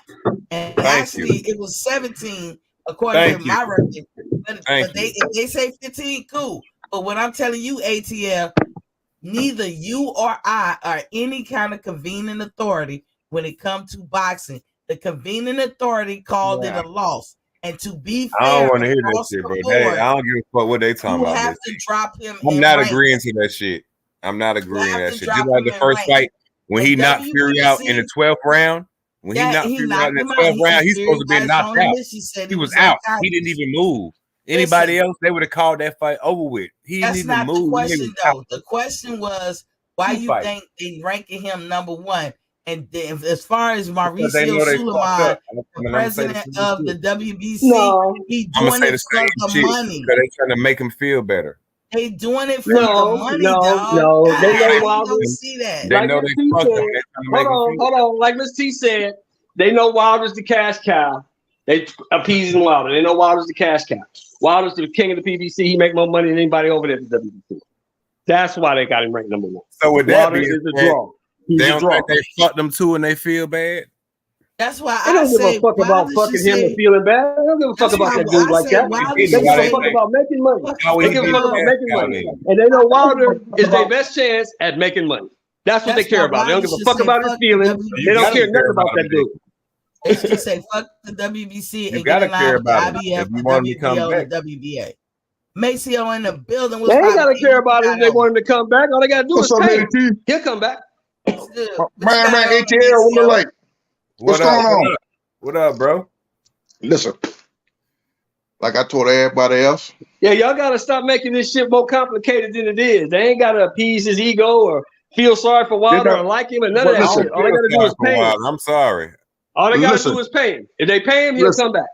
And it was 17 according to my record. But if they say 15, cool. But what I'm telling you, ATL, neither you or I are any kind of convening authority when it comes to boxing. The convening authority called it a loss. And to be fair, I don't want to hear that shit, bro. I don't give a fuck what they talking about. You have to drop him. I'm not agreeing to that shit. I'm not agreeing to that shit. Just like the first fight when he knocked Fury out in the 12th round. When he knocked Fury out in the 12th round, he's supposed to be knocked out. He was out. He didn't even move. Anybody else, they would have called that fight over with. He didn't even move. The question, though. The question was, why you think they ranking him number one? And then, as far as Mauricio Suleiman, the president of the WBC, he doing it for the money. Because they trying to make him feel better. They doing it for the money, dog. No, they know Wilder. See that. They know they fucked him. Hold on. Like Miss T said, they know Wilder's the cash cow. They appeasing Wilder. They know Wilder's the cash cow. Wilder's the king of the PBC. He make more money than anybody over there at the WBC. That's why they got him ranked number one. So with that being said, they don't think they fucked them too and they feel bad? That's why I don't give a fuck about fucking him and feeling bad. I don't give a fuck about that dude like that. They give a fuck about making money. They give a fuck about making money. And they know Wilder is their best chance at making money. That's what they care about. They don't give a fuck about his feelings. They don't care nothing about that dude. They should say fuck the WBC and get in line with the IBF, the WBO, and the WBA. Maceo in the building. They ain't gotta care about it if they want him to come back. All they gotta do is pay him. He'll come back. Man, ATL, woman, like, what's going on? What up, bro? Listen, like I told everybody else. Yeah, y'all gotta stop making this shit more complicated than it is. They ain't gotta appease his ego or feel sorry for Wilder or like him and none of that shit. All they gotta do is pay him. I'm sorry. All they gotta do is pay him. If they pay him, he'll come back.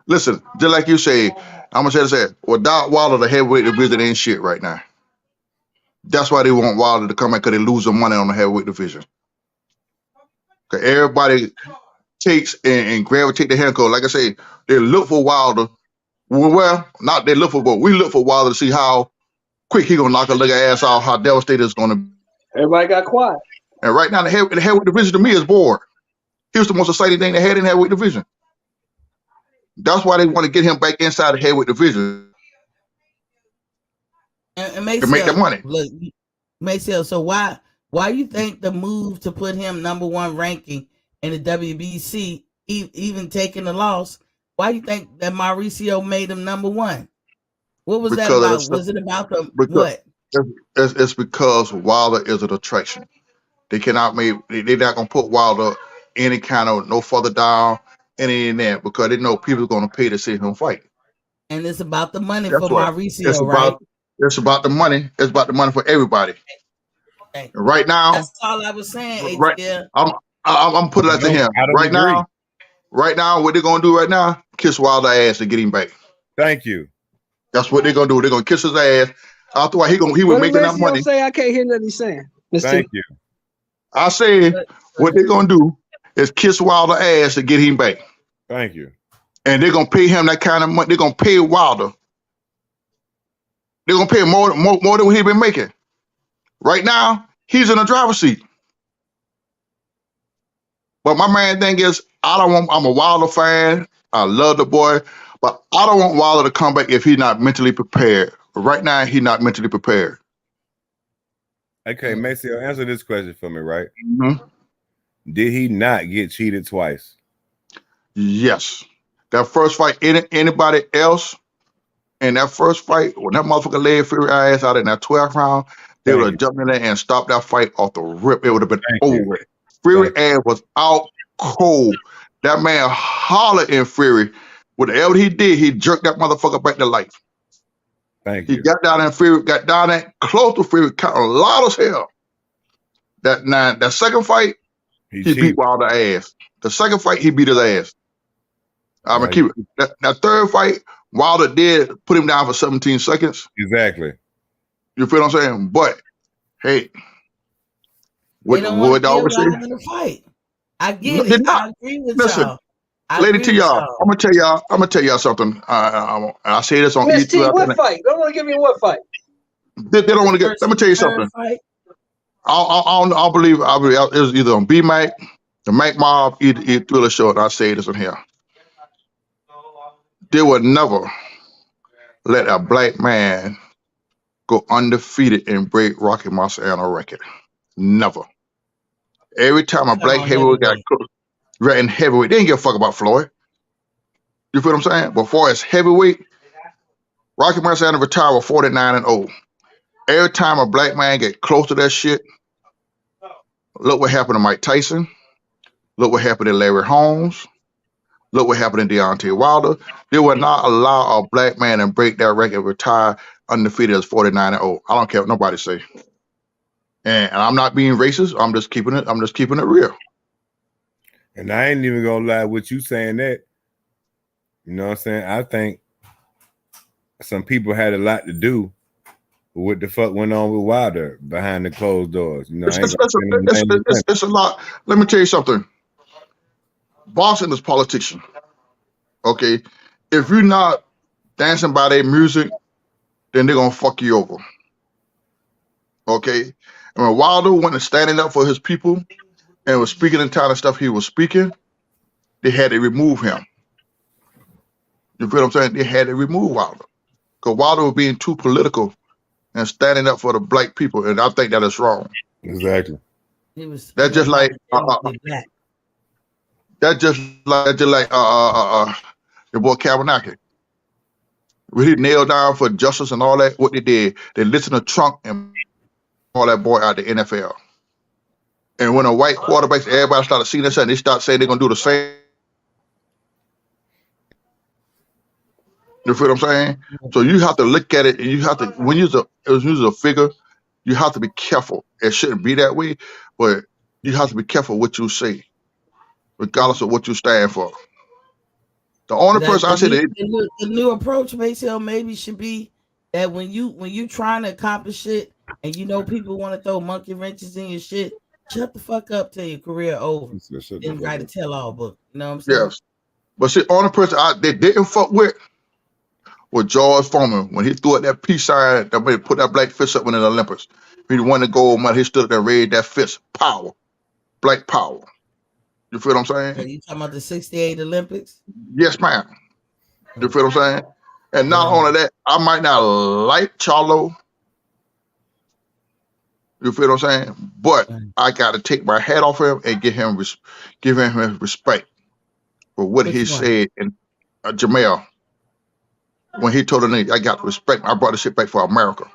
Listen, just like you say, I'm gonna say this: without Wilder, the heavyweight division ain't shit right now. That's why they want Wilder to come back, because they lose some money on the heavyweight division. Because everybody takes and gravitate the handcuff. Like I say, they look for Wilder. Well, not they look for, but we look for Wilder to see how quick he gonna knock a nigga ass off, how devastated it's gonna be. Everybody got quiet. And right now, the heavyweight division to me is bored. He was the most exciting thing they had in the heavyweight division. That's why they want to get him back inside the heavyweight division and to make that money. Look, Maceo, so why you think the move to put him #1 ranking in the WBC, even taking the loss, why you think that Mauricio made him #1? What was that about? Was it about the what? It's because Wilder is an attraction. They cannot make. They're not gonna put Wilder any kind of no further down, any in that, because they know people are gonna pay to see him fight. And it's about the money for Mauricio, it's right? It's about the money. It's about the money for everybody. Okay. Right now, that's all I was saying. Right, I'm putting that to him. Right now, what they're gonna do right now? Kiss Wilder ass to get him back. Thank you. That's what they're gonna do. They're gonna kiss his ass. Afterward, he was making that money. Say I can't hear nothing he's saying. Thank you. I say what they're gonna do is kiss Wilder ass to get him back. Thank you. And they're gonna pay him that kind of money. They're gonna pay Wilder. They're gonna pay him more than what he's been making. Right now, he's in the driver's seat. But my main thing is, I'm a Wilder fan. I love the boy, but I don't want Wilder to come back if he's not mentally prepared. Right now, he's not mentally prepared. Okay, Maceo, answer this question for me, right? Mm-hmm. Did he not get cheated twice? Yes. That first fight, anybody else in that first fight, when that motherfucker laid Fury ass out in that 12th round, they would have jumped in there and stopped that fight off the rip. It would have been over. Fury ass was out cold. That man hollered in Fury. Whatever he did, he jerked that motherfucker back to life. Thank you. He got down there, Fury got down there close to Fury, kind of loud as hell. That second fight, he beat Wilder ass. The second fight, he beat his ass. I'm gonna keep it. That third fight, Wilder did put him down for 17 seconds. Exactly. You feel what I'm saying? But hey, what I always say? I get it. I agree with y'all. Lady to y'all, I'm gonna tell y'all something. I say this on E2. What fight? Don't want to give me what fight? They don't want to get. Let me tell you something. I believe it was either on B-Mac, the Mac Mob, either Thriller Show, and I say this in here. They would never let a black man go undefeated and break Rocky Marciano record. Never. Every time a black heavyweight got cooked, right in heavyweight, they didn't give a fuck about Floyd. You feel what I'm saying? Before it's heavyweight, Rocky Marciano retired with 49-0. Every time a black man get close to that shit, look what happened to Mike Tyson. Look what happened to Larry Holmes. Look what happened to Deontay Wilder. They would not allow a black man to break that record, retire undefeated as 49-0. I don't care what nobody say. And I'm not being racist. I'm just keeping it real. And I ain't even gonna lie with you saying that. You know what I'm saying? I think some people had a lot to do with what the fuck went on with Wilder behind the closed doors. You know, it's a lot. Let me tell you something. Boxing is politician. Okay, if you're not dancing by their music, then they're gonna fuck you over. Okay, and when Wilder went and standing up for his people and was speaking the kind of stuff he was speaking, they had to remove him. You feel what I'm saying? They had to remove Wilder because Wilder was being too political and standing up for the black people, and I think that is wrong. Exactly. That's just like your boy Kavanagh. When he nailed down for justice and all that, what they did, they listened to Trump and all that boy out the NFL. And when a white quarterbacks, everybody started seeing this and they start saying they're gonna do the same. You feel what I'm saying? So you have to look at it, and you have to when you're a figure, you have to be careful. It shouldn't be that way, but you have to be careful what you say, regardless of what you stand for. The only person I say the new approach, Maceo, maybe should be that when you trying to accomplish shit and you know people want to throw monkey wrenches in your shit, shut the fuck up till your career over. And write a tell-all book. You know what I'm saying? Yes. But see, only person they didn't fuck with was George Foreman when he threw out that peace sign that made put that black fist up in the Olympics. He won the gold medal. He stood up there and raised that fist. Power. Black power. You feel what I'm Are saying? you talking about the '68 Olympics? Yes, ma'am. You feel what I'm saying? And not Yeah. only that, I might not like Charlo. You feel what I'm saying? But Right. I got to take my hat off him and give him his respect for what Which he one? said. And Jamel, when he told the nigga, I got the respect. I brought the shit back for America.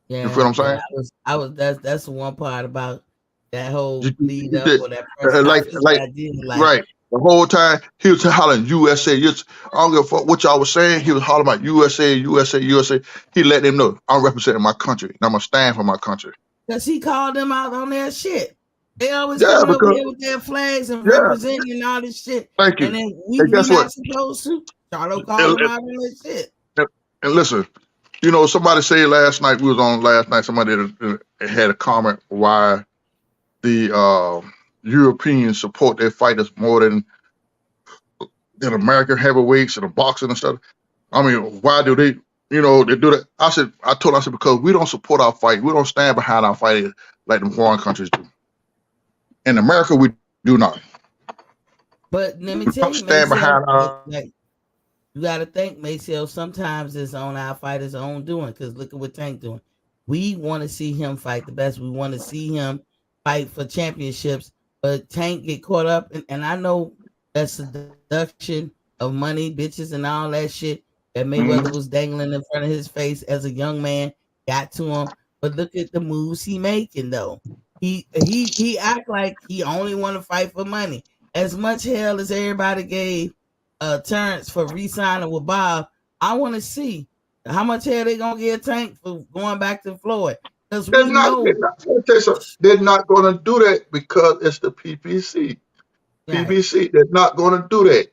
You feel Yeah, what I'm yeah. saying? I was. That's the one part about that whole lead You up did. or that press conference that Like, I did like. right. The whole time he was hollering USA. I don't give a fuck what y'all was saying. He was hollering about USA, USA, USA. He let them know I'm representing my country and I'm gonna stand for my country. Cause he called them out on their shit. They always Yeah, coming over because here with their flags and yeah, representing and all this shit. thank And you. then And we guess what? not supposed to. Charlo called And, them out on that shit. and, and listen, you know, somebody said last night, we was on last night, somebody had a comment why the Europeans support their fighters more than American heavyweights and the boxing and stuff. I mean, why do they, they do that? I told him, because we don't support our fight. We don't stand behind our fighters like the foreign countries do. In America, we do not. But let me We tell don't you, stand Maceo, behind our. like you got to think, Maceo. Sometimes it's on our fighters' own doing. Because look at what Tank doing. We want to see him fight the best. We want to see him fight for championships. But Tank get caught up, and I know that seduction of money, bitches, and all that shit that Mayweather was dangling in front of his face as a young man got to him. But look at the moves he making though. He act like he only want to fight for money. As much hell as everybody gave Terrence for re-signing with Bob, I want to see how much hell they gonna give Tank for going back to Floyd because They're we not. know They're not. Let me tell you something. They're not going to do that because it's the PPC. right, PPC. They're not going to do that.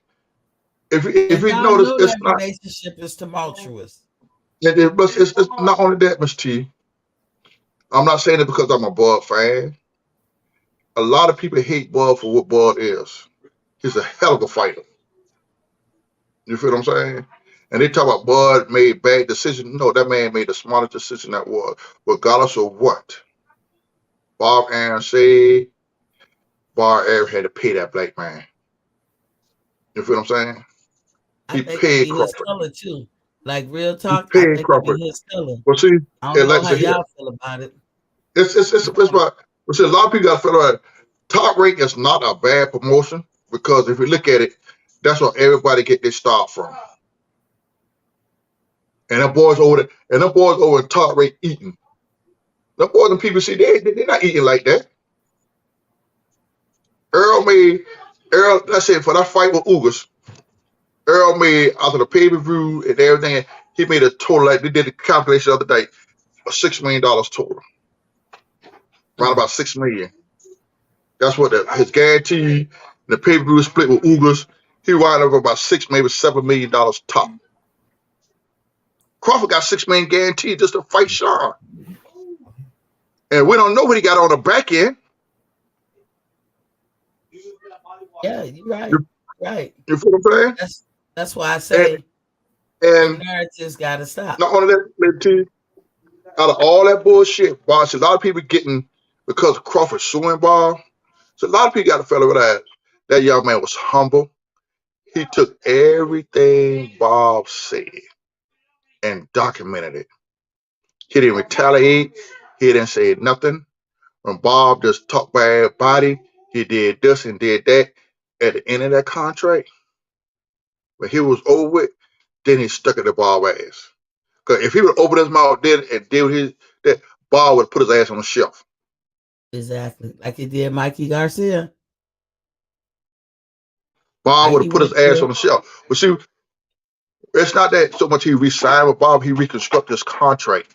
If and you y'all notice, know it's that not. relationship is tumultuous. It's not only that, Miss T. I'm not saying it because I'm a Bud fan. A lot of people hate Bud for what Bud is. He's a hell of a fighter. You feel what I'm saying? And they talk about Bud made bad decisions. No, that man made the smartest decision that was, regardless of what Bob Aaron said. Bob Aaron had to pay that black man. You feel what I'm saying? I He think it paid be his Crawford. color too. Like real He talk, I paid think it be Crawford. his color. But see, I don't and know like I how said here, y'all feel about it. it's about. But see, a lot of people got to feel like top rank is not a bad promotion because if you look at it, that's where everybody get their start from. And them boys over there, and them boys over in top rank eating. Them boys and people see they're not eating like that. Earl, let's say for that fight with Ugas, Earl made after the pay-per-view and everything, he made a total, like they did the calculation the other day, of $6 million total. Around about $6 million. That's what his guarantee, the pay-per-view split with Ugas, he wound up about $6, maybe $7 million top. Crawford got $6 million guaranteed just to fight Sean. And we don't know what he got on the back end. Yeah, you're right. Right. You feel what I'm saying? That's why I And say the and narrative's got to stop. not only that, out of all that bullshit, Bob, a lot of people getting because Crawford suing Bob. So a lot of people got to feel with that. That young man was humble. He took everything Bob said and documented it. He didn't retaliate. He didn't say nothing. When Bob just talked bad about him, he did this and did that. At the end of that contract, when he was over with, then he stuck it to Bob ass. Because if he would open his mouth then and deal with his that, Bob would put his ass on the shelf. Exactly. Like he did Mikey Garcia. Bob would Mikey have put went his ass to on the shelf. But see, it's not that so much he re-signed with Bob, he reconstructed his contract.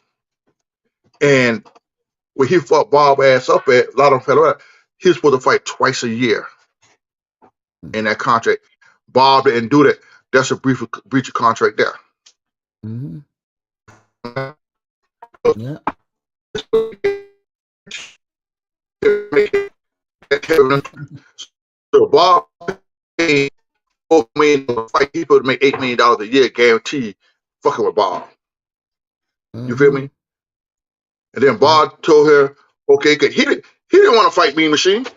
And when he fought Bob ass up at, a lot of them fell out, he was supposed to fight twice a year in that contract. Bob didn't do that. That's a breach of contract there. Mm-hmm. Yeah. So Bob paid $4 million fight. He supposed to make $8 million a year guaranteed fucking with Bob. You feel Mm-hmm. me? And then Yeah. Bob told her, okay, cause he didn't want to fight Mean Machine.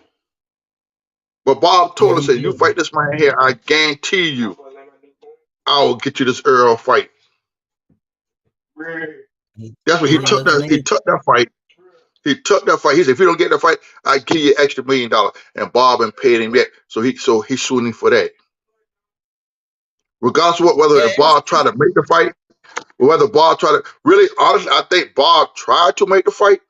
But Bob Yeah, told us, he said, you did. fight this man here, I guarantee you, I will get you this Earl fight. That's what he Pretty took much that. He made. took that fight. He took that fight. He said, if you don't get that fight, I give you extra $1 million. And Bob ain't paid him yet. So he's shooting for that. Regardless of whether Yeah, Bob tried to make the fight, or whether Bob tried to really honestly, I think Bob tried to make the fight,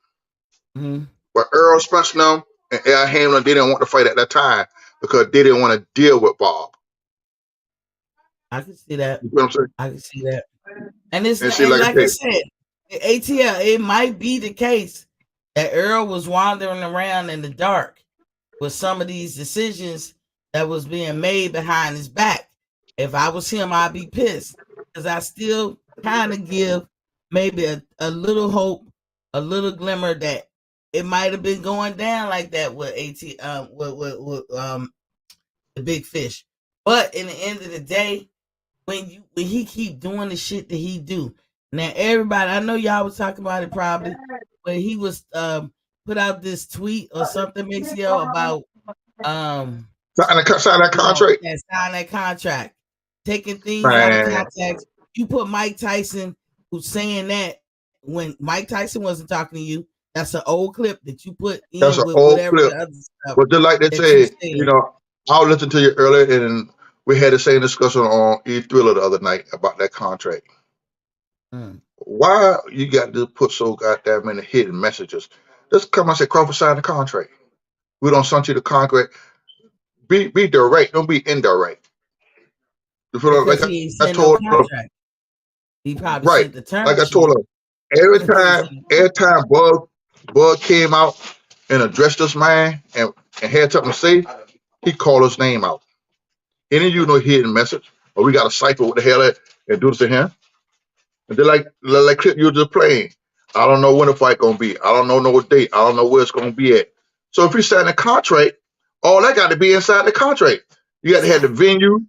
but Earl Spence and Al Hamlin didn't want to fight at that time because they didn't want to deal with Bob. I can see that. You know what I'm saying? I can see that. And it's And not, see, and like like I I said, said, ATL, it might be the case that Earl was wandering around in the dark with some of these decisions that was being made behind his back. If I was him, I'd be pissed because I still kind of give maybe a little hope, a little glimmer that it might have been going down like that with with the big fish. But in the end of the day, when he keep doing the shit that he do, now everybody, I know y'all was talking about it probably, when he was put out this tweet or something, Mixio, about sign that contract. sign that contract, taking things out of Man, context. You put Mike Tyson, who's saying that when Mike Tyson wasn't talking to you. That's an old clip that you put that's in an with old whatever clip. the other stuff But just like they that you said, said. I was listening to you earlier, and we had the same discussion on E-Thriller the other night about that contract. Why you got to put so goddamn many hidden messages? Just come and say, Crawford signed the contract. We don't send you the contract. Be direct, don't be indirect. You feel Because like he ain't I sent no told her, contract. He probably right? sent the term Like I told sheet. her, every time Bud came out and addressed this man and had something to say, he called his name out. Any of you know hidden message, or we got to cipher what the hell that and do this to him. And they're like clip you just playing. I don't know when the fight gonna be. I don't know no date. I don't know where it's gonna be at. So if you sign a contract, all that got to be inside the contract. You got to have the venue.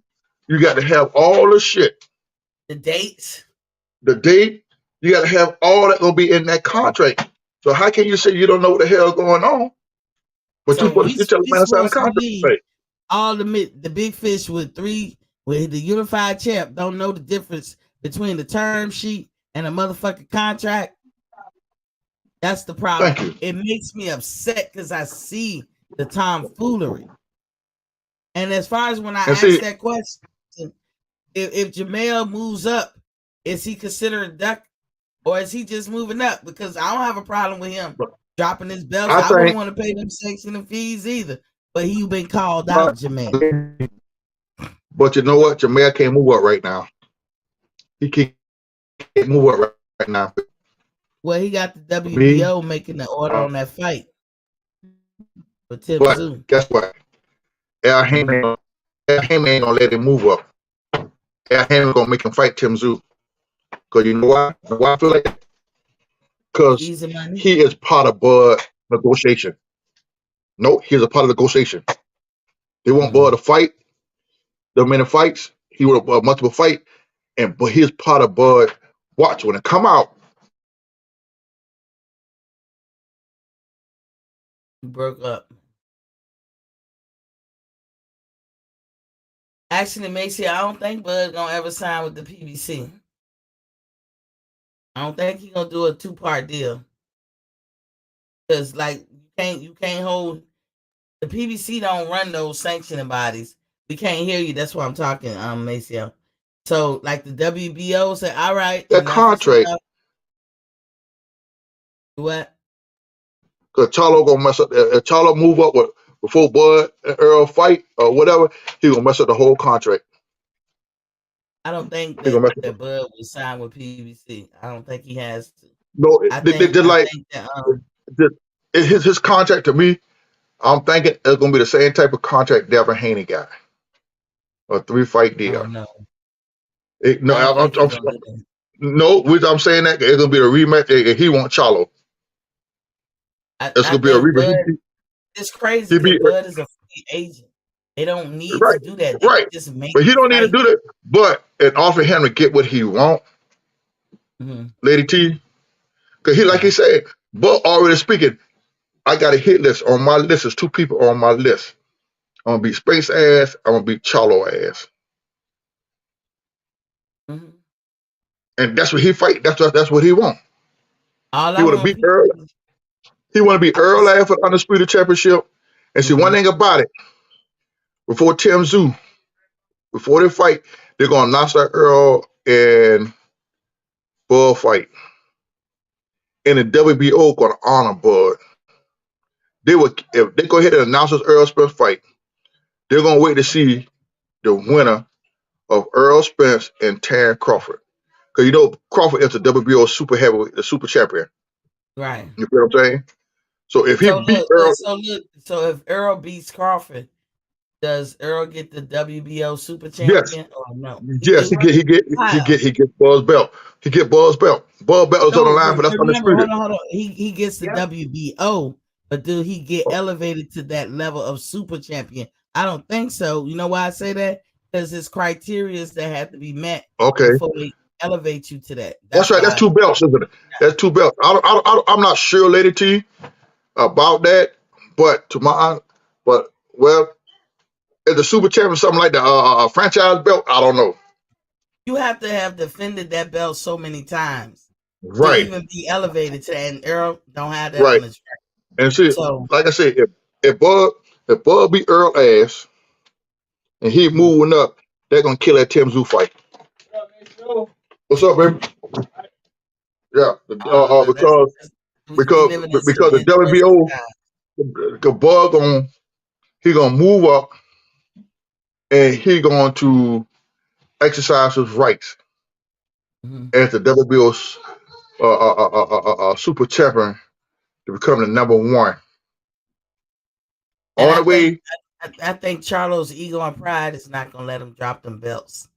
You got to have all the shit. The dates. The date. You got to have all that gonna be in that contract. So how can you say you don't know what the hell is going on? But So you tell the man to sign the supposed to contract. believe all the big fish with the unified champ don't know the difference between the term sheet and a motherfucking contract. That's the problem. Thank you. It makes me upset because I see the tomfoolery. And as far as when I asked that question, if Jamel moves up, is he considered duck or is he just moving up? Because I don't have a problem with him dropping his belts. I wouldn't want to pay them sanctioning fees either. But he been called out, Jamel. But you know what? Jamel can't move up right now. He can't move up right now. Well, he got the WBO making the order on that fight. But guess what? Al Hammond ain't gonna let him move up. Al Hammond gonna make him fight Tim Tszyu. Cause you know why? Why I feel like that? Because he is part of Bud negotiation. No, he's a part of the negotiation. They want Bud to fight. The many fights, he would have multiple fight, but he's part of Bud. Watch when it come out. Broke up. Actually, Macy, I don't think Bud gonna ever sign with the PBC. I don't think he's gonna do a 2-part deal. Because like you can't hold the PBC don't run those sanctioning bodies. We can't hear you. That's why I'm talking, Maceo. So like the WBO said, all right, that contract. What? Because Charlo gonna mess up. If Charlo move up before Bud and Earl fight or whatever, he gonna mess up the whole contract. I don't think that Bud will sign with PBC. I don't think he has to. No, his contract to me, I'm thinking it's gonna be the same type of contract Devin Haney got, a 3-fight deal. Oh, no. I'm saying that it's gonna be a rematch. He want Charlo. It's gonna be a rematch. It's crazy because Bud is a free agent. They don't need to do that. They just make but he don't need to do that. But in order for him to get what he want, Lady T, because he said, Bud already speaking. I got a hit list on my list. There's 2 people on my list. I'm gonna beat Space ass. I'm gonna beat Charlo ass. Mm-hmm. And that's what he fight. That's what he want. All He I want to want beat people Earl. to, He want to beat I Earl just, ass for the Undisputed Championship. And see, one mm-hmm. thing about it, before Tim Zoo, before they fight, they're gonna announce that Earl and Bud fight. And the WBO gonna honor Bud. They would if they go ahead and announce this Earl Spence fight, they're gonna wait to see the winner of Earl Spence and Terry Crawford. Because you know Crawford is the WBO super heavyweight, the super champion. Right. You feel what I'm saying? So if he So beat look, Earl, so if Earl beats Crawford, does Earl get the WBO super yes, champion or no? He yes, do? How? he get Buzz belt. He get Buzz belt. Buzz belt is on the No, line for that's remember, undisputed. hold on. He gets the Yeah. WBO, but do he get elevated to that level of super champion? I don't think so. You know why I say that? Because there's criteria that have to be met Okay, before they elevate you to that. that's That's right. That's why. two belts, isn't it? That's two belts. I'm not sure, Lady T, about that, but but well, is the super champion something like the franchise belt? I don't know. You have to have defended that belt so many times to Right, even be elevated to that. And Earl don't have that right. on his record. And see, So, like I said, if Bud beat Earl ass and he mhm. moving up, they're gonna kill that Tim Zoo fight. What's up, baby? Yeah, That's, we because living in some because the interesting WBO, times. the Bud gonna move up and he going to exercise his rights Mhm. as the WBO's super champion to become the number one. And On the way, I think Charlo's ego and pride is not gonna let him drop them belts.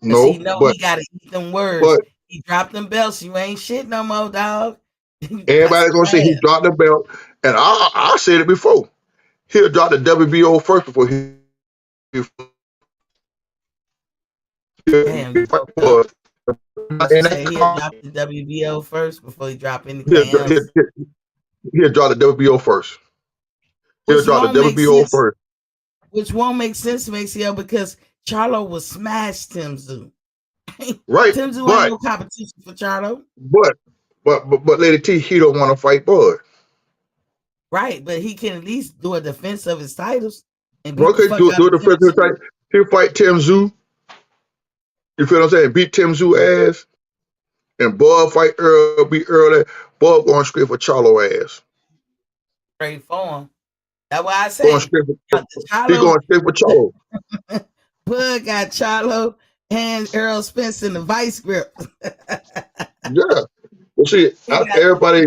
Cause he no, know he gotta eat them words. but He dropped them belts. You ain't shit no more, dog. Cuss everybody's his gonna say he ass. dropped the belt, and I said it before. He'll drop the WBO first before he Damn, you fight broke up. Bud. What you And say? He'll drop the WBO first before he drop he'll, anything he'll, else. he'll drop the WBO first. He'll Which drop the won't make WBO sense. first. Which won't make sense, Maceo, because Charlo will smash Tim Zoo. Right, Tim Zoo ain't but no competition for Charlo. but but Lady T, he don't want to fight Bud. Right, but he can at least do a defense of his titles and beat the Okay, fuck out do of the Tim first Zoo. type. He'll fight Tim Zoo. You feel what I'm saying? Beat Tim Zoo ass. And Bud fight Earl, beat Earl. Bud going straight for Charlo ass. Straight for him. That's why I Going say straight for, he Charlo, going straight for Charlo. Bud got Charlo and Earl Spence in the vice grip. Yeah. Well, see, He got everybody,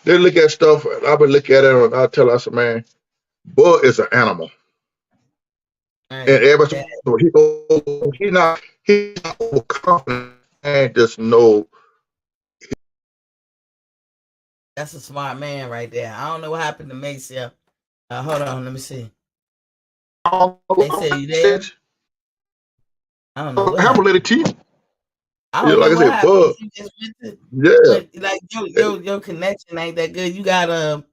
they look at stuff, and I would look at it, and I tell us, man, Bud is an animal. And right. everybody, Yeah, he's not overconfident and just know. that's a smart man right there. I don't know what happened to Maceo. Hold on, let me see. Maceo, you there? I don't know what Have a happened. little teeth. I don't know Like I what said, happened. Bud, You just yeah. like your connection ain't that good. You got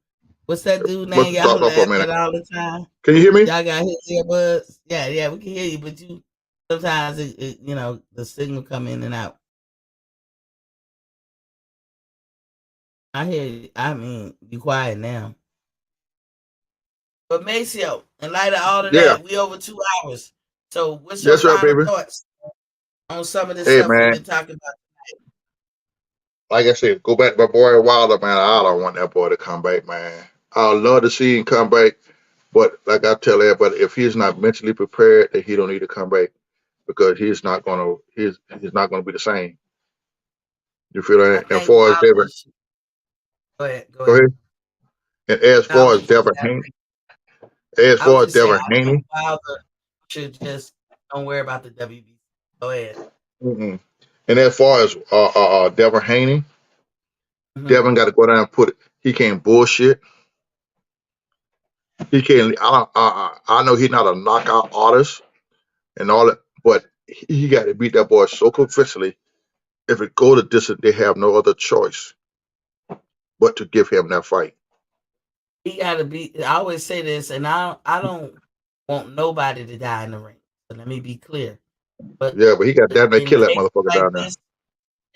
what's that dude Must name? have Y'all dropped off for a laugh minute. at all the time. Can you hear me? Y'all got his earbuds. Yeah, we can hear you, but you sometimes the signal come in and out. I hear you. I mean, be quiet now. But Maceo, in light of all of Yeah, that, we over 2 hours. So what's your that's right, final baby. thoughts on some of this Hey, stuff we've man. been talking about? Like I said, go back to my boy Wilder, man. I don't want that boy to come back, man. I'd love to see him come back, but like I tell everybody, if he's not mentally prepared, then he don't need to come back because he's not gonna be the same. You feel I that? And think far as Wilder Devin, should go ahead, go go ahead. ahead. And as I far was as just gonna Devin say Haney, as I was far as just saying Devin I think Haney, Wilder should just don't worry about the WBC. Go ahead. mm-mm. And as far as Devin Haney, Mm-hmm. Devin got to go down and put. He can't bullshit. He can't. I know he's not a knockout artist and all that, but he got to beat that boy so convincingly. If it go to distance, they have no other choice but to give him that fight. He got to be. I always say this, and I don't want nobody to die in the ring. So let me be clear. But Yeah, but he got damn near in kill that cases motherfucker like down there. this,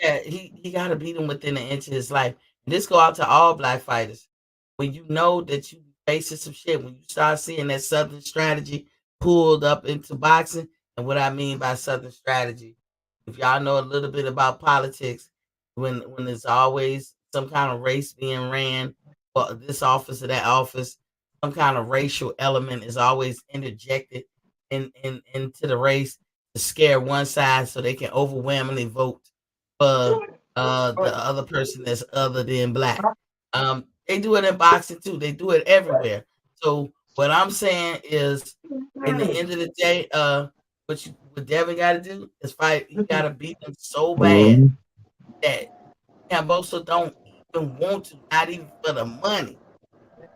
yeah, he got to beat him within an inch of his life. And this go out to all black fighters. When you know that you facing some shit, when you start seeing that Southern strategy pulled up into boxing, and what I mean by Southern strategy, if y'all know a little bit about politics, when there's always some kind of race being ran, or this office or that office, some kind of racial element is always interjected into the race to scare one side so they can overwhelmingly vote for the other person that's other than black. They do it in boxing too. They do it everywhere. So what I'm saying is, in the end of the day, what Devin got to do is fight. He got to beat them so bad Mm-hmm. that Cambosa don't even want to, not even for the money,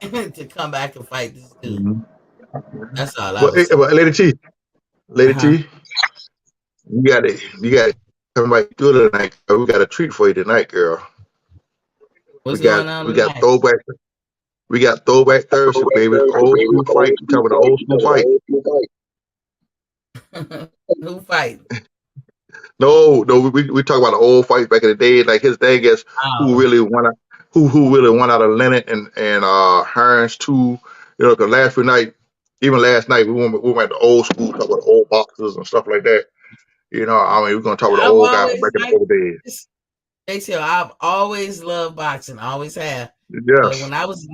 to come back and fight this dude. Mm-hmm. That's all I was saying. But Lady Uh-huh. T, you got it. Come back through tonight. We got a treat for you tonight, girl. What's going on We got tonight? throwback. We got throwback Thursday, baby. Old school fight. We talking about the old school fight. Who fighting? No, we talk about the old fights back in the day. Like his thing is who Oh, really won out, who really won out of Leonard and Hearns too. You know, because even last night we went to old school, talk about old boxers and stuff like that. You know, I mean, we're gonna talk about the I've old guys from always back in the liked old days. this. I've always loved boxing. Always have. But Yes, yes. when I was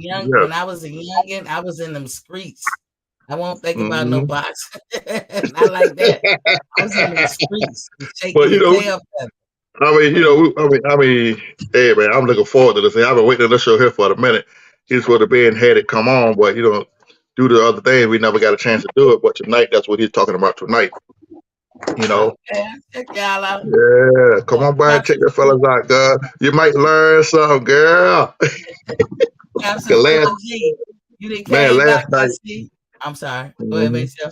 a youngin, I was in them streets. I won't think about no Hmm. boxing. Not like that. I was in them streets, But shaking you the know, tail feather. hey man, I'm looking forward to this thing. I've been waiting on this show here for a minute. He's supposed to be and had it come on, but due to other things, we never got a chance to do it. But tonight, that's what he's talking about tonight. You know, Okay, I'll check y'all out. yeah, come on by and Have check some the fellas fun. out, girl. You might learn something, girl. Have some 'Cause fun, G. You done man, came back, I see. I'm sorry. Go ahead, mhm. make sure.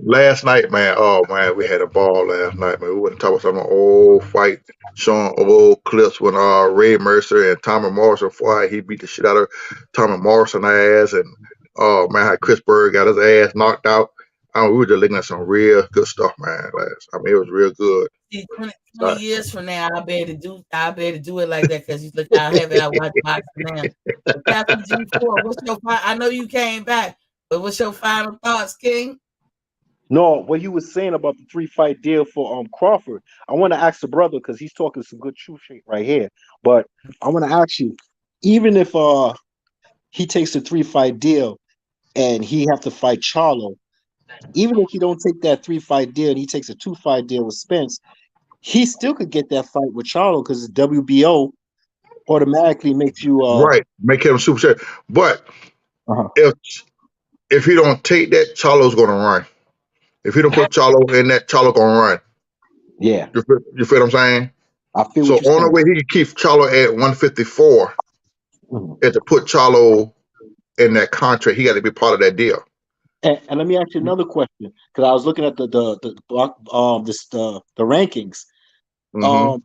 Last night, man, oh man, we had a ball last night, man. We went and talk about some old fight, showing old clips when Ray Mercer and Tommy Morrison fought. He beat the shit out of Tommy Morrison ass, and oh man, how Chris Berg got his ass knocked out. I mean, we were just looking at some real good stuff, man. I mean, it was real good. See, 20 Uh, years from now, I better do it like that because you look how heavy I watch boxing now. But Captain G4, I know you came back, but what's your final thoughts, King? No, what he was saying about the 3-fight deal for Crawford, I want to ask the brother because he's talking some good true shit right here. But I want to ask you, even if he takes a 3-fight deal and he have to fight Charlo, even if he don't take that 3-fight deal and he takes a 2-fight deal with Spence, he still could get that fight with Charlo because WBO automatically makes you right, make him super shit. But uh-huh. if he don't take that, Charlo's gonna run. If he don't put Charlo in that, Charlo gonna run. Yeah, You feel what I'm saying? I feel So what you're only saying. way he can keep Charlo at 154 Mhm. is to put Charlo in that contract. He got to be part of that deal. And let me ask you another question because I was looking at the rankings. Mm-hmm.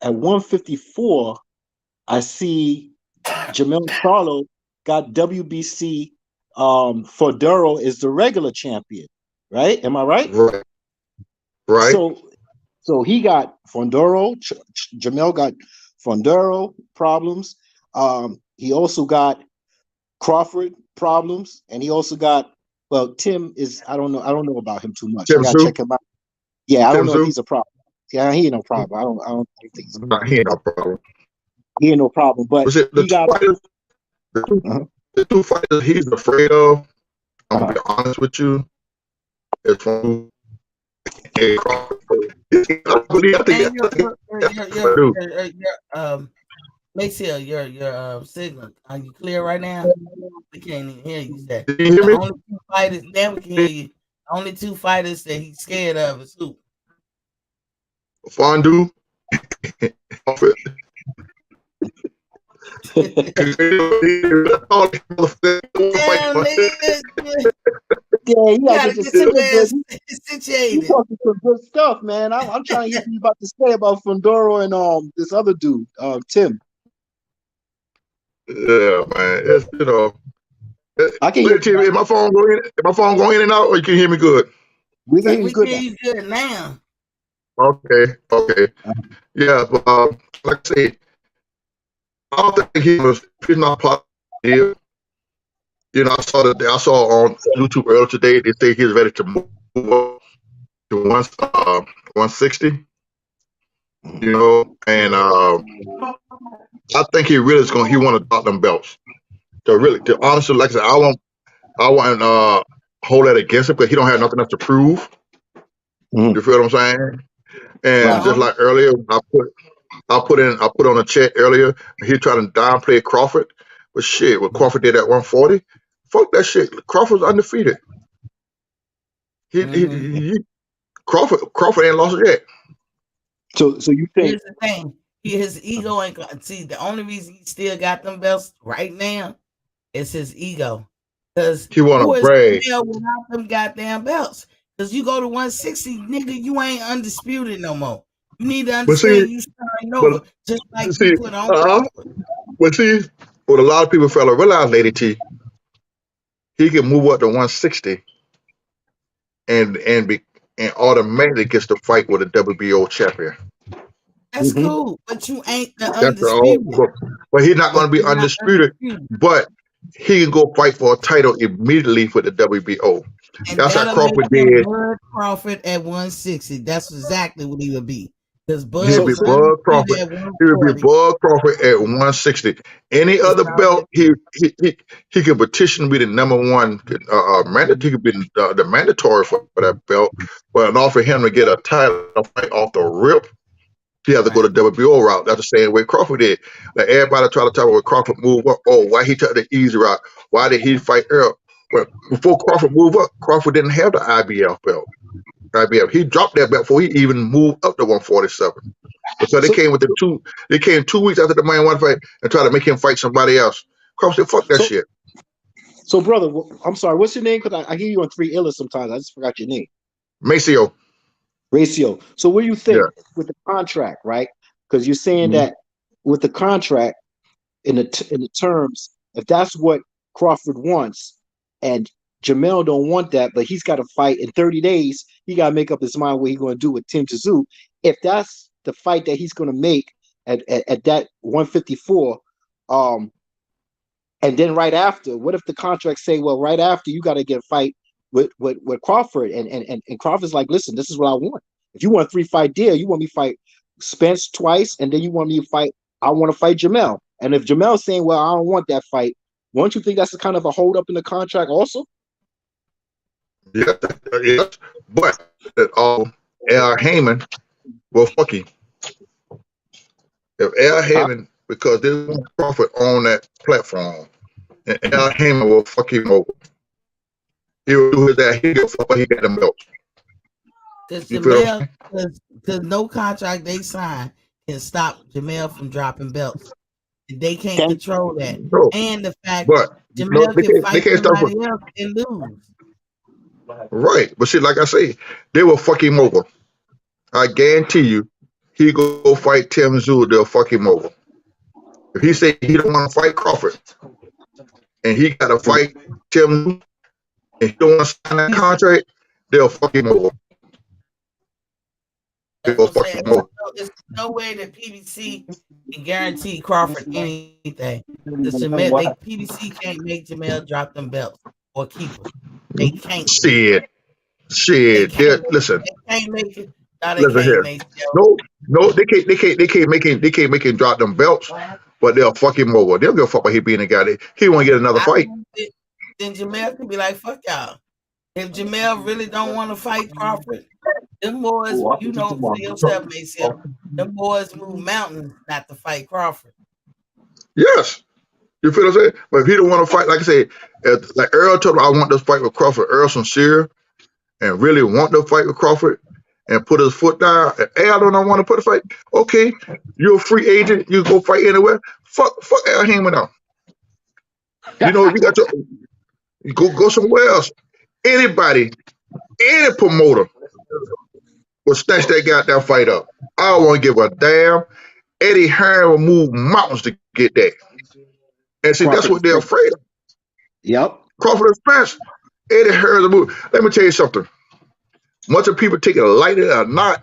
At 154, I see Jamel Charlo got WBC. Fodero is the regular champion, right? Am I right? Right. Right. So he got Fondoro. Jamel got Fondoro problems. He also got Crawford problems, and he also got Tim is I don't know about him too much. I Tim gotta Sue. check him out. Yeah, I don't Tim know if Sue. he's a problem. Yeah, he ain't no problem. I don't think he's a Nah, problem. he ain't no problem. He ain't no problem. But But see, he got uh-huh, the two fighters he's afraid of, I'm uh-huh. gonna be honest with you, is from A. Crawford. I think And I do. Maceo, your signal. Are you clear right now? We can't even hear you. Say Can you hear the me? only two fighters. Now we can hear you. The only two fighters that he's scared of is who? Fondue. Damn, nigga, Yeah, you you gotta gotta get your get your signal good. ass You situated. talking some good stuff, man. I'm trying to hear what you about to say about Fondoro and this other dude, Tim. Yeah, man. It's I can hear you. Is my phone going in? Is my phone going in and out, or you can hear me good? We can hear you We good can now. hear you good now. Okay. Yeah, but like I said, I don't think he's not positive. You know, I saw on YouTube earlier today. They say he's ready to move up to 160. You know, and I think he really is going. He want to drop them belts. To honestly, like I said, I won't hold that against him because he don't have nothing else to prove. Mhm. You feel what I'm saying? And Right. just like earlier, I put on a chat earlier. He tried to downplay Crawford, but shit, what Crawford did at 140, fuck that shit. Crawford's undefeated. He Crawford ain't lost it yet. So you think Here's the thing. His ego ain't see the only reason he still got them belts right now is his ego. Because He want who to is brag. Jamel without them goddamn belts? Because you go to 160, nigga, you ain't undisputed no more. You need to But see, understand you starting over, but just like see, you put on uh, Crawford. but see, what a lot of people fail to realize, Lady T, he can move up to 160 and automatically gets to fight with a WBO champion. That's cool, but you ain't the That's all. undisputed. But he's not going But to be you're not undisputed. undisputed. But he can go fight for a title immediately for the WBO. And That's how that'll make Crawford him did. Bud Crawford at 160. That's exactly what he would be. Because He Bud would be was Bud undisputed Crawford. at He would be 140. Bud Crawford at 160. Any It's other already belt, he could petition to be the number one. He could be the mandatory for that belt. But in order for him to get a title fight off the rip, he had to go right. the WBO route. That's the same way Crawford did. Like everybody try to talk about Crawford move up. Oh, why he took the easy route? Why did he fight Earl? Well, before Crawford moved up, Crawford didn't have the IBF belt. He dropped that belt before he even moved up to 147. So they so came within two. They came 2 weeks after the man one fight and tried to make him fight somebody else. Crawford said, "Fuck that so shit." so brother? I'm sorry. What's your name? Because I hear you on Three Illas sometimes. I just forgot your name. Maceo. Ratio. So what do you think Yeah. with the contract, right? Because you're saying Mhm. that with the contract in the terms, if that's what Crawford wants, and Jamel don't want that, but he's got to fight in 30 days. He got to make up his mind what he's going to do with Tim Tszyu. If that's the fight that he's going to make at that 154, and then right after, what if the contract say, well, right after you got to get a fight with Crawford, and Crawford's like, listen, this is what I want. If you want a 3-fight deal, you want me to fight Spence twice, and then you want me to fight. I want to fight Jamel. And if Jamel's saying, well, I don't want that fight, won't you think that's a kind of a hold up in the contract also? Yes. Yes. But Al Heyman will fuck him. If Al Huh? Heyman, because they want Crawford on that platform, and Al Heyman will fuck him over. He will do his ass. He'll fuck he got them belts. Because You feel? Jamel, because no contract they sign can stop Jamel from dropping belts. They can't And control that. No, And the fact but no, Jamel they can can't. They fight can't stop somebody it. else and lose. Right, but see, like I say, they will fuck him over. I guarantee you, he go fight Tim Tszyu, they'll fuck him over. If he say he don't want to fight Crawford, and he got to fight Tim Tszyu, and he don't want to sign that contract, they'll fuck him over. That's They'll what I'm fuck saying. him over. There's no way that PBC can guarantee Crawford anything. PBC can't make Jamel drop them belts or keep them. They can't do it. Shit, They shit. can't. Listen, They can't make it. No, they listen can't here. make it. No, they can't make him drop them belts, but they'll fuck him over. They'll give a fuck about he being a guy. He won't get another fight. Then Jamel can be like, fuck y'all. If Jamel really don't want to fight Crawford, them boys, you know for yourself, Maceo, them boys move mountains not to fight Crawford. Yes. You feel what I'm saying? But if he don't want to fight, like I said, like Earl told me, I want this fight with Crawford. Earl sincere and really want to fight with Crawford and put his foot down. And Al don't want to put a fight. Okay, you're a free agent. You go fight anywhere. Fuck Al Heyman out. You know, you got you go somewhere else. Anybody, any promoter will snatch that goddamn fight up. I don't want to give a damn. Eddie Hearn will move mountains to get that. And see, that's Crawford what they're afraid of. Yep. Crawford and Spence, Eddie Hearn. Let me tell you something. Much of people take it lightly or not.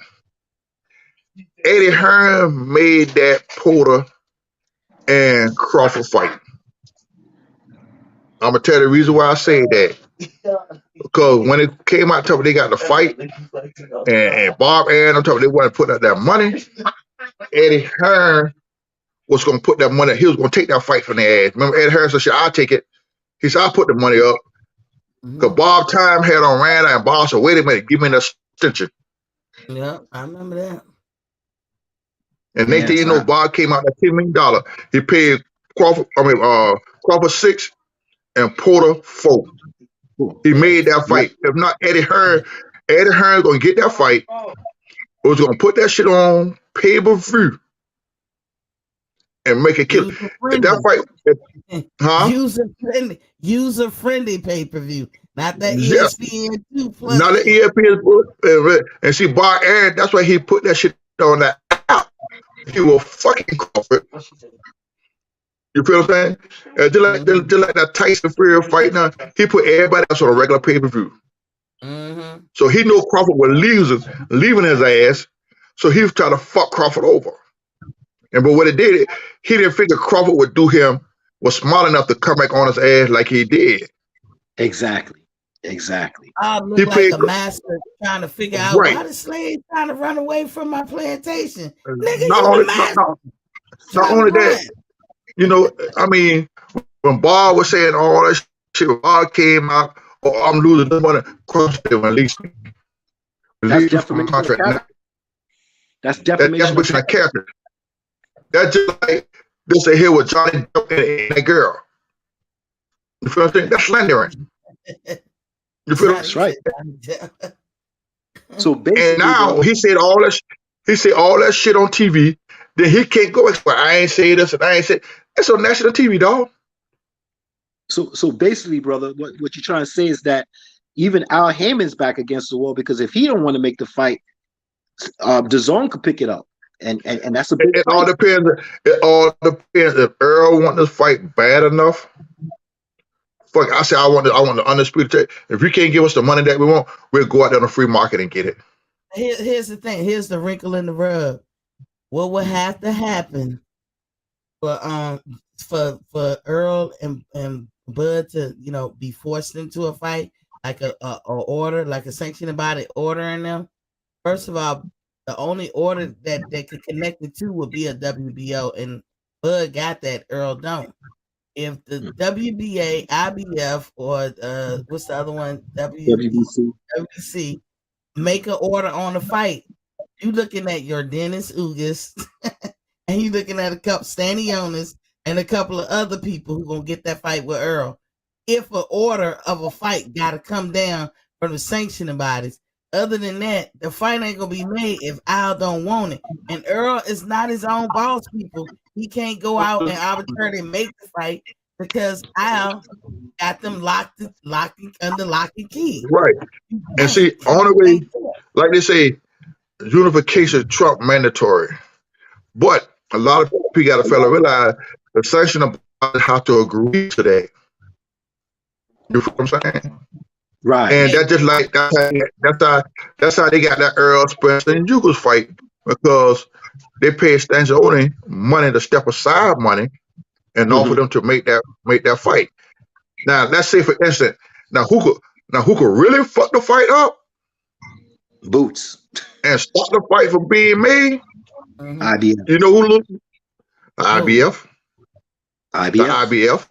Eddie Hearn made that Porter and Crawford fight. I'm gonna tell you the reason why I say that. Because when it came out, they got the fight, and Bob Arum, they wanted to put out that money. Eddie Hearn was gonna put that money. He was gonna take that fight from their ass. Remember, Eddie Hearn said, "I'll take it." He said, "I'll put the money up." Because Bob Time had on Randa, and Bob said, "Wait a minute, give me an extension." Yeah, I remember that. And next thing you know, Bob came out at $10 million. He paid Crawford 6 and Porter 4. He made that fight. If not Eddie Hearn gonna get that fight. Was gonna put that shit on pay-per-view and make it kill. If that fight, user friendly pay-per-view, not that yes. ESPN2 plus. Not the ESPN, and see Bob Arum. That's why he put that shit on that app. He will fucking Crawford. You feel what I'm saying? Just like that Tyson Fury fight now, he put everybody else on a regular pay-per-view. So he knew Crawford was leaving his ass, so he was trying to fuck Crawford over. But what it did, he didn't figure Crawford was smart enough to come back on his ass like he did. Exactly. I look like a master trying to figure out why the slave trying to run away from my plantation. Nigga, not only that, you know, I mean, when Bob was saying all that shit, when Bob came out, I'm losing the money, Crawford when least from contract. That's defamation of character. That's just like this here with Johnny and that girl. You feel what I'm saying? That's slandering. You feel that's right. So basically, and now he said all that shit on TV. Then he can't go back. I ain't say this and I ain't say. It's on national TV, dog. So basically, brother, what you're trying to say is that even Al Heyman's back against the wall, because if he don't want to make the fight, DAZN could pick it up, and that's a big. It all depends. It all depends if Earl wants this fight bad enough. Fuck, I say I want the undisputed. If you can't give us the money that we want, we'll go out there on the free market and get it. Here's the thing. Here's the wrinkle in the rug. What would have to happen for Earl and Bud to be forced into a fight, like a order, like a sanctioning body ordering them? First of all, the only order that they could connect it to would be a WBO, and Bud got that. Earl don't. If the WBA, IBF, or what's the other one? WBC make an order on the fight, you looking at your Dennis Ugas and you looking at a couple Stanionis and a couple of other people who gonna get that fight with Earl. If an order of a fight gotta come down from the sanctioning bodies, other than that, the fight ain't gonna be made if Al don't want it. And Earl is not his own boss, people. He can't go out and arbitrarily make the fight because Al got them locked under lock and key. Right. And see, only way, like they say, unification Trump mandatory. But a lot of people got to realize the sanction about have to agree to that. You feel what I'm saying? Right. And that's just like that's how they got that Earl Spence and Ugas fight, because they paid Stanzioni money to step aside money and offer them to make that fight. Now let's say for instance, now who could really fuck the fight up? Boots. And stop the fight from being made? IBF. You know who loses? IBF. IBF. The IBF.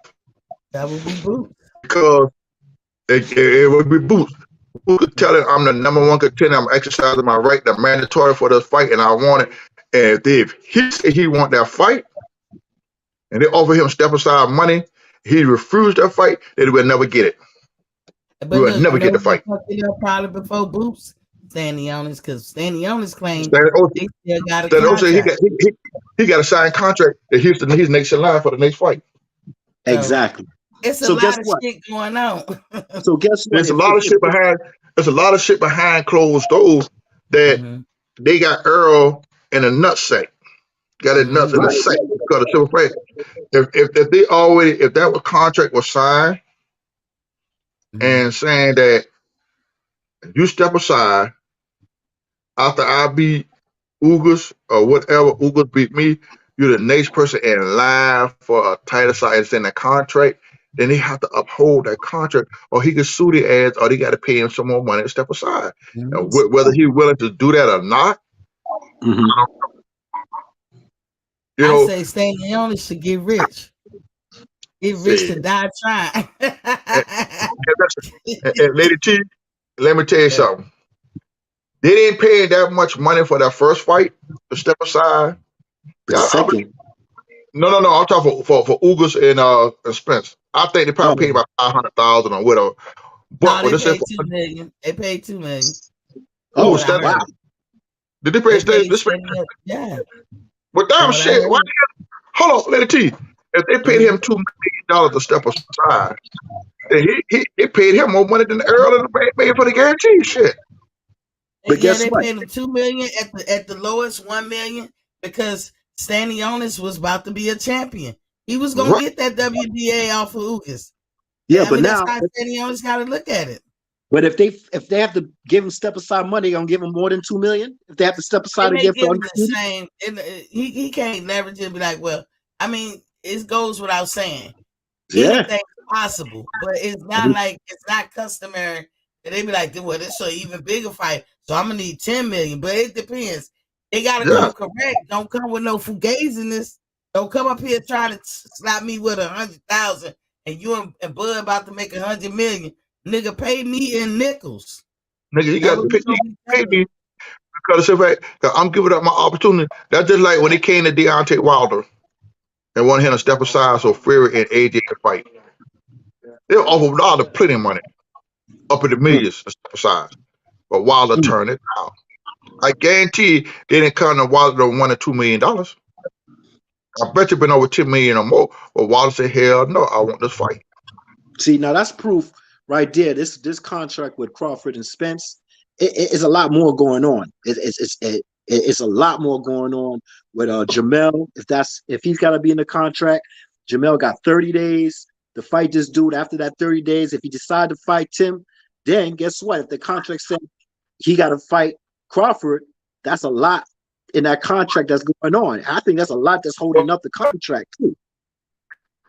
That would be Boots. Because it would be Boots. Who could tell it I'm the number one contender, I'm exercising my right, the mandatory for this fight, and I want it. And if he said he want that fight, and they offer him step aside money, he refused that fight, they would never get it. We would never get the fight. Probably before Boots, Stanionis, because Stanionis claimed they still got a contract. He got a signed contract that he's next in line for the next fight. Exactly. It's a lot of shit going on. So guess what? There's a lot of shit behind. There's a lot of shit behind closed doors that they got Earl in a nutsack. Got his nuts in a sack because of civil fight. If that contract was signed, and saying that you step aside after I beat Ugas or whatever Ugas beat me, you're the next person in line for a title size in the contract. Then they have to uphold that contract, or he can sue the ass, or they got to pay him some more money to step aside. And whether he's willing to do that or not, you know, I say Stanley only should get rich. Get rich to die trying. and Lady T, let me tell you something. They didn't pay that much money for that first fight to step aside. Second. No. I'm talking for Ugas and Spence. I think they probably paid about $500,000 or whatever. But no, they paid $2 million. They paid $2 million. Oh, wow. Did they pay this? Yeah. Well, damn shit. Why? Hold on, Lady T. If they paid him $2 million to step aside, then he paid him more money than Earl and the made for the guarantee. Shit. But yeah, they paid him $2 million at the lowest $1 million because Stanionis was about to be a champion. He was gonna get that WBA off of Ugas. Yeah, but now that's how Stanionis got to look at it. But if they have to give him step aside money, gonna give him more than $2 million. If they have to step aside and give him the same, he can't leverage it and be like, well, I mean, it goes without saying. Anything's possible, but it's not like it's not customary that they be like, well, this is an even bigger fight, so I'm gonna need $10 million. But it depends. They gotta come correct. Don't come with no fugaziness. Don't come up here trying to slap me with 100,000 and you and Bud about to make 100 million. Nigga, pay me in nickels. Nigga, you got to pay me because I'm giving up my opportunity. That's just like when it came to Deontay Wilder and wanted him to step aside so Fury and AJ could fight. They offered Wilder plenty of money, up in the millions to step aside, but Wilder turned it down. I guarantee they didn't come to Wilder to $1 or $2 million. I bet you been over $10 million or more. But Wilder said, "Hell no, I want this fight." See, now that's proof right there. This contract with Crawford and Spence, it's a lot more going on. It's a lot more going on with Jamel. If he's got to be in the contract, Jamel got 30 days to fight this dude. After that 30 days, if he decide to fight Tim, then guess what? If the contract said he got to fight Crawford, that's a lot in that contract that's going on. I think that's a lot that's holding up the contract too.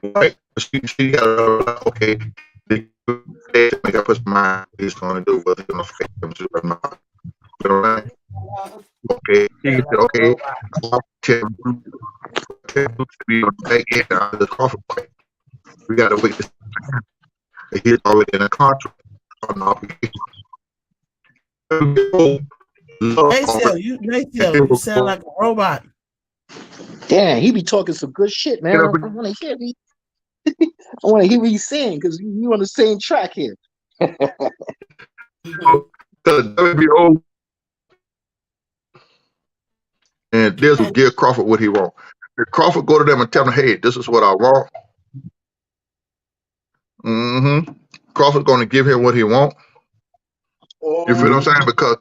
Right. She got okay. Make up his mind what he's going to do, whether he's going to fight him or not. Right? Okay. Okay. Tim to be on the back end of the Crawford fight. We got to wait. He's already in a contract. You sound like a robot. Damn, he be talking some good shit, man. I want to hear me. I want to hear what he's saying because you on the same track here. WBO and this will give Crawford what he wants. If Crawford go to them and tell them, "Hey, this is what I want," Crawford's going to give him what he wants. You feel what I'm saying? Because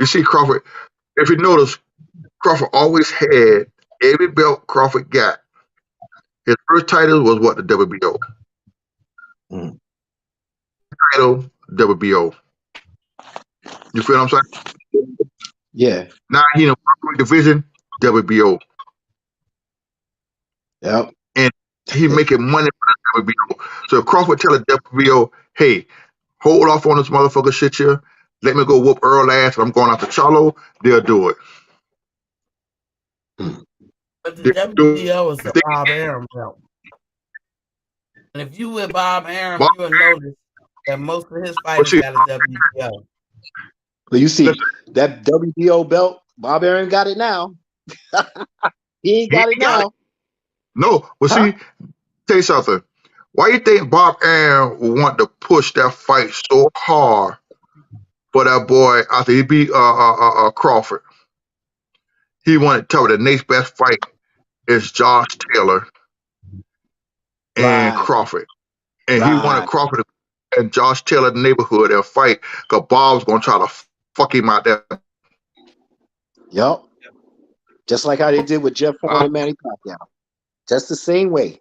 you see, Crawford, if you notice, Crawford always had every belt Crawford got. His first title was what? The WBO. Title, WBO. You feel what I'm saying? Yeah. Now he in a division, WBO. Yep. And he making money for the WBO. So if Crawford tell the WBO, "Hey, hold off on this motherfucker shit here. Let me go whoop Earl ass and I'm going out to Charlo," they'll do it. But the WBO is the Bob Arum belt. And if you with Bob Arum, you will notice that most of his fighters got a WBO. But you see, that WBO belt, Bob Arum got it now. He ain't got it now. No, well, see, tell you something. Why you think Bob Arum would want to push that fight so hard for that boy after he beat Crawford? He wanted to tell me the next best fight is Josh Taylor and Crawford. And he wanted Crawford and Josh Taylor in the neighborhood and fight because Bob's going to try to fuck him out there. Yup. Just like how they did with Jeff Horn and Manny Pacquiao. Just the same way.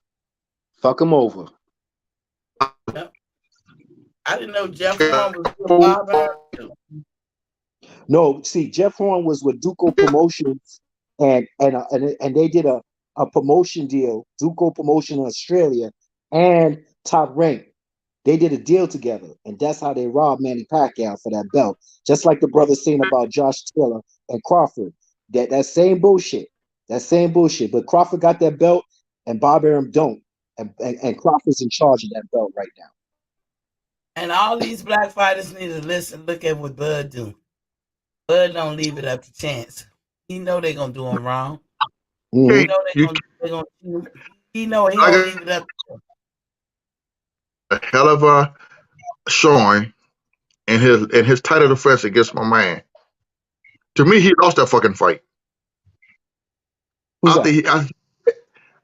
Fuck him over. I didn't know Jeff Horn was with Bob Arum too. No, see, Jeff Horn was with Duco Promotions, and they did a promotion deal, Duco Promotion in Australia and Top Rank. They did a deal together, and that's how they robbed Manny Pacquiao for that belt. Just like the brothers saying about Josh Taylor and Crawford. That same bullshit. That same bullshit. But Crawford got that belt, and Bob Arum don't. And Crawford's in charge of that belt right now. And all these black fighters need to listen, look at what Bud do. Bud don't leave it up to chance. He know they gonna do him wrong. Mm-hmm. He know they gonna he know he gonna leave it up to him. A hell of a showing in his title defense against my man. To me, he lost that fucking fight. After he had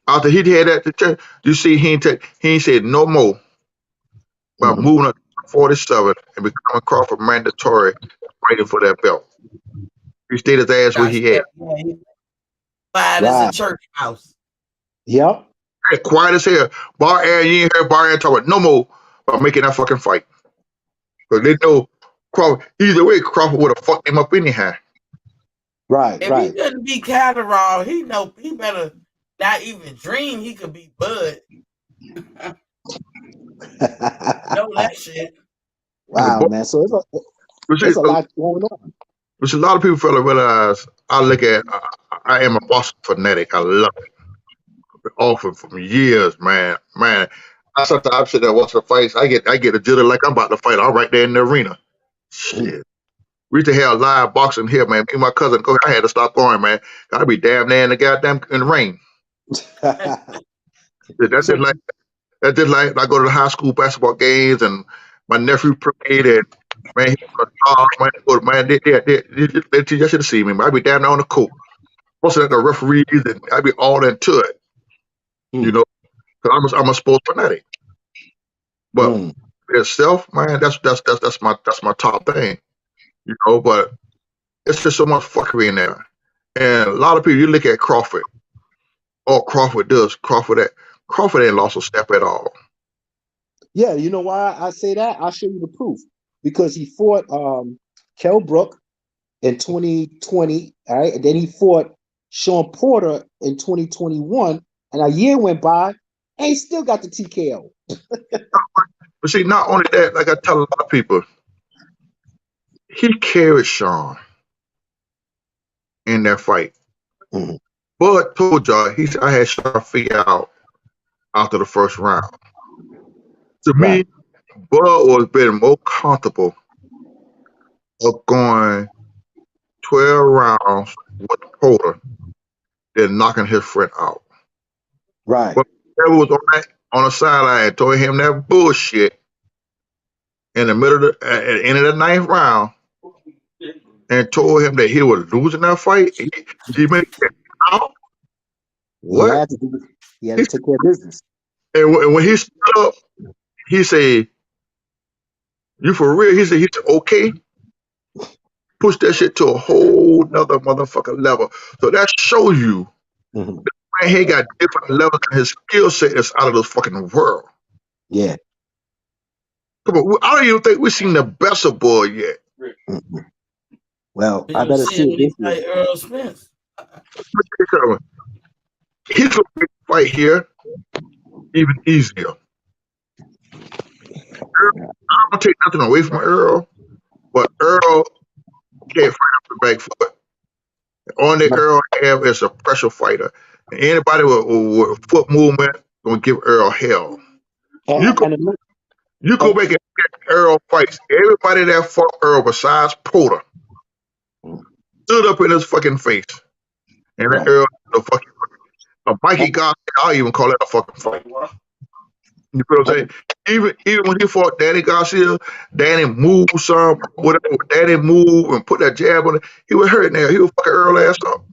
that, you see, he ain't said no more about moving up to 47 and becoming Crawford mandatory, waiting for that belt. He stayed his ass where he had. Quiet as a church mouse. Yep. Quiet as hell. Bar Air, you ain't heard Bar Air talk about no more about making that fucking fight. Because they know Crawford, either way, Crawford would have fucked him up anyhow. Right, if he couldn't be Catterall, he better not even dream he could be Bud. Know that shit. Wow, man. So there's a lot going on. Which a lot of people fail to realize. I am a Boston fanatic. I love it. Often from years, man. I sometimes sit there watch the fights. I get a jitter like I'm about to fight. I'm right there in the arena. Shit. We used to have live boxing here, man. Me and my cousin, I had to stop going, man. Gotta be damn near in the rain. That's just like I go to the high school basketball games and my nephew played and man, they should have seen me. Man. I'd be down there on the court. Most of the referees and I'd be all into it. You know, because I'm a sports fanatic. But itself, man, that's my top thing. You know, but it's just so much fuckery in there. And a lot of people, you look at Crawford. All Crawford does, Crawford ain't lost a step at all. Yeah, you know why I say that? I'll show you the proof. Because he fought Kell Brook in 2020, all right, and then he fought Sean Porter in 2021, and a year went by, and he still got the TKO. But see, not only that, like I tell a lot of people, he carried Sean in that fight. Bud told y'all, he said, I had Sean figured out after the first round. To me, Bud was being more comfortable of going 12 rounds with Porter than knocking his friend out. Right. But whoever was on the sideline and told him that bullshit in the middle of at the end of the 9th round and told him that he was losing that fight, he made it out. What? He had to take care of business. And when he stood up, he said, "You for real?" He said, "Okay." Push that shit to a whole nother motherfucking level. So that shows you that man, he got different levels and his skill set is out of this fucking world. Yeah. Come on, I don't even think we've seen the best of Bud yet. Well, I better see it. Like Earl Spence. He's gonna make the fight here even easier. Earl, I don't take nothing away from Earl, but Earl can't fight up the back foot. The only Earl have is a pressure fighter. And anybody with foot movement gonna give Earl hell. You go back and get Earl fights. Everybody that fought Earl besides Porter stood up in his fucking face. And that Earl the fucking Mikey Garcia, I'll even call that a fucking fight. You feel what I'm saying? Even when he fought Danny Garcia, Danny moved some, whatever. Danny moved and put that jab on it. He was hurting there. He was fucking Earl ass up.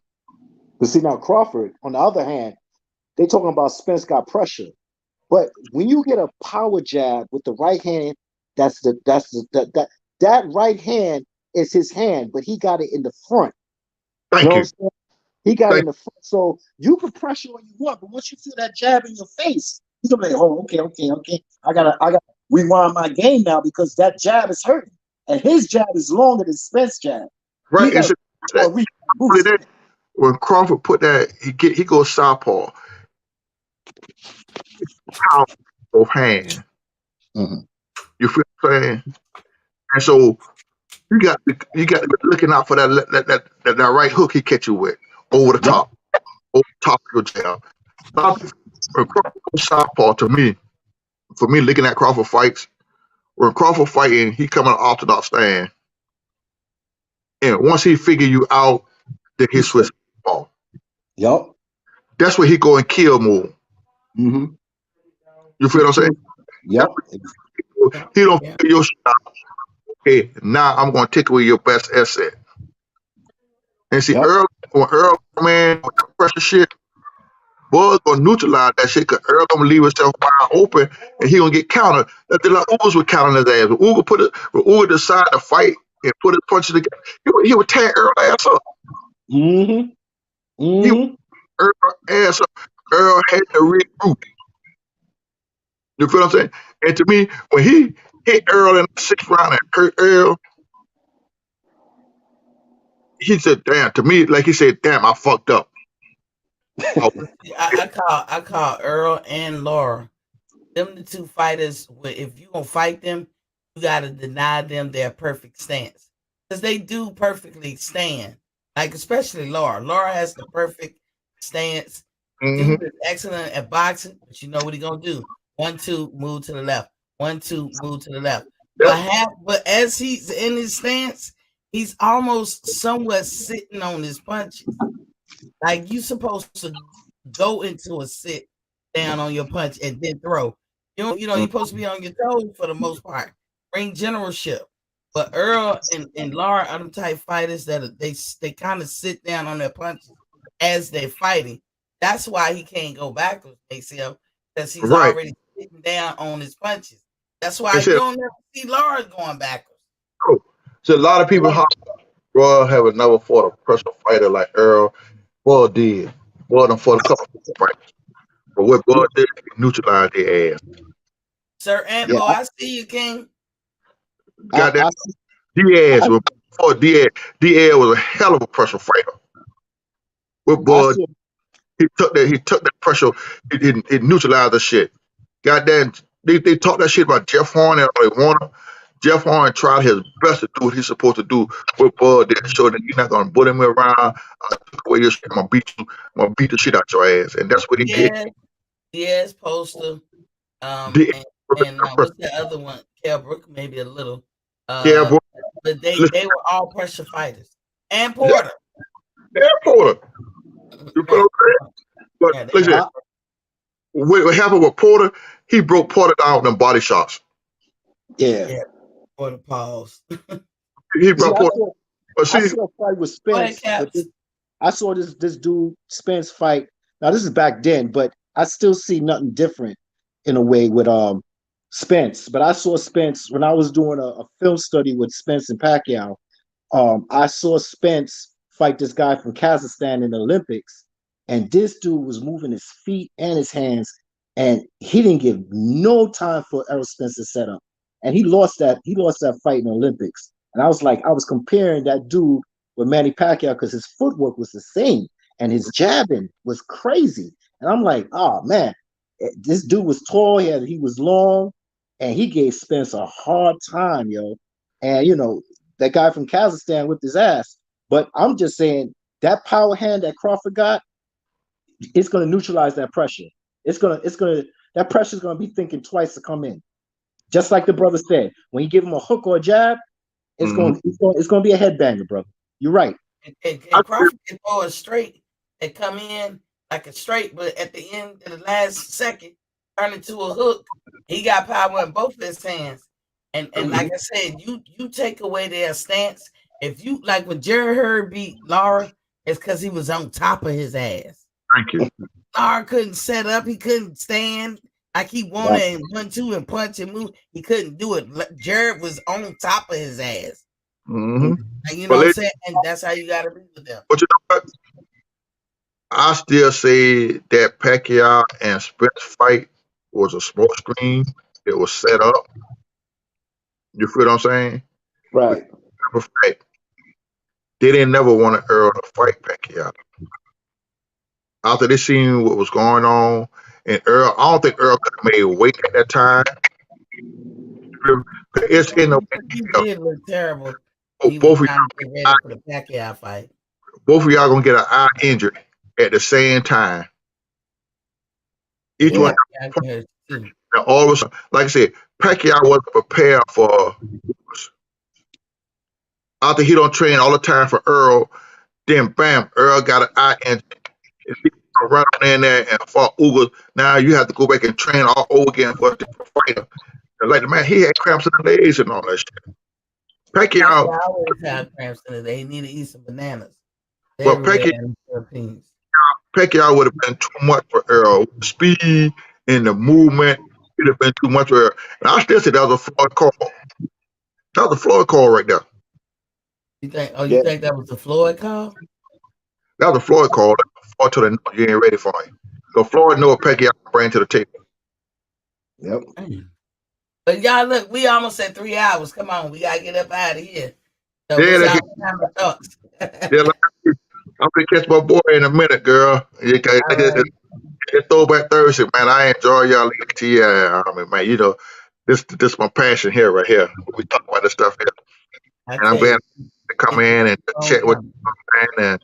But see now Crawford, on the other hand, they talking about Spence got pressure. But when you get a power jab with the right hand, that right hand is his hand, but he got it in the front. Thank you. He got it in the front. So you can pressure all you want, but once you feel that jab in your face, you're gonna be like, oh, okay. I gotta rewind my game now because that jab is hurting. And his jab is longer than Spence jab. Right. He got that, when Crawford put that, he goes southpaw. Power both hands. Mm-hmm. You feel what I'm saying? And so you got to be looking out for that right hook he catch you with over the top of your jab. When Crawford goes southpaw, for me, looking at Crawford fights, when Crawford fighting, he coming an orthodox stand. And once he figure you out, then he switch ball. Yup. That's where he go and kill more. Mm-hmm. You feel what I'm saying? Yep. He don't figure your shot. Okay, now I'm gonna take away your best asset. And see, Earl, when Earl man with the pressure shit, Buzz gonna neutralize that shit because Earl gonna leave himself wide open and he gonna get countered. That's like Ugas would counter his ass. When Uga decide to fight and put his punches together, he would tear Earl ass up. Mm-hmm. He would Earl ass up. Earl had to regroup. You feel what I'm saying? And to me, when he hit Earl in the 6th round and hurt Earl, he said, damn, to me, like he said, damn, I fucked up. I call Earl and Laura. Them the two fighters, if you gonna fight them, you gotta deny them their perfect stance. Because they do perfectly stand. Like especially Laura. Laura has the perfect stance. Dude is excellent at boxing, but you know what he gonna do? 1, 2, move to the left. 1, 2, move to the left. But as he's in his stance, he's almost somewhat sitting on his punches. Like you supposed to go into a sit down on your punch and then throw. You're supposed to be on your toes for the most part. Bring generalship. But Earl and Laura are them type fighters that they kind of sit down on their punches as they're fighting. That's why he can't go backwards, ACL, because he's already sitting down on his punches. That's why you don't ever see Laura going backwards. Oh, so a lot of people Royal have never fought a personal fighter like Earl. Bud did. Bud done fought a couple of fights. But what Bud did, he neutralized their ass. Sir Ambo, I see you, King. Goddamn Diaz. Diaz was a hell of a pressure fighter. With Bud, he took that pressure, it neutralized the shit. Goddamn, they talk that shit about Jeff Horn and Warner. Jeff Horn tried his best to do what he's supposed to do with Bud. They showed that he's not gonna bully him around. I took away your shit. I'm gonna beat the shit out your ass, and that's what he did. Diaz, Poster, and what's the other one? Kell Brook, maybe a little. But they were all pressure fighters. And Porter. And Porter. You feel what I'm saying? But listen, what happened with Porter, he broke Porter down with them body shots. Yeah. Porter pause. He broke Porter. I saw a fight with Spence. I saw this dude Spence fight. Now this is back then, but I still see nothing different in a way with Spence. But I saw Spence when I was doing a film study with Spence and Pacquiao. I saw Spence fight this guy from Kazakhstan in the Olympics, and this dude was moving his feet and his hands, and he didn't give no time for Errol Spence to set up, and he lost that fight in the Olympics. And I was comparing that dude with Manny Pacquiao because his footwork was the same and his jabbing was crazy. And I'm like, oh man, this dude was tall, he was long, and he gave Spence a hard time, yo. And that guy from Kazakhstan whipped his ass. But I'm just saying that power hand that Crawford got, it's going to neutralize that pressure. That pressure is going to be thinking twice to come in. Just like the brother said, when you give him a hook or a jab, it's going to be a headbanger, brother. You're right. And Crawford can throw a straight and come in like a straight, but at the end of the last second, turn into a hook. He got power in both his hands. And like I said, you take away their stance. If you like when Jerry Hurd beat Laura, it's because he was on top of his ass. Thank you. Laura couldn't set up, he couldn't stand like he wanted and 1, 2 and punch and move. He couldn't do it. Jared was on top of his ass. Mm-hmm. And you know what I'm saying? And that's how you gotta be with them. But you know what? I still say that Pacquiao and Spence fight was a smoke screen It was set up. You feel what I'm saying? Right. Fight. They didn't never want Earl to fight Pacquiao. After they seen what was going on, and Earl, I don't think Earl could have made weight at that time. It's in the He did look terrible. He was both of trying to get y'all, ready for the Pacquiao fight. both of y'all gonna get an eye injury at the same time. Each one, too. all of a sudden, like I said, Pacquiao wasn't prepared for. After he don't train all the time for Earl, then bam, Earl got an eye injury. If he run on in there and fought Ugas, now you have to go back and train all over again for a different fighter. And like the man, he had cramps in the legs and all that shit. Pacquiao always have cramps in it. They need to eat some bananas. Well, Pacquiao would have been too much for Earl. Speed and the movement would have been too much for Earl. And I still say that was a flawed call. That was a flawed call right there. You think? Oh, you think that was a Floyd call? That was a Floyd call. Floyd told him you ain't ready for him. So Floyd knew what Pacquiao bring to the table. Yep. But y'all, look, we almost at 3 hours. Come on, we gotta get up out of here. So yeah, thoughts? I'm gonna catch my boy in a minute, girl. It's Throwback Thursday, man. I enjoy y'all TI. I mean, man, you know, this my passion here, right here. We talk about this stuff here, and I'm glad to come in and chat with you, man. And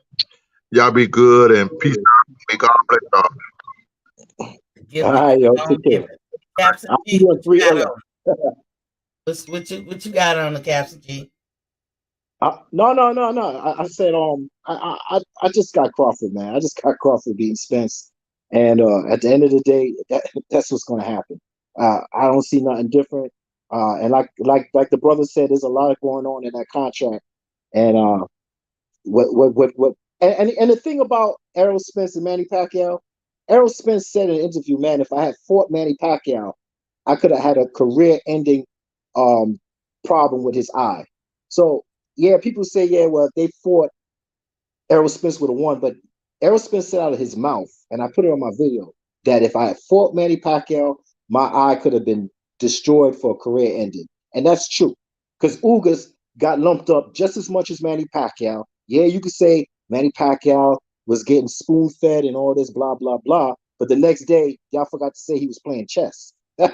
y'all be good and peace out. May God bless y'all. All right, yo, take care. Captain I'll G, see you at 3 a.m. What you got on the Captain G? No. I said, I just got Crawford, man. I just got Crawford beating Spence, and at the end of the day, that's what's going to happen. I don't see nothing different. And like the brother said, there's a lot going on in that contract. And and the thing about Errol Spence and Manny Pacquiao, Errol Spence said in an interview, man, if I had fought Manny Pacquiao, I could have had a career-ending problem with his eye. So yeah, people say, yeah, well, if they fought, Errol Spence would have won, but Errol Spence said out of his mouth, and I put it on my video, that if I had fought Manny Pacquiao, my eye could have been destroyed for a career ending. And that's true. Because Ugas got lumped up just as much as Manny Pacquiao. Yeah, you could say Manny Pacquiao was getting spoon-fed and all this blah, blah, blah. But the next day, y'all forgot to say he was playing chess. Y'all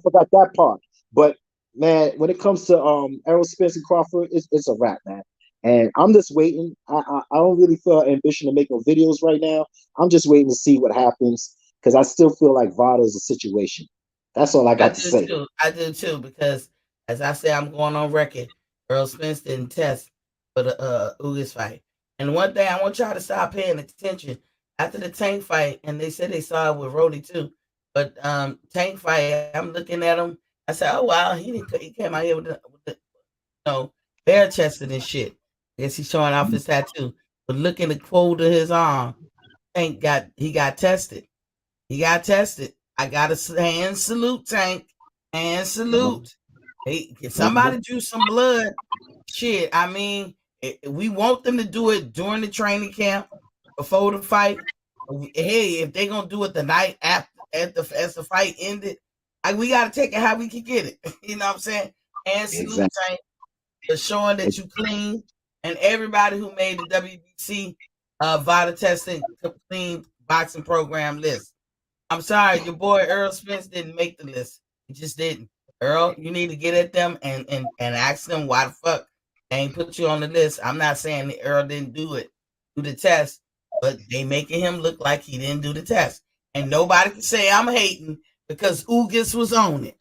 forgot that part. But man, when it comes to Errol Spence and Crawford, it's a wrap, man. And I'm just waiting. I don't really feel ambition to make no videos right now. I'm just waiting to see what happens because I still feel like Vada is a situation. That's all I got to say. I do too, because as I say, I'm going on record. Errol Spence didn't test for the Ugas fight. And one thing I want y'all to stop paying attention after the Tank fight, and they said they saw it with Rody too. But Tank fight, I'm looking at him. I said, "Oh wow, he came out here with the bare chested and shit." I guess he's showing off his tattoo. But look in the quote of his arm. Tank got tested. He got tested. I got a hand salute, Tank. Hand salute. Hey, can somebody drew some blood? Shit, I mean, we want them to do it during the training camp before the fight. Hey, if they're gonna do it the night after, as the fight ended, we gotta take it how we can get it. You know what I'm saying? And salute, Tank, for showing that you clean. And everybody who made the WBC VADA testing clean boxing program list. I'm sorry, your boy Earl Spence didn't make the list. He just didn't. Earl, you need to get at them and ask them why the fuck they ain't put you on the list. I'm not saying that Earl didn't do the test, but they making him look like he didn't do the test. And nobody can say I'm hating because Ugas was on it.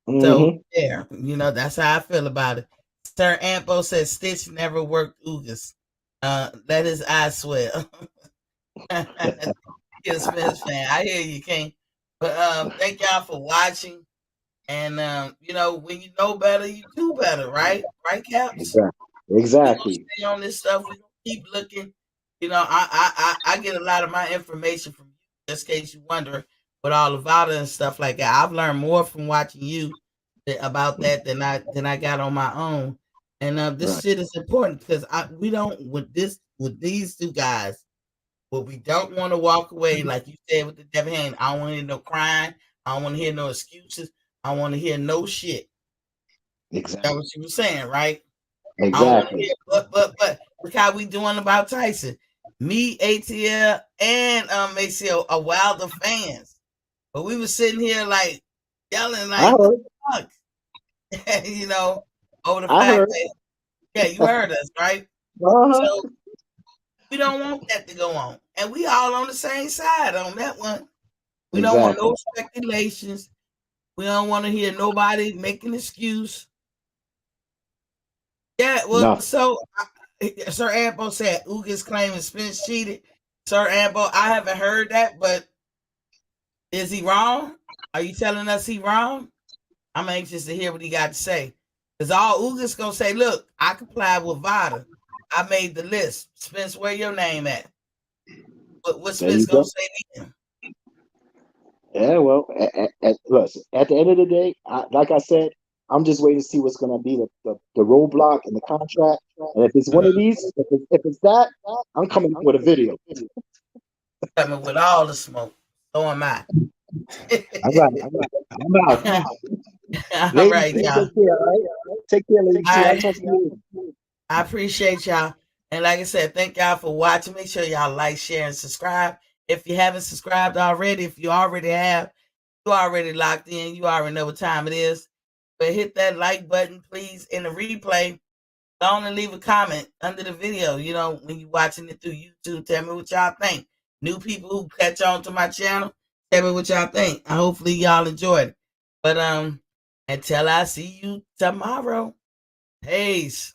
So there, that's how I feel about it. Sir Ampo says Stitch never worked Ugas. Let his eyes swell. You're a Smith fan. I hear you, King. But thank y'all for watching. And when you know better, you do better, right? Right, Caps? Exactly. Stay on this stuff. We keep looking. I get a lot of my information from you, just in case you wonder, with all the VADA and stuff like that. I've learned more from watching you about that than I got on my own. And this shit is important because we don't with these two guys. But we don't want to walk away, like you said with the Devin Haney. I don't want to hear no crying. I don't want to hear no excuses. I want to hear no shit. Exactly. That's what you were saying, right? Exactly. I don't want to hear, but look how we doing about Tyson. Me, ATL, and ACL are Wilder fans, but we were sitting here like yelling like, "What the fuck?" You know, over the fact that, yeah, you heard us, right? So we don't want that to go on, and we all on the same side on that one. We don't want no speculations. We don't want to hear nobody make an excuse. Yeah, well, so Sir Ambo said Ugas claiming Spence cheated. Sir Ambo, I haven't heard that, but is he wrong? Are you telling us he wrong? I'm anxious to hear what he got to say. Because all Ugas gonna say, look, I complied with VADA. I made the list. Spence, where your name at? What Spence gonna say then? Yeah, well, listen, at the end of the day, like I said, I'm just waiting to see what's going to be the roadblock in the contract. And if it's one of these, if it's that, I'm coming with a video. Coming with all the smoke. So am I. I'm out. All right, ladies, y'all. Take care, ladies. I'll talk to you later. I appreciate y'all. And like I said, thank y'all for watching. Make sure y'all like, share, and subscribe. If you haven't subscribed already, if you already have, you already locked in. You already know what time it is. But hit that like button, please. In the replay, go on and leave a comment under the video. You know, when you're watching it through YouTube, tell me what y'all think. New people who catch on to my channel, tell me what y'all think. Hopefully y'all enjoyed it. But until I see you tomorrow, peace.